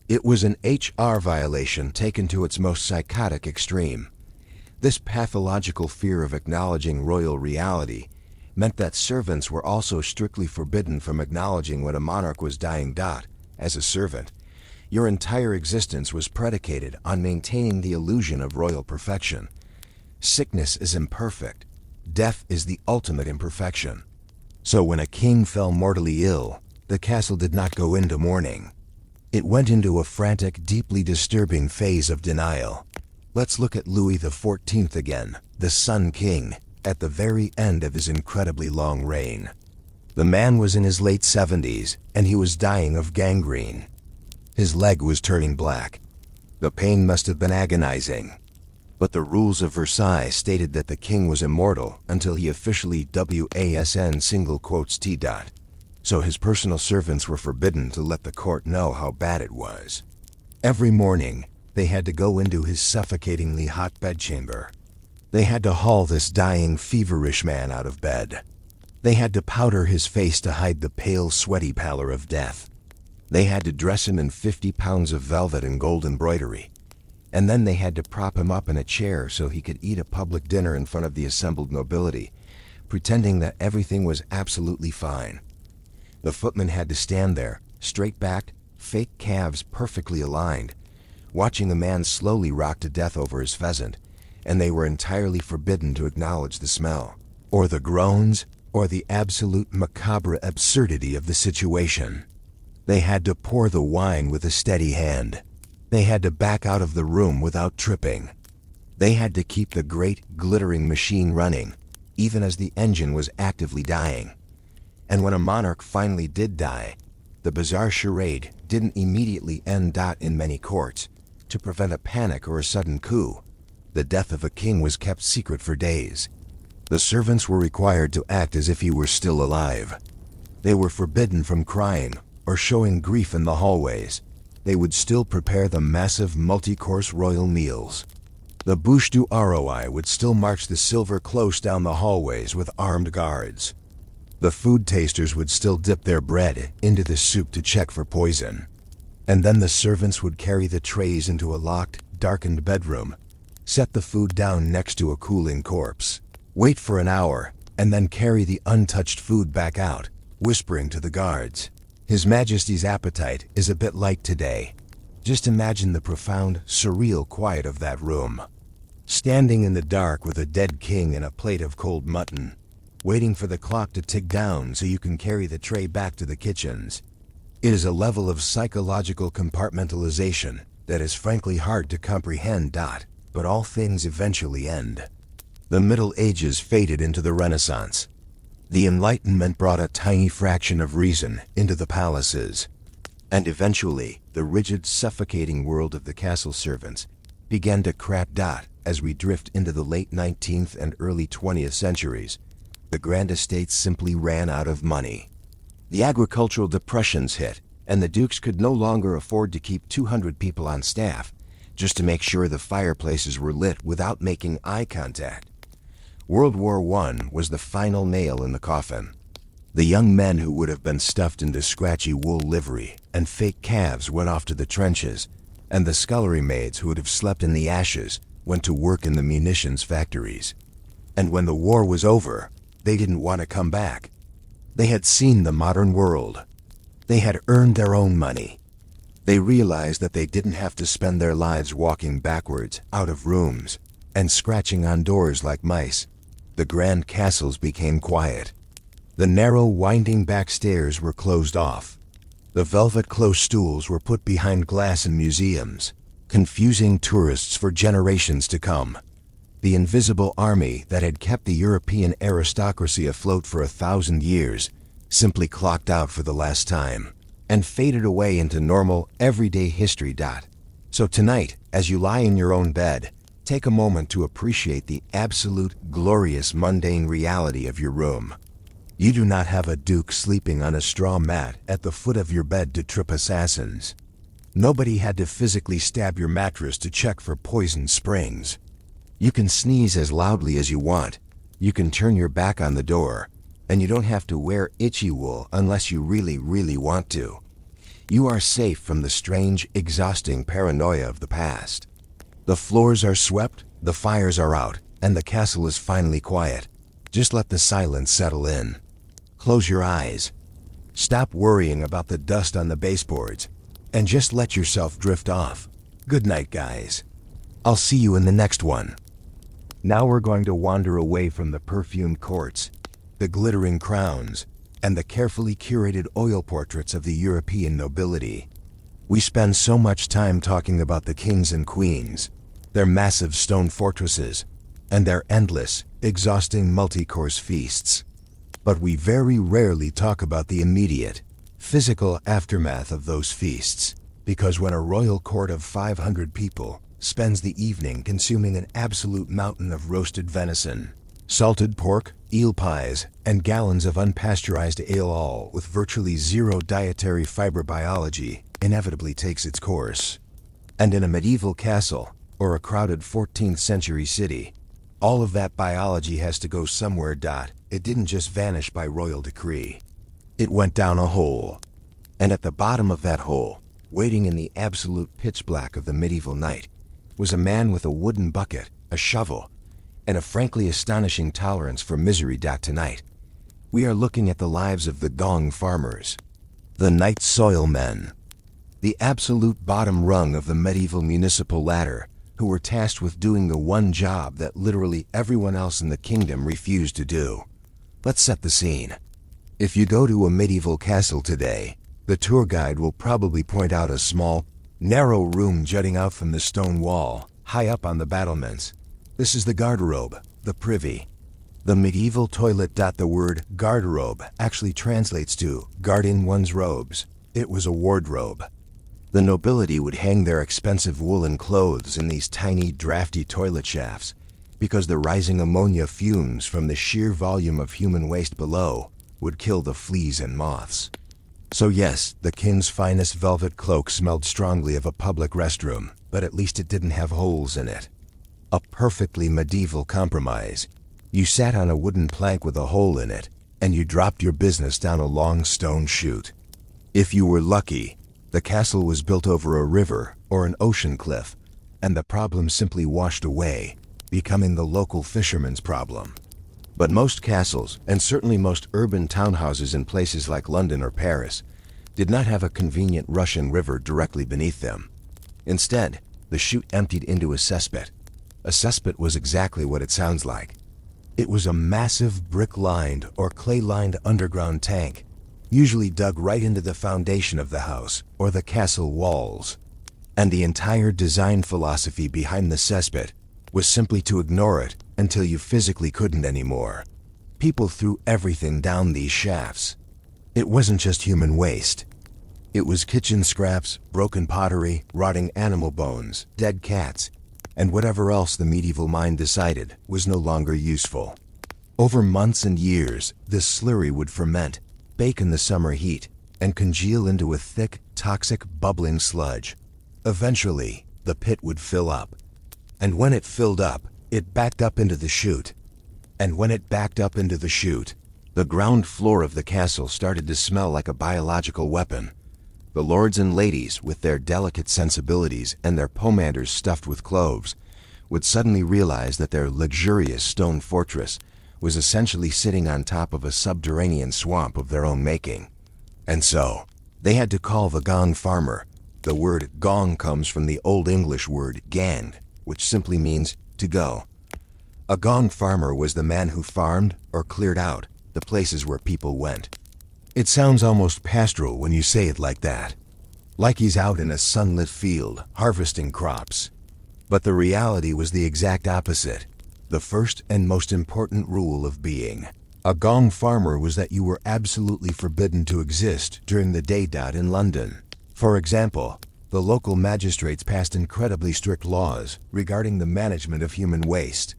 It was an HR violation taken to its most psychotic extreme. This pathological fear of acknowledging royal reality meant that servants were also strictly forbidden from acknowledging when a monarch was dying. As a servant, your entire existence was predicated on maintaining the illusion of royal perfection. Sickness is imperfect. Death is the ultimate imperfection. So when a king fell mortally ill, the castle did not go into mourning. It went into a frantic, deeply disturbing phase of denial. Let's look at Louis XIV again, the Sun King, at the very end of his incredibly long reign. The man was in his late 70s, and he was dying of gangrene. His leg was turning black. The pain must have been agonizing. But the rules of Versailles stated that the king was immortal until he officially T. So his personal servants were forbidden to let the court know how bad it was. Every morning, they had to go into his suffocatingly hot bedchamber. They had to haul this dying, feverish man out of bed. They had to powder his face to hide the pale, sweaty pallor of death. They had to dress him in 50 pounds of velvet and gold embroidery. And then they had to prop him up in a chair so he could eat a public dinner in front of the assembled nobility, pretending that everything was absolutely fine. The footman had to stand there, straight-backed, fake calves perfectly aligned, watching the man slowly rock to death over his pheasant, and they were entirely forbidden to acknowledge the smell, or the groans, or the absolute macabre absurdity of the situation. They had to pour the wine with a steady hand. They had to back out of the room without tripping. They had to keep the great, glittering machine running, even as the engine was actively dying. And when a monarch finally did die, the bizarre charade didn't immediately end. In many courts, to prevent a panic or a sudden coup, The death of a king was kept secret for days. The servants were required to act as if he were still alive. They were forbidden from crying or showing grief in the hallways. They would still prepare the massive multi-course royal meals. The bouche du roi would still march the silver cloche down the hallways with armed guards. The food tasters would still dip their bread into the soup to check for poison. And then the servants would carry the trays into a locked, darkened bedroom, set the food down next to a cooling corpse, wait for an hour, and then carry the untouched food back out, whispering to the guards. His Majesty's appetite is a bit like today. Just imagine the profound, surreal quiet of that room. Standing in the dark with a dead king and a plate of cold mutton, waiting for the clock to tick down so you can carry the tray back to the kitchens. It is a level of psychological compartmentalization that is frankly hard to comprehend. But all things eventually end. The Middle Ages faded into the Renaissance. The Enlightenment brought a tiny fraction of reason into the palaces. And eventually, the rigid, suffocating world of the castle servants began to crack. As we drift into the late 19th and early 20th centuries, the grand estates simply ran out of money. The agricultural depressions hit, and the dukes could no longer afford to keep 200 people on staff just to make sure the fireplaces were lit without making eye contact. World War I was the final nail in the coffin. The young men who would have been stuffed into scratchy wool livery and fake calves went off to the trenches, and the scullery maids who would have slept in the ashes went to work in the munitions factories. And when the war was over, they didn't want to come back. They had seen the modern world. They had earned their own money. They realized that they didn't have to spend their lives walking backwards out of rooms and scratching on doors like mice. The grand castles became quiet. The narrow, winding back stairs were closed off. The velvet close stools were put behind glass in museums, confusing tourists for generations to come. The invisible army that had kept the European aristocracy afloat for 1,000 years simply clocked out for the last time and faded away into normal, everyday history. So tonight, as you lie in your own bed, take a moment to appreciate the absolute, glorious, mundane reality of your room. You do not have a duke sleeping on a straw mat at the foot of your bed to trip assassins. Nobody had to physically stab your mattress to check for poison springs. You can sneeze as loudly as you want. You can turn your back on the door. And you don't have to wear itchy wool unless you really, really want to. You are safe from the strange, exhausting paranoia of the past. The floors are swept, the fires are out, and the castle is finally quiet. Just let the silence settle in. Close your eyes. Stop worrying about the dust on the baseboards, and just let yourself drift off. Good night, guys. I'll see you in the next one. Now we're going to wander away from the perfumed courts, the glittering crowns, and the carefully curated oil portraits of the European nobility. We spend so much time talking about the kings and queens, their massive stone fortresses, and their endless, exhausting multi-course feasts. But we very rarely talk about the immediate, physical aftermath of those feasts, because when a royal court of 500 people spends the evening consuming an absolute mountain of roasted venison, salted pork, eel pies, and gallons of unpasteurized ale, all with virtually zero dietary fiber, biology inevitably takes its course. And in a medieval castle, or a crowded 14th century city, all of that biology has to go somewhere. It didn't just vanish by royal decree. It went down a hole. And at the bottom of that hole, waiting in the absolute pitch black of the medieval night, was a man with a wooden bucket, a shovel, and a frankly astonishing tolerance for misery. Tonight, we are looking at the lives of the Gong farmers, the night soil men, the absolute bottom rung of the medieval municipal ladder, who were tasked with doing the one job that literally everyone else in the kingdom refused to do. Let's set the scene. If you go to a medieval castle today, the tour guide will probably point out a small, narrow room jutting out from the stone wall, high up on the battlements. This is the garderobe, the privy. The medieval toilet. The word garderobe actually translates to guarding one's robes. It was a wardrobe. The nobility would hang their expensive woolen clothes in these tiny, drafty toilet shafts because the rising ammonia fumes from the sheer volume of human waste below would kill the fleas and moths. So yes, the king's finest velvet cloak smelled strongly of a public restroom, but at least it didn't have holes in it. A perfectly medieval compromise. You sat on a wooden plank with a hole in it, and you dropped your business down a long stone chute. If you were lucky, the castle was built over a river or an ocean cliff, and the problem simply washed away, becoming the local fisherman's problem. But most castles, and certainly most urban townhouses in places like London or Paris, did not have a convenient rushing river directly beneath them. Instead, the chute emptied into a cesspit. A cesspit was exactly what it sounds like. It was a massive brick-lined or clay-lined underground tank, usually dug right into the foundation of the house or the castle walls. And the entire design philosophy behind the cesspit was simply to ignore it until you physically couldn't anymore. People threw everything down these shafts. It wasn't just human waste. It was kitchen scraps, broken pottery, rotting animal bones, dead cats, and whatever else the medieval mind decided was no longer useful. Over months and years, this slurry would ferment, bake in the summer heat, and congeal into a thick, toxic, bubbling sludge. Eventually, the pit would fill up. And when it filled up, it backed up into the chute. And when it backed up into the chute, the ground floor of the castle started to smell like a biological weapon. The lords and ladies, with their delicate sensibilities and their pomanders stuffed with cloves, would suddenly realize that their luxurious stone fortress was essentially sitting on top of a subterranean swamp of their own making. And so, they had to call the Gong farmer. The word Gong comes from the Old English word gang, which simply means to go. A Gong farmer was the man who farmed or cleared out the places where people went. It sounds almost pastoral when you say it like that, like he's out in a sunlit field harvesting crops. But the reality was the exact opposite. The first and most important rule of being a Gong farmer was that you were absolutely forbidden to exist during the day. In London, for example, the local magistrates passed incredibly strict laws regarding the management of human waste.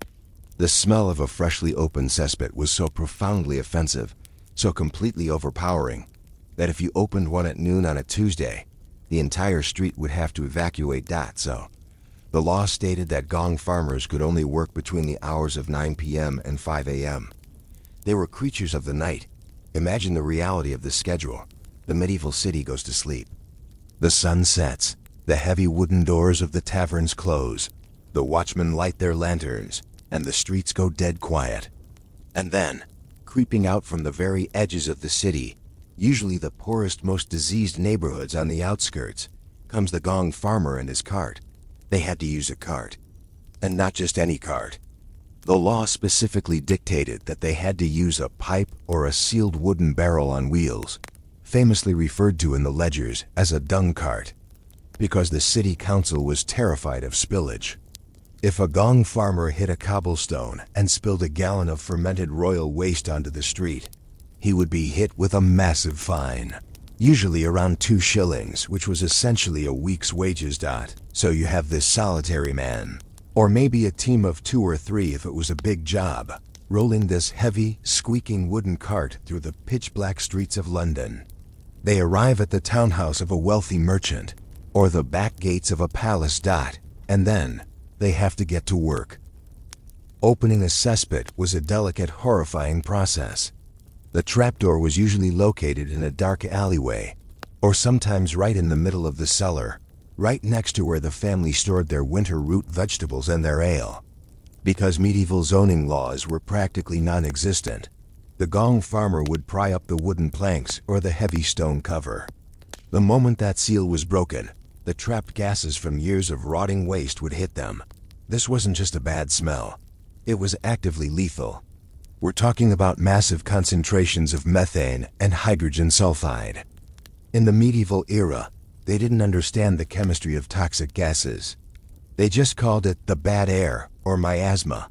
The smell of a freshly opened cesspit was so profoundly offensive, so completely overpowering, that if you opened one at noon on a Tuesday, the entire street would have to evacuate. So, the law stated that Gong farmers could only work between the hours of 9 p.m. and 5 a.m. They were creatures of the night. Imagine the reality of this schedule. The medieval city goes to sleep. The sun sets, the heavy wooden doors of the taverns close, the watchmen light their lanterns, and the streets go dead quiet. And then, creeping out from the very edges of the city, usually the poorest, most diseased neighborhoods on the outskirts, comes the Gong farmer and his cart. They had to use a cart. And not just any cart. The law specifically dictated that they had to use a pipe or a sealed wooden barrel on wheels, famously referred to in the ledgers as a dung cart, because the city council was terrified of spillage. If a Gong farmer hit a cobblestone and spilled a gallon of fermented royal waste onto the street, he would be hit with a massive fine, usually around 2 shillings, which was essentially a week's wages. So you have this solitary man, or maybe a team of 2 or 3 if it was a big job, rolling this heavy, squeaking wooden cart through the pitch-black streets of London. They arrive at the townhouse of a wealthy merchant, or the back gates of a palace. And then, they have to get to work. Opening a cesspit was a delicate, horrifying process. The trapdoor was usually located in a dark alleyway, or sometimes right in the middle of the cellar, right next to where the family stored their winter root vegetables and their ale. Because medieval zoning laws were practically non-existent, the Gong farmer would pry up the wooden planks or the heavy stone cover. The moment that seal was broken, the trapped gases from years of rotting waste would hit them. This wasn't just a bad smell. It was actively lethal. We're talking about massive concentrations of methane and hydrogen sulfide. In the medieval era, they didn't understand the chemistry of toxic gases. They just called it the bad air or miasma.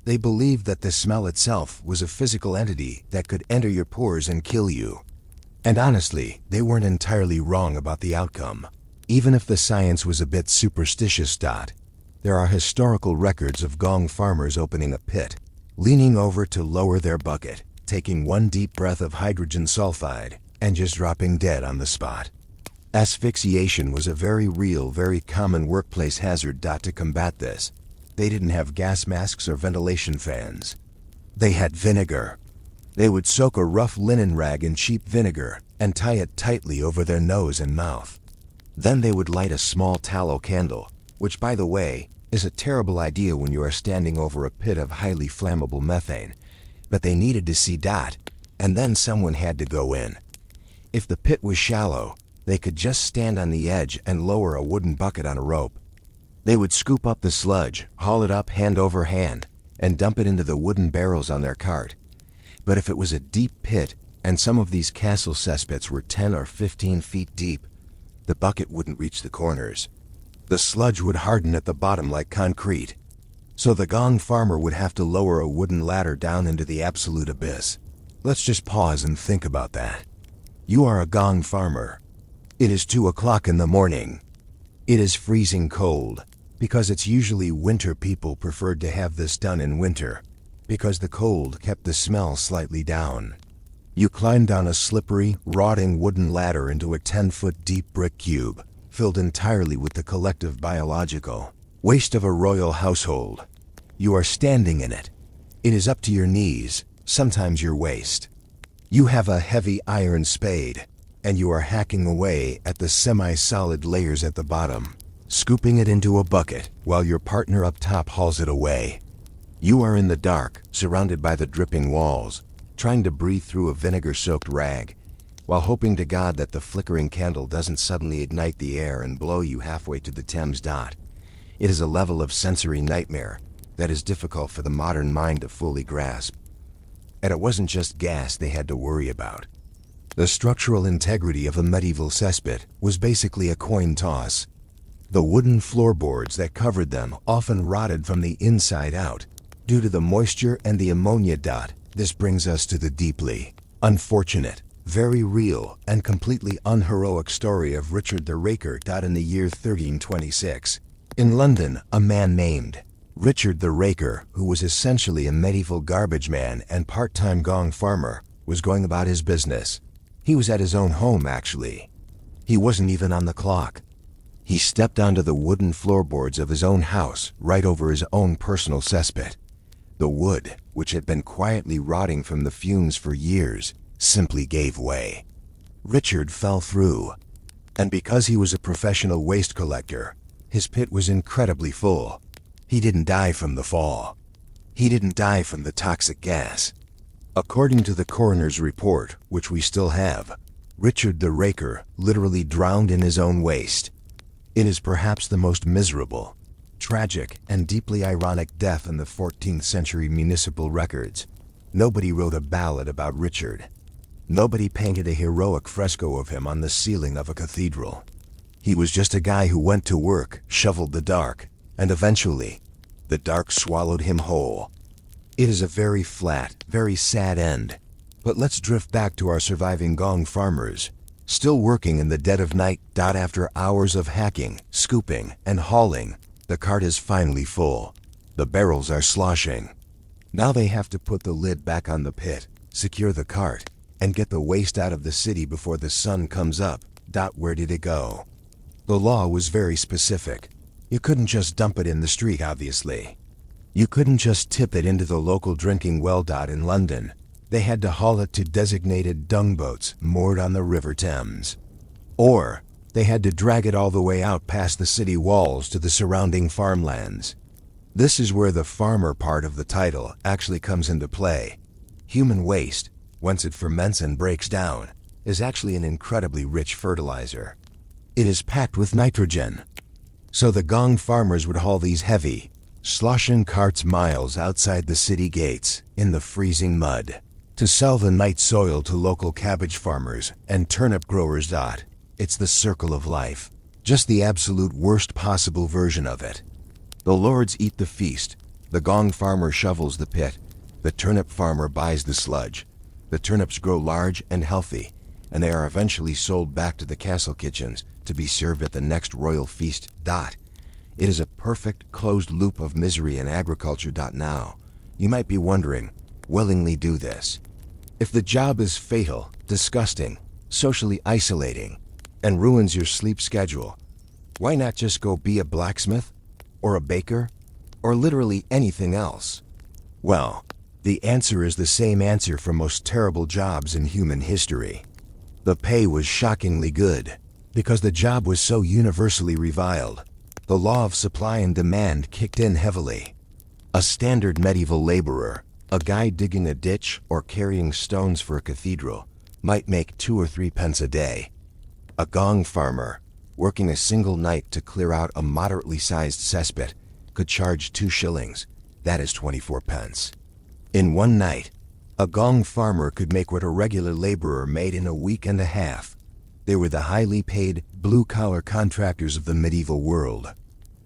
They believed that the smell itself was a physical entity that could enter your pores and kill you. And honestly, they weren't entirely wrong about the outcome. Even if the science was a bit superstitious, there are historical records of Gong farmers opening a pit, leaning over to lower their bucket, taking one deep breath of hydrogen sulfide, and just dropping dead on the spot. Asphyxiation was a very real, very common workplace hazard. To combat this, they didn't have gas masks or ventilation fans. They had vinegar. They would soak a rough linen rag in cheap vinegar and tie it tightly over their nose and mouth. Then they would light a small tallow candle, which, by the way, is a terrible idea when you are standing over a pit of highly flammable methane. But they needed to see, and then someone had to go in. If the pit was shallow, they could just stand on the edge and lower a wooden bucket on a rope. They would scoop up the sludge, haul it up hand over hand, and dump it into the wooden barrels on their cart. But if it was a deep pit, and some of these castle cesspits were 10 or 15 feet deep, the bucket wouldn't reach the corners. The sludge would harden at the bottom like concrete. So the Gong farmer would have to lower a wooden ladder down into the absolute abyss. Let's just pause and think about that. You are a Gong farmer. It is 2 o'clock in the morning. It is freezing cold, because it's usually winter. People preferred to have this done in winter, because the cold kept the smell slightly down. You climb down a slippery, rotting wooden ladder into a 10-foot deep brick cube, filled entirely with the collective biological waste of a royal household. You are standing in it. It is up to your knees, sometimes your waist. You have a heavy iron spade, and you are hacking away at the semi-solid layers at the bottom, scooping it into a bucket while your partner up top hauls it away. You are in the dark, surrounded by the dripping walls, trying to breathe through a vinegar-soaked rag, while hoping to God that the flickering candle doesn't suddenly ignite the air and blow you halfway to the Thames. It is a level of sensory nightmare that is difficult for the modern mind to fully grasp. And it wasn't just gas they had to worry about. The structural integrity of a medieval cesspit was basically a coin toss. The wooden floorboards that covered them often rotted from the inside out due to the moisture and the ammonia. This brings us to the deeply unfortunate, very real, and completely unheroic story of Richard the Raker. In the year 1326, in London, a man named Richard the Raker, who was essentially a medieval garbage man and part-time Gong farmer, was going about his business. He was at his own home, actually. He wasn't even on the clock. He stepped onto the wooden floorboards of his own house, right over his own personal cesspit. The wood, which had been quietly rotting from the fumes for years, simply gave way. Richard fell through. And because he was a professional waste collector, his pit was incredibly full. He didn't die from the fall. He didn't die from the toxic gas. According to the coroner's report, which we still have, Richard the Raker literally drowned in his own waste. It is perhaps the most miserable, tragic, and deeply ironic death in the 14th century municipal records. Nobody wrote a ballad about Richard. Nobody painted a heroic fresco of him on the ceiling of a cathedral. He was just a guy who went to work, shoveled the dark, and eventually, the dark swallowed him whole. It is a very flat, very sad end. But let's drift back to our surviving Gong farmers, still working in the dead of night. After hours of hacking, scooping, and hauling, the cart is finally full. The barrels are sloshing. Now they have to put the lid back on the pit, secure the cart, and get the waste out of the city before the sun comes up. Where did it go? The law was very specific. You couldn't just dump it in the street, obviously. You couldn't just tip it into the local drinking well. In London, they had to haul it to designated dung boats moored on the River Thames. Or they had to drag it all the way out past the city walls to the surrounding farmlands. This is where the farmer part of the title actually comes into play. Human waste, once it ferments and breaks down, is actually an incredibly rich fertilizer. It is packed with nitrogen. So the Gong farmers would haul these heavy, sloshing carts miles outside the city gates in the freezing mud to sell the night soil to local cabbage farmers and turnip growers. It's the circle of life, just the absolute worst possible version of it. The lords eat the feast. The Gong farmer shovels the pit. The turnip farmer buys the sludge. The turnips grow large and healthy, and they are eventually sold back to the castle kitchens to be served at the next royal feast. It is a perfect closed loop of misery and agriculture. Now, you might be wondering, willingly do this? If the job is fatal, disgusting, socially isolating, and ruins your sleep schedule, why not just go be a blacksmith, or a baker, or literally anything else? Well, the answer is the same answer for most terrible jobs in human history. The pay was shockingly good, because the job was so universally reviled. The law of supply and demand kicked in heavily. A standard medieval laborer, a guy digging a ditch or carrying stones for a cathedral, might make 2 or 3 pence a day. A Gong farmer, working a single night to clear out a moderately sized cesspit, could charge 2 shillings, that is 24 pence. In one night, a Gong farmer could make what a regular laborer made in a week and a half. They were the highly paid, blue-collar contractors of the medieval world.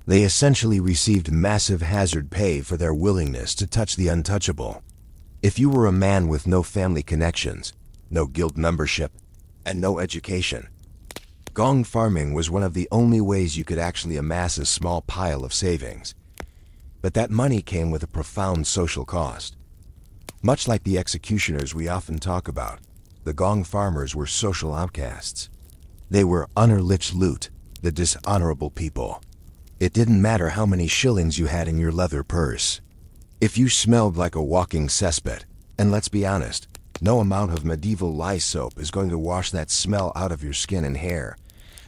They essentially received massive hazard pay for their willingness to touch the untouchable. If you were a man with no family connections, no guild membership, and no education, Gong farming was one of the only ways you could actually amass a small pile of savings. But that money came with a profound social cost. Much like the executioners we often talk about, the Gong farmers were social outcasts. They were unerlich loot, the dishonorable people. It didn't matter how many shillings you had in your leather purse. If you smelled like a walking cesspit, and let's be honest, no amount of medieval lye soap is going to wash that smell out of your skin and hair.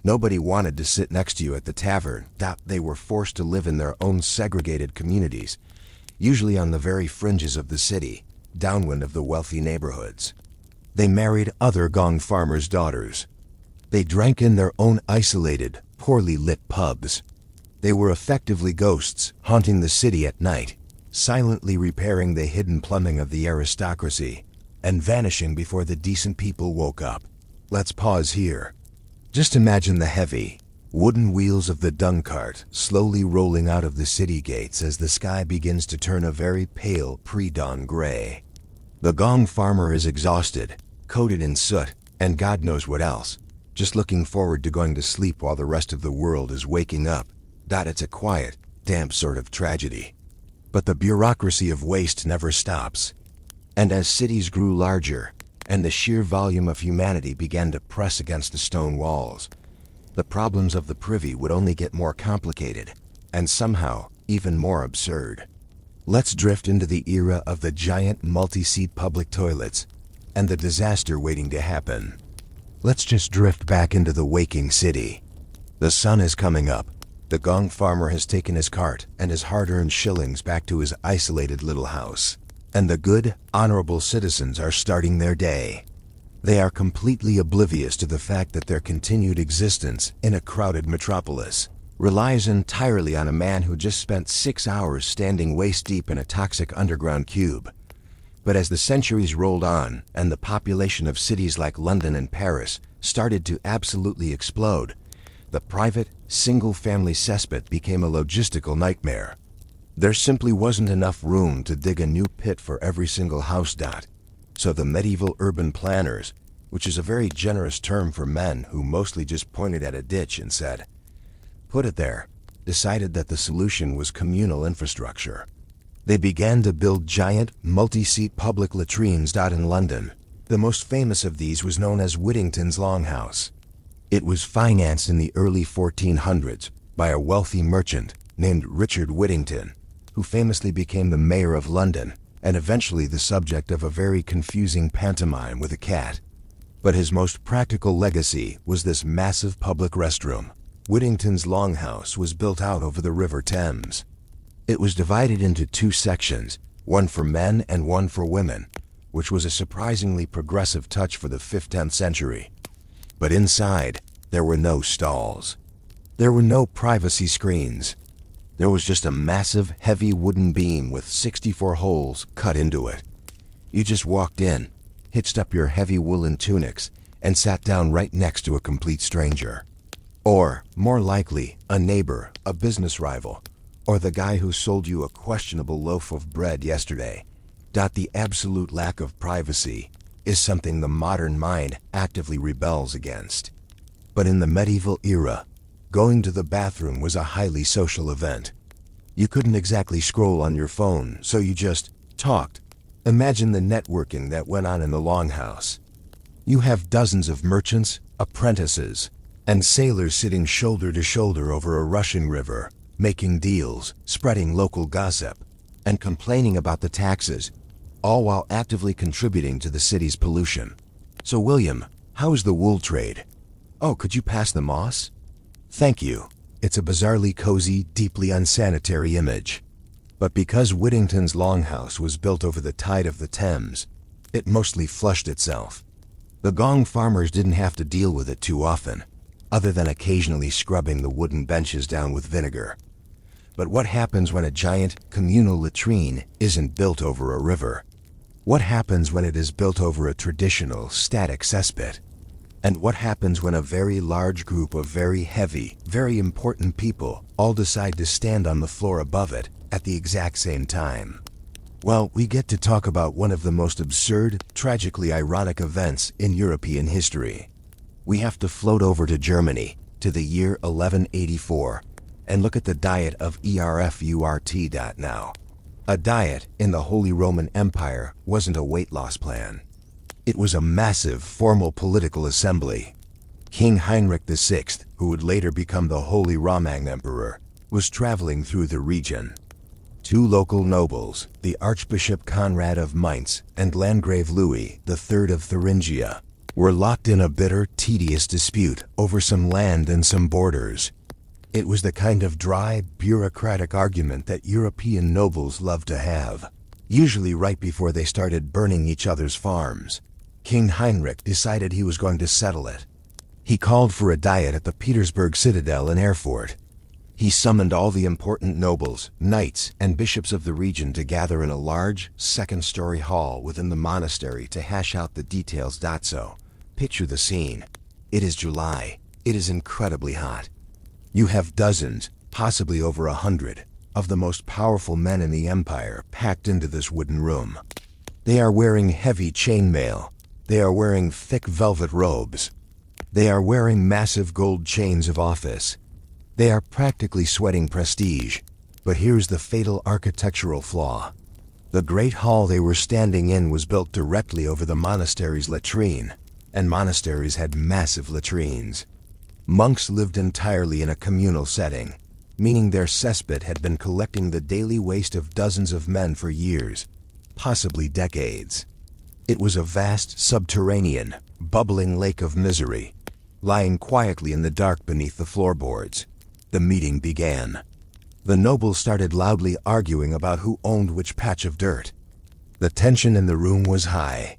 Nobody wanted to sit next to you at the tavern. They were forced to live in their own segregated communities, usually on the very fringes of the city, downwind of the wealthy neighborhoods. They married other Gong farmers' daughters. They drank in their own isolated, poorly lit pubs. They were effectively ghosts, haunting the city at night, silently repairing the hidden plumbing of the aristocracy, and vanishing before the decent people woke up. Let's pause here. Just imagine the heavy, wooden wheels of the dung cart slowly rolling out of the city gates as the sky begins to turn a very pale pre-dawn gray. The Gong farmer is exhausted, coated in soot, and God knows what else, just looking forward to going to sleep while the rest of the world is waking up. It's a quiet, damp sort of tragedy. But the bureaucracy of waste never stops. And as cities grew larger, and the sheer volume of humanity began to press against the stone walls, the problems of the privy would only get more complicated, and somehow even more absurd. Let's drift into the era of the giant multi-seat public toilets, and the disaster waiting to happen. Let's just drift back into the waking city. The sun is coming up. The Gong farmer has taken his cart and his hard-earned shillings back to his isolated little house. And the good, honorable citizens are starting their day. They are completely oblivious to the fact that their continued existence in a crowded metropolis relies entirely on a man who just spent 6 hours standing waist-deep in a toxic underground cube. But as the centuries rolled on and the population of cities like London and Paris started to absolutely explode, the private, single-family cesspit became a logistical nightmare. There simply wasn't enough room to dig a new pit for every single house. So the medieval urban planners, which is a very generous term for men who mostly just pointed at a ditch and said, "Put it there," decided that the solution was communal infrastructure. They began to build giant, multi-seat public latrines. In London, the most famous of these was known as Whittington's Longhouse. It was financed in the early 1400s by a wealthy merchant named Richard Whittington, who famously became the mayor of London and eventually the subject of a very confusing pantomime with a cat. But his most practical legacy was this massive public restroom. Whittington's Longhouse was built out over the River Thames. It was divided into 2 sections, one for men and one for women, which was a surprisingly progressive touch for the 15th century. But inside, there were no stalls. There were no privacy screens. There was just a massive, heavy wooden beam with 64 holes cut into it. You just walked in, hitched up your heavy woolen tunics, and sat down right next to a complete stranger. Or, more likely, a neighbor, a business rival, or the guy who sold you a questionable loaf of bread yesterday. The absolute lack of privacy is something the modern mind actively rebels against. But in the medieval era, going to the bathroom was a highly social event. You couldn't exactly scroll on your phone, so you just talked. Imagine the networking that went on in the longhouse. You have dozens of merchants, apprentices, and sailors sitting shoulder to shoulder over a rushing river, making deals, spreading local gossip, and complaining about the taxes, all while actively contributing to the city's pollution. So William, how is the wool trade? Oh, could you pass the moss? Thank you. It's a bizarrely cozy, deeply unsanitary image. But because Whittington's longhouse was built over the tide of the Thames, it mostly flushed itself. The Gong farmers didn't have to deal with it too often, other than occasionally scrubbing the wooden benches down with vinegar. But what happens when a giant, communal latrine isn't built over a river? What happens when it is built over a traditional, static cesspit? And what happens when a very large group of very heavy, very important people all decide to stand on the floor above it at the exact same time? Well, we get to talk about one of the most absurd, tragically ironic events in European history. We have to float over to Germany, to the year 1184, and look at the Diet of Erfurt. Now. A diet in the Holy Roman Empire wasn't a weight loss plan. It was a massive, formal political assembly. King Heinrich VI, who would later become the Holy Roman Emperor, was traveling through the region. Two local nobles, the Archbishop Conrad of Mainz and Landgrave Louis III of Thuringia, were locked in a bitter, tedious dispute over some land and some borders. It was the kind of dry, bureaucratic argument that European nobles loved to have, usually right before they started burning each other's farms. King Heinrich decided he was going to settle it. He called for a diet at the Petersburg Citadel in Erfurt. He summoned all the important nobles, knights, and bishops of the region to gather in a large, second-story hall within the monastery to hash out the details. So, picture the scene. It is July. It is incredibly hot. You have dozens, possibly over 100, of the most powerful men in the empire packed into this wooden room. They are wearing heavy chainmail. They are wearing thick velvet robes. They are wearing massive gold chains of office. They are practically sweating prestige. But here's the fatal architectural flaw. The great hall they were standing in was built directly over the monastery's latrine, and monasteries had massive latrines. Monks lived entirely in a communal setting, meaning their cesspit had been collecting the daily waste of dozens of men for years, possibly decades. It was a vast, subterranean, bubbling lake of misery, lying quietly in the dark beneath the floorboards. The meeting began. The nobles started loudly arguing about who owned which patch of dirt. The tension in the room was high.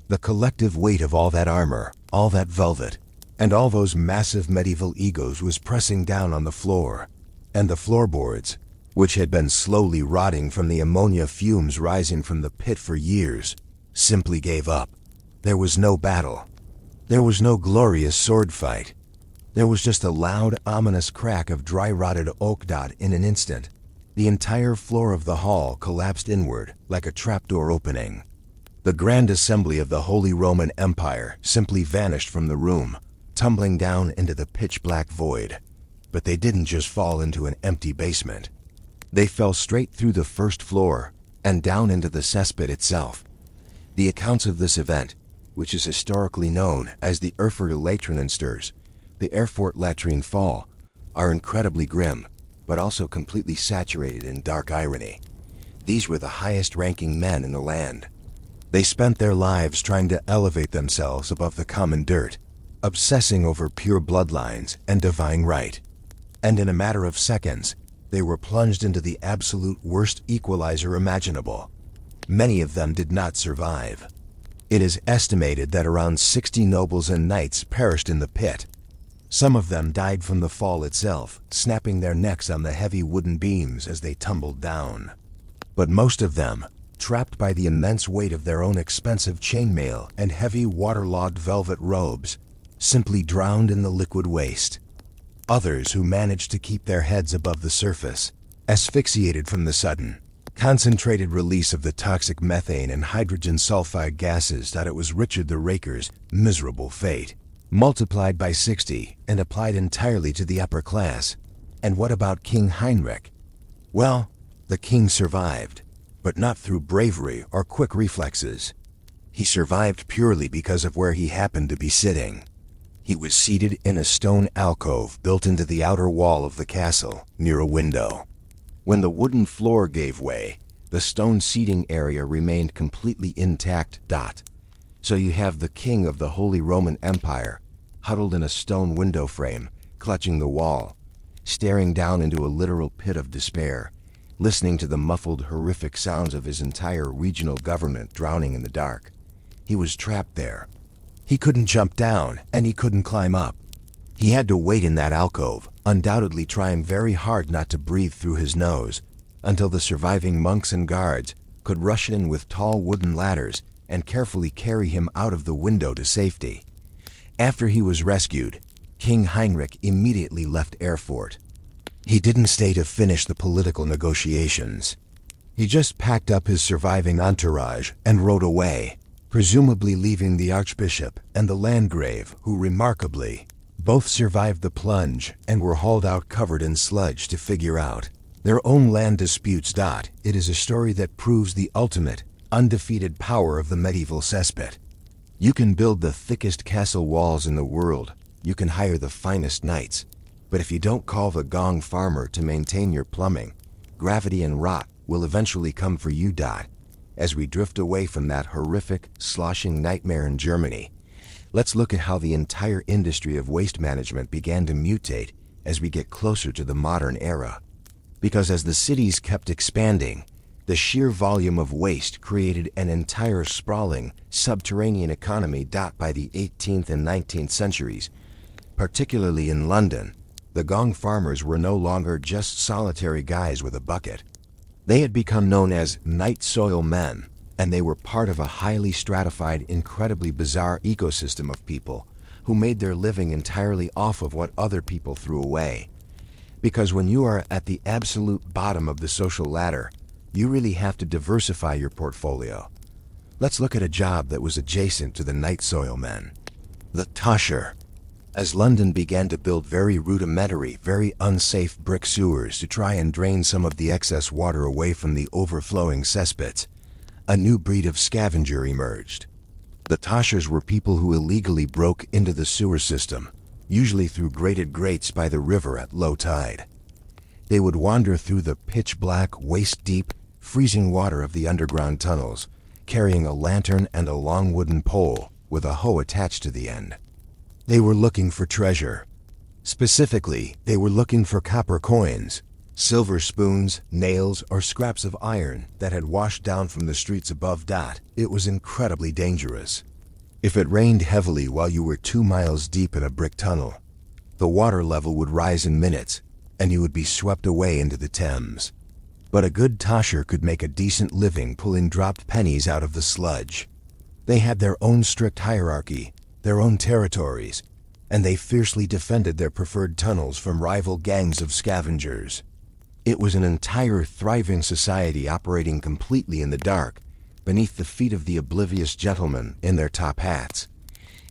The collective weight of all that armor, all that velvet, and all those massive medieval egos was pressing down on the floor, and the floorboards, which had been slowly rotting from the ammonia fumes rising from the pit for years, simply gave up. There was no battle. There was no glorious sword fight. There was just a loud, ominous crack of dry-rotted oak. In an instant, the entire floor of the hall collapsed inward like a trapdoor opening. The grand assembly of the Holy Roman Empire simply vanished from the room, tumbling down into the pitch-black void. But they didn't just fall into an empty basement. They fell straight through the first floor and down into the cesspit itself. The accounts of this event, which is historically known as the Erfurt Latrinensters, the Erfurt Latrine Fall, are incredibly grim, but also completely saturated in dark irony. These were the highest-ranking men in the land. They spent their lives trying to elevate themselves above the common dirt, obsessing over pure bloodlines and divine right. And in a matter of seconds, they were plunged into the absolute worst equalizer imaginable. Many of them did not survive. It is estimated that around 60 nobles and knights perished in the pit. Some of them died from the fall itself, snapping their necks on the heavy wooden beams as they tumbled down. But most of them, trapped by the immense weight of their own expensive chainmail and heavy waterlogged velvet robes, simply drowned in the liquid waste. Others who managed to keep their heads above the surface, asphyxiated from the sudden, concentrated release of the toxic methane and hydrogen sulfide gases. It was Richard the Raker's miserable fate, multiplied by 60 and applied entirely to the upper class. And what about King Heinrich? Well, the king survived, but not through bravery or quick reflexes. He survived purely because of where he happened to be sitting. He was seated in a stone alcove built into the outer wall of the castle, near a window. When the wooden floor gave way, the stone seating area remained completely intact. So you have the king of the Holy Roman Empire, huddled in a stone window frame, clutching the wall, staring down into a literal pit of despair, listening to the muffled, horrific sounds of his entire regional government drowning in the dark. He was trapped there. He couldn't jump down, and he couldn't climb up. He had to wait in that alcove, undoubtedly trying very hard not to breathe through his nose, until the surviving monks and guards could rush in with tall wooden ladders and carefully carry him out of the window to safety. After he was rescued, King Heinrich immediately left Erfurt. He didn't stay to finish the political negotiations. He just packed up his surviving entourage and rode away, presumably leaving the archbishop and the landgrave, who remarkably both survived the plunge and were hauled out covered in sludge to figure out their own land disputes. It is a story that proves the ultimate, undefeated power of the medieval cesspit. You can build the thickest castle walls in the world, you can hire the finest knights, but if you don't call the Gong farmer to maintain your plumbing, gravity and rot will eventually come for you. As we drift away from that horrific, sloshing nightmare in Germany, let's look at how the entire industry of waste management began to mutate as we get closer to the modern era. Because as the cities kept expanding, the sheer volume of waste created an entire sprawling, subterranean economy. By the 18th and 19th centuries, particularly in London, the Gong farmers were no longer just solitary guys with a bucket. They had become known as night soil men, and they were part of a highly stratified, incredibly bizarre ecosystem of people who made their living entirely off of what other people threw away. Because when you are at the absolute bottom of the social ladder, you really have to diversify your portfolio. Let's look at a job that was adjacent to the night soil men: the tosher. As London began to build very rudimentary, very unsafe brick sewers to try and drain some of the excess water away from the overflowing cesspits, a new breed of scavenger emerged. The toshers were people who illegally broke into the sewer system, usually through grated grates by the river at low tide. They would wander through the pitch-black, waist-deep, freezing water of the underground tunnels, carrying a lantern and a long wooden pole with a hoe attached to the end. They were looking for treasure. Specifically, they were looking for copper coins, silver spoons, nails, or scraps of iron that had washed down from the streets above. It was incredibly dangerous. If it rained heavily while you were 2 miles deep in a brick tunnel, the water level would rise in minutes, and you would be swept away into the Thames. But a good tosher could make a decent living pulling dropped pennies out of the sludge. They had their own strict hierarchy, their own territories, and they fiercely defended their preferred tunnels from rival gangs of scavengers. It was an entire thriving society operating completely in the dark, beneath the feet of the oblivious gentlemen in their top hats.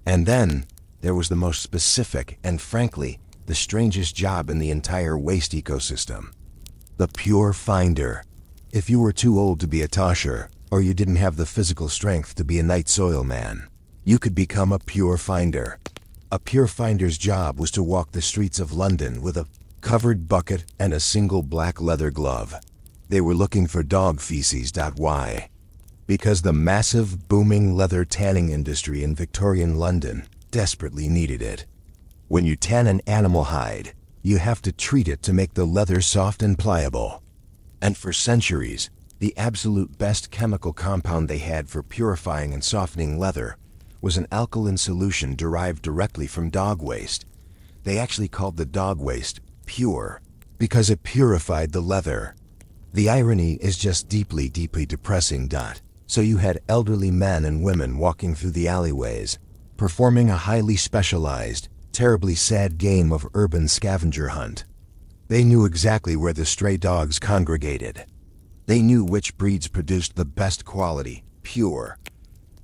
And then there was the most specific and, frankly, the strangest job in the entire waste ecosystem: the pure finder. If you were too old to be a tosher, or you didn't have the physical strength to be a night soil man, you could become a pure finder. A pure finder's job was to walk the streets of London with a covered bucket and a single black leather glove. They were looking for dog feces. Why? Because the massive, booming leather tanning industry in Victorian London desperately needed it. When you tan an animal hide, you have to treat it to make the leather soft and pliable. And for centuries, the absolute best chemical compound they had for purifying and softening leather was an alkaline solution derived directly from dog waste. They actually called the dog waste pure because it purified the leather. The irony is just deeply, deeply depressing. So you had elderly men and women walking through the alleyways, performing a highly specialized, terribly sad game of urban scavenger hunt. They knew exactly where the stray dogs congregated. They knew which breeds produced the best quality, pure.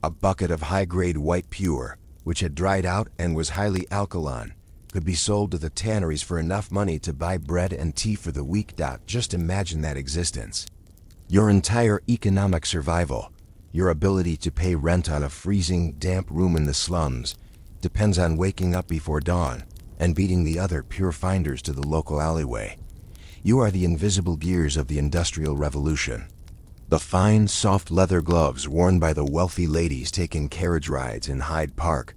A bucket of high-grade white pure, which had dried out and was highly alkaline, could be sold to the tanneries for enough money to buy bread and tea for the week. Just imagine that existence. Your entire economic survival, your ability to pay rent on a freezing, damp room in the slums, depends on waking up before dawn and beating the other pure finders to the local alleyway. You are the invisible gears of the Industrial Revolution. The fine, soft leather gloves worn by the wealthy ladies taking carriage rides in Hyde Park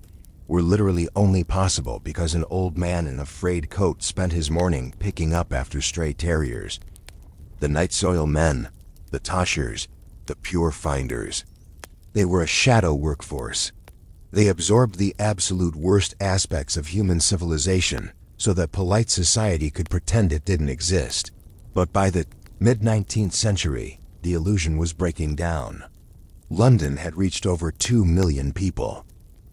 were literally only possible because an old man in a frayed coat spent his morning picking up after stray terriers. The night soil men, the toshers, the pure finders. They were a shadow workforce. They absorbed the absolute worst aspects of human civilization so that polite society could pretend it didn't exist. But by the mid-19th century, the illusion was breaking down. London had reached over 2 million people,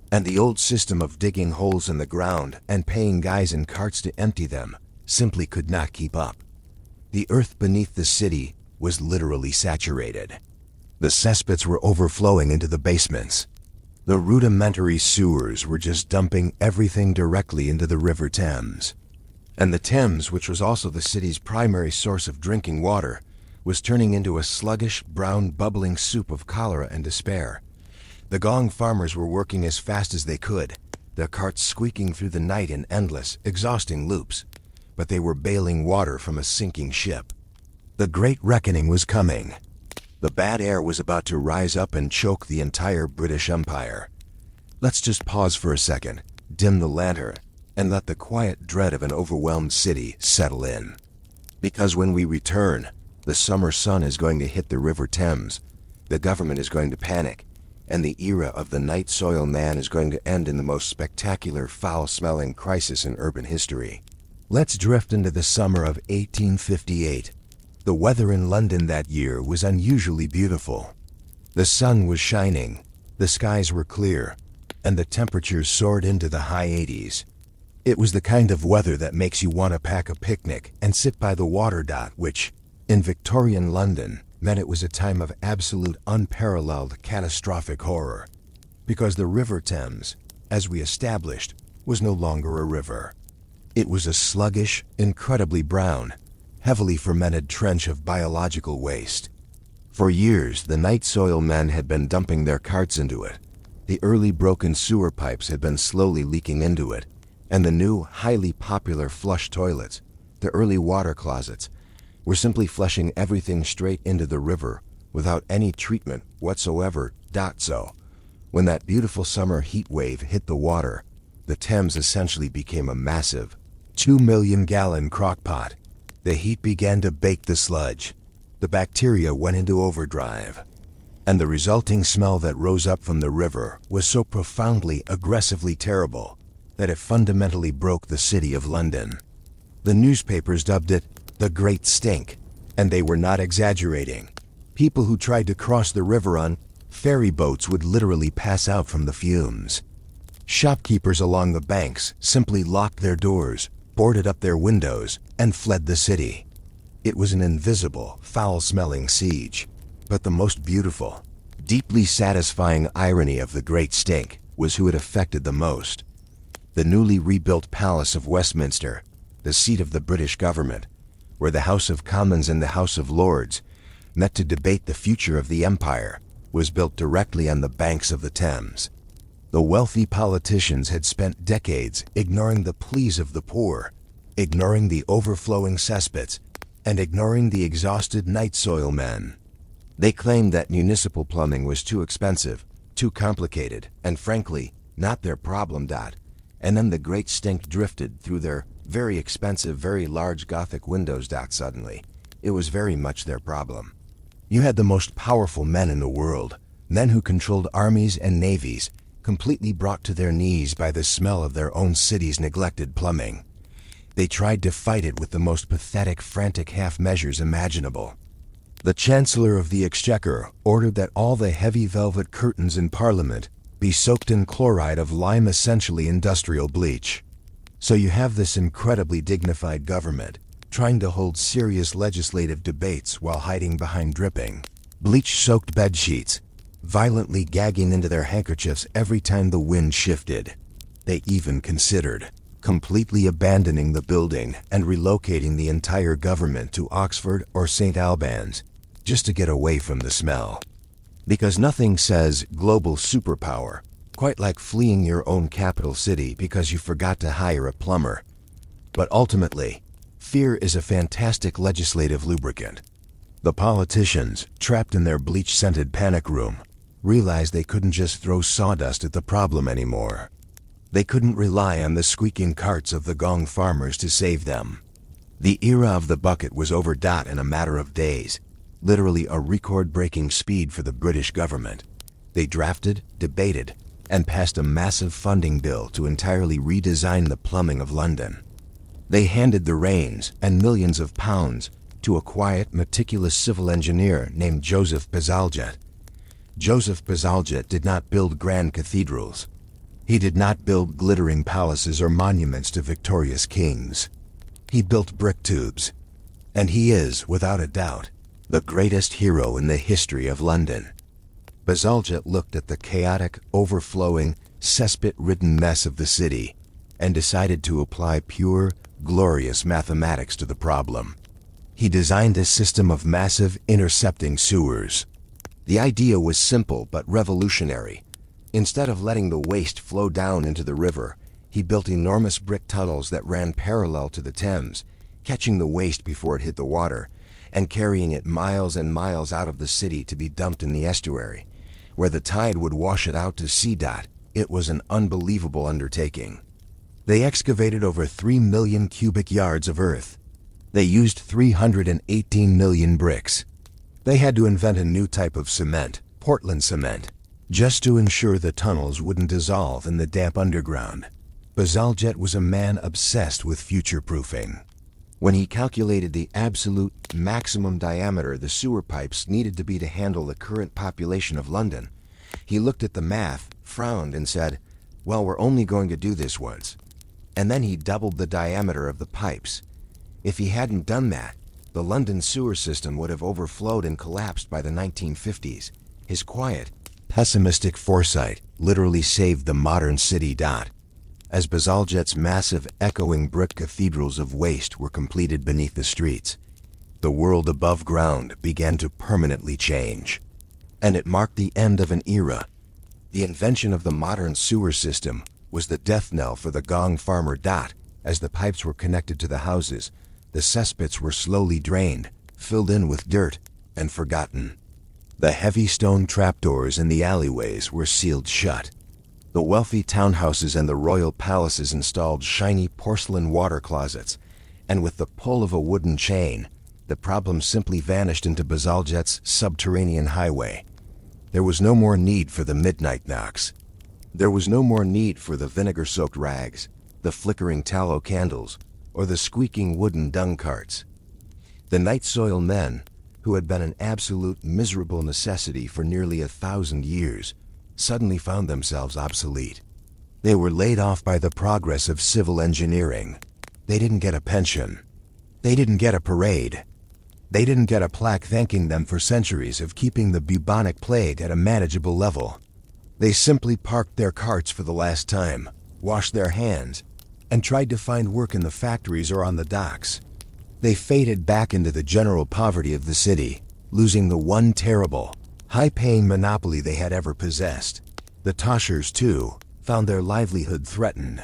and the old system of digging holes in the ground and paying guys in carts to empty them simply could not keep up. The earth beneath the city was literally saturated. The cesspits were overflowing into the basements. The rudimentary sewers were just dumping everything directly into the River Thames. And the Thames, which was also the city's primary source of drinking water, was turning into a sluggish, brown, bubbling soup of cholera and despair. The Gong farmers were working as fast as they could, their carts squeaking through the night in endless, exhausting loops, but they were bailing water from a sinking ship. The Great Reckoning was coming. The bad air was about to rise up and choke the entire British Empire. Let's just pause for a second, dim the lantern, and let the quiet dread of an overwhelmed city settle in. Because when we return, the summer sun is going to hit the River Thames, the government is going to panic, and the era of the night soil man is going to end in the most spectacular, foul-smelling crisis in urban history. Let's drift into the summer of 1858. The weather in London that year was unusually beautiful. The sun was shining, the skies were clear, and the temperatures soared into the high 80s. It was the kind of weather that makes you want to pack a picnic and sit by the water, which, in Victorian London, meant it was a time of absolute unparalleled catastrophic horror. Because the River Thames, as we established, was no longer a river. It was a sluggish, incredibly brown, heavily fermented trench of biological waste. For years, the night soil men had been dumping their carts into it. The early broken sewer pipes had been slowly leaking into it, and the new, highly popular flush toilets, the early water closets, were simply flushing everything straight into the river without any treatment whatsoever. So, when that beautiful summer heat wave hit the water, the Thames essentially became a massive 2-million-gallon crockpot. The heat began to bake the sludge. The bacteria went into overdrive. And the resulting smell that rose up from the river was so profoundly, aggressively terrible that it fundamentally broke the city of London. The newspapers dubbed it the Great Stink, and they were not exaggerating. People who tried to cross the river on ferry boats would literally pass out from the fumes. Shopkeepers along the banks simply locked their doors, boarded up their windows, and fled the city. It was an invisible, foul-smelling siege. But the most beautiful, deeply satisfying irony of the Great Stink was who it affected the most. The newly rebuilt Palace of Westminster, the seat of the British government, where the House of Commons and the House of Lords met to debate the future of the empire, was built directly on the banks of the Thames. The wealthy politicians had spent decades ignoring the pleas of the poor, ignoring the overflowing cesspits, and ignoring the exhausted night soil men. They claimed that municipal plumbing was too expensive, too complicated, and frankly, not their problem. And then the Great Stink drifted through their very expensive, very large Gothic windows. Suddenly, it was very much their problem. You had the most powerful men in the world, men who controlled armies and navies, completely brought to their knees by the smell of their own city's neglected plumbing. They tried to fight it with the most pathetic, frantic half-measures imaginable. The Chancellor of the Exchequer ordered that all the heavy velvet curtains in Parliament be soaked in chloride of lime, essentially industrial bleach. So you have this incredibly dignified government trying to hold serious legislative debates while hiding behind dripping, bleach-soaked bedsheets, violently gagging into their handkerchiefs every time the wind shifted. They even considered completely abandoning the building and relocating the entire government to Oxford or St. Albans, just to get away from the smell. Because nothing says global superpower quite like fleeing your own capital city because you forgot to hire a plumber. But ultimately, fear is a fantastic legislative lubricant. The politicians, trapped in their bleach-scented panic room, realized they couldn't just throw sawdust at the problem anymore. They couldn't rely on the squeaking carts of the Gong farmers to save them. The era of the bucket was over. In a matter of days, literally a record-breaking speed for the British government. They drafted, debated, and passed a massive funding bill to entirely redesign the plumbing of London. They handed the reins and millions of pounds to a quiet, meticulous civil engineer named Joseph Bazalgette. Joseph Bazalgette did not build grand cathedrals. He did not build glittering palaces or monuments to victorious kings. He built brick tubes. And he is, without a doubt, the greatest hero in the history of London. Bazalgette looked at the chaotic, overflowing, cesspit-ridden mess of the city and decided to apply pure, glorious mathematics to the problem. He designed a system of massive, intercepting sewers. The idea was simple but revolutionary. Instead of letting the waste flow down into the river, he built enormous brick tunnels that ran parallel to the Thames, catching the waste before it hit the water and carrying it miles and miles out of the city to be dumped in the estuary, where the tide would wash it out to sea. It was an unbelievable undertaking. They excavated over 3 million cubic yards of earth. They used 318 million bricks. They had to invent a new type of cement, Portland cement, just to ensure the tunnels wouldn't dissolve in the damp underground. Bazalgette was a man obsessed with future-proofing. When he calculated the absolute maximum diameter the sewer pipes needed to be to handle the current population of London, he looked at the math, frowned, and said, "Well, we're only going to do this once." And then he doubled the diameter of the pipes. If he hadn't done that, the London sewer system would have overflowed and collapsed by the 1950s. His quiet, pessimistic foresight literally saved the modern city. As Bazalgette's massive, echoing brick cathedrals of waste were completed beneath the streets, the world above ground began to permanently change. And it marked the end of an era. The invention of the modern sewer system was the death knell for the Gong farmer. As the pipes were connected to the houses, the cesspits were slowly drained, filled in with dirt, and forgotten. The heavy stone trapdoors in the alleyways were sealed shut. The wealthy townhouses and the royal palaces installed shiny porcelain water closets, and with the pull of a wooden chain, the problem simply vanished into Bazalgette's subterranean highway. There was no more need for the midnight knocks. There was no more need for the vinegar-soaked rags, the flickering tallow candles, or the squeaking wooden dung carts. The night soil men, who had been an absolute miserable necessity for nearly 1,000 years, suddenly found themselves obsolete. They were laid off by the progress of civil engineering. They didn't get a pension. They didn't get a parade. They didn't get a plaque thanking them for centuries of keeping the bubonic plague at a manageable level. They simply parked their carts for the last time, washed their hands, and tried to find work in the factories or on the docks. They faded back into the general poverty of the city, losing the one terrible, high-paying monopoly they had ever possessed. The Toshers, too, found their livelihood threatened.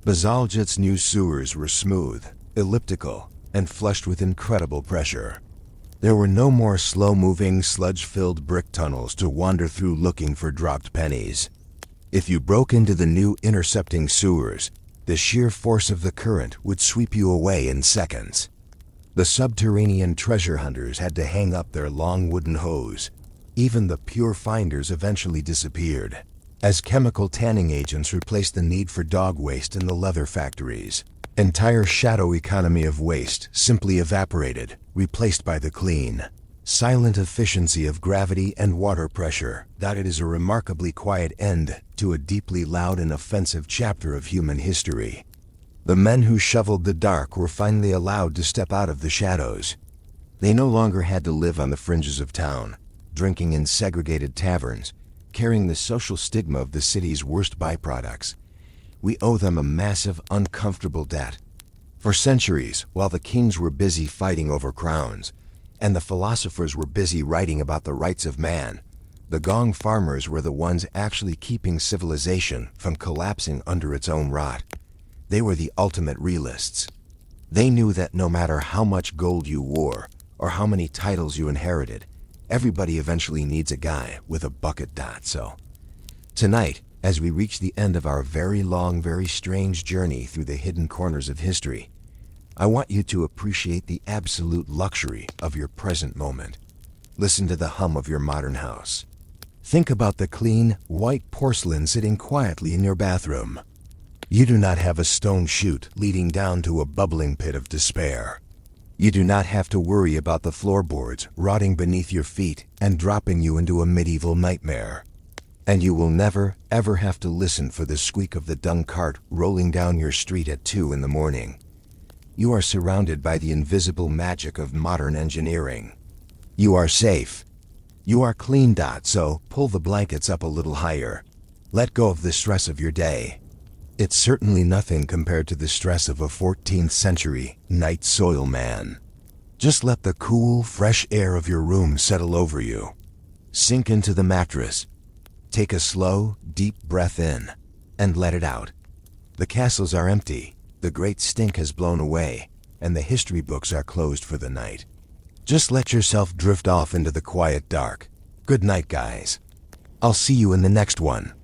Bazalgette's new sewers were smooth, elliptical, and flushed with incredible pressure. There were no more slow-moving, sludge-filled brick tunnels to wander through looking for dropped pennies. If you broke into the new intercepting sewers, the sheer force of the current would sweep you away in seconds. The subterranean treasure hunters had to hang up their long wooden hose. Even the pure finders eventually disappeared, as chemical tanning agents replaced the need for dog waste in the leather factories. Entire shadow economy of waste simply evaporated, replaced by the clean, silent efficiency of gravity and water pressure. It is a remarkably quiet end to a deeply loud and offensive chapter of human history. The men who shoveled the dark were finally allowed to step out of the shadows. They no longer had to live on the fringes of town, drinking in segregated taverns, carrying the social stigma of the city's worst byproducts. We owe them a massive, uncomfortable debt. For centuries, while the kings were busy fighting over crowns, and the philosophers were busy writing about the rights of man, the Gong farmers were the ones actually keeping civilization from collapsing under its own rot. They were the ultimate realists. They knew that no matter how much gold you wore, or how many titles you inherited, everybody eventually needs a guy with a bucket. So, tonight, as we reach the end of our very long, very strange journey through the hidden corners of history, I want you to appreciate the absolute luxury of your present moment. Listen to the hum of your modern house. Think about the clean, white porcelain sitting quietly in your bathroom. You do not have a stone chute leading down to a bubbling pit of despair. You do not have to worry about the floorboards rotting beneath your feet and dropping you into a medieval nightmare. And you will never, ever have to listen for the squeak of the dung cart rolling down your street at 2 in the morning. You are surrounded by the invisible magic of modern engineering. You are safe. You are clean. So pull the blankets up a little higher. Let go of the stress of your day. It's certainly nothing compared to the stress of a 14th century night soil man. Just let the cool, fresh air of your room settle over you. Sink into the mattress. Take a slow, deep breath in, and let it out. The castles are empty, the great stink has blown away, and the history books are closed for the night. Just let yourself drift off into the quiet dark. Good night, guys. I'll see you in the next one.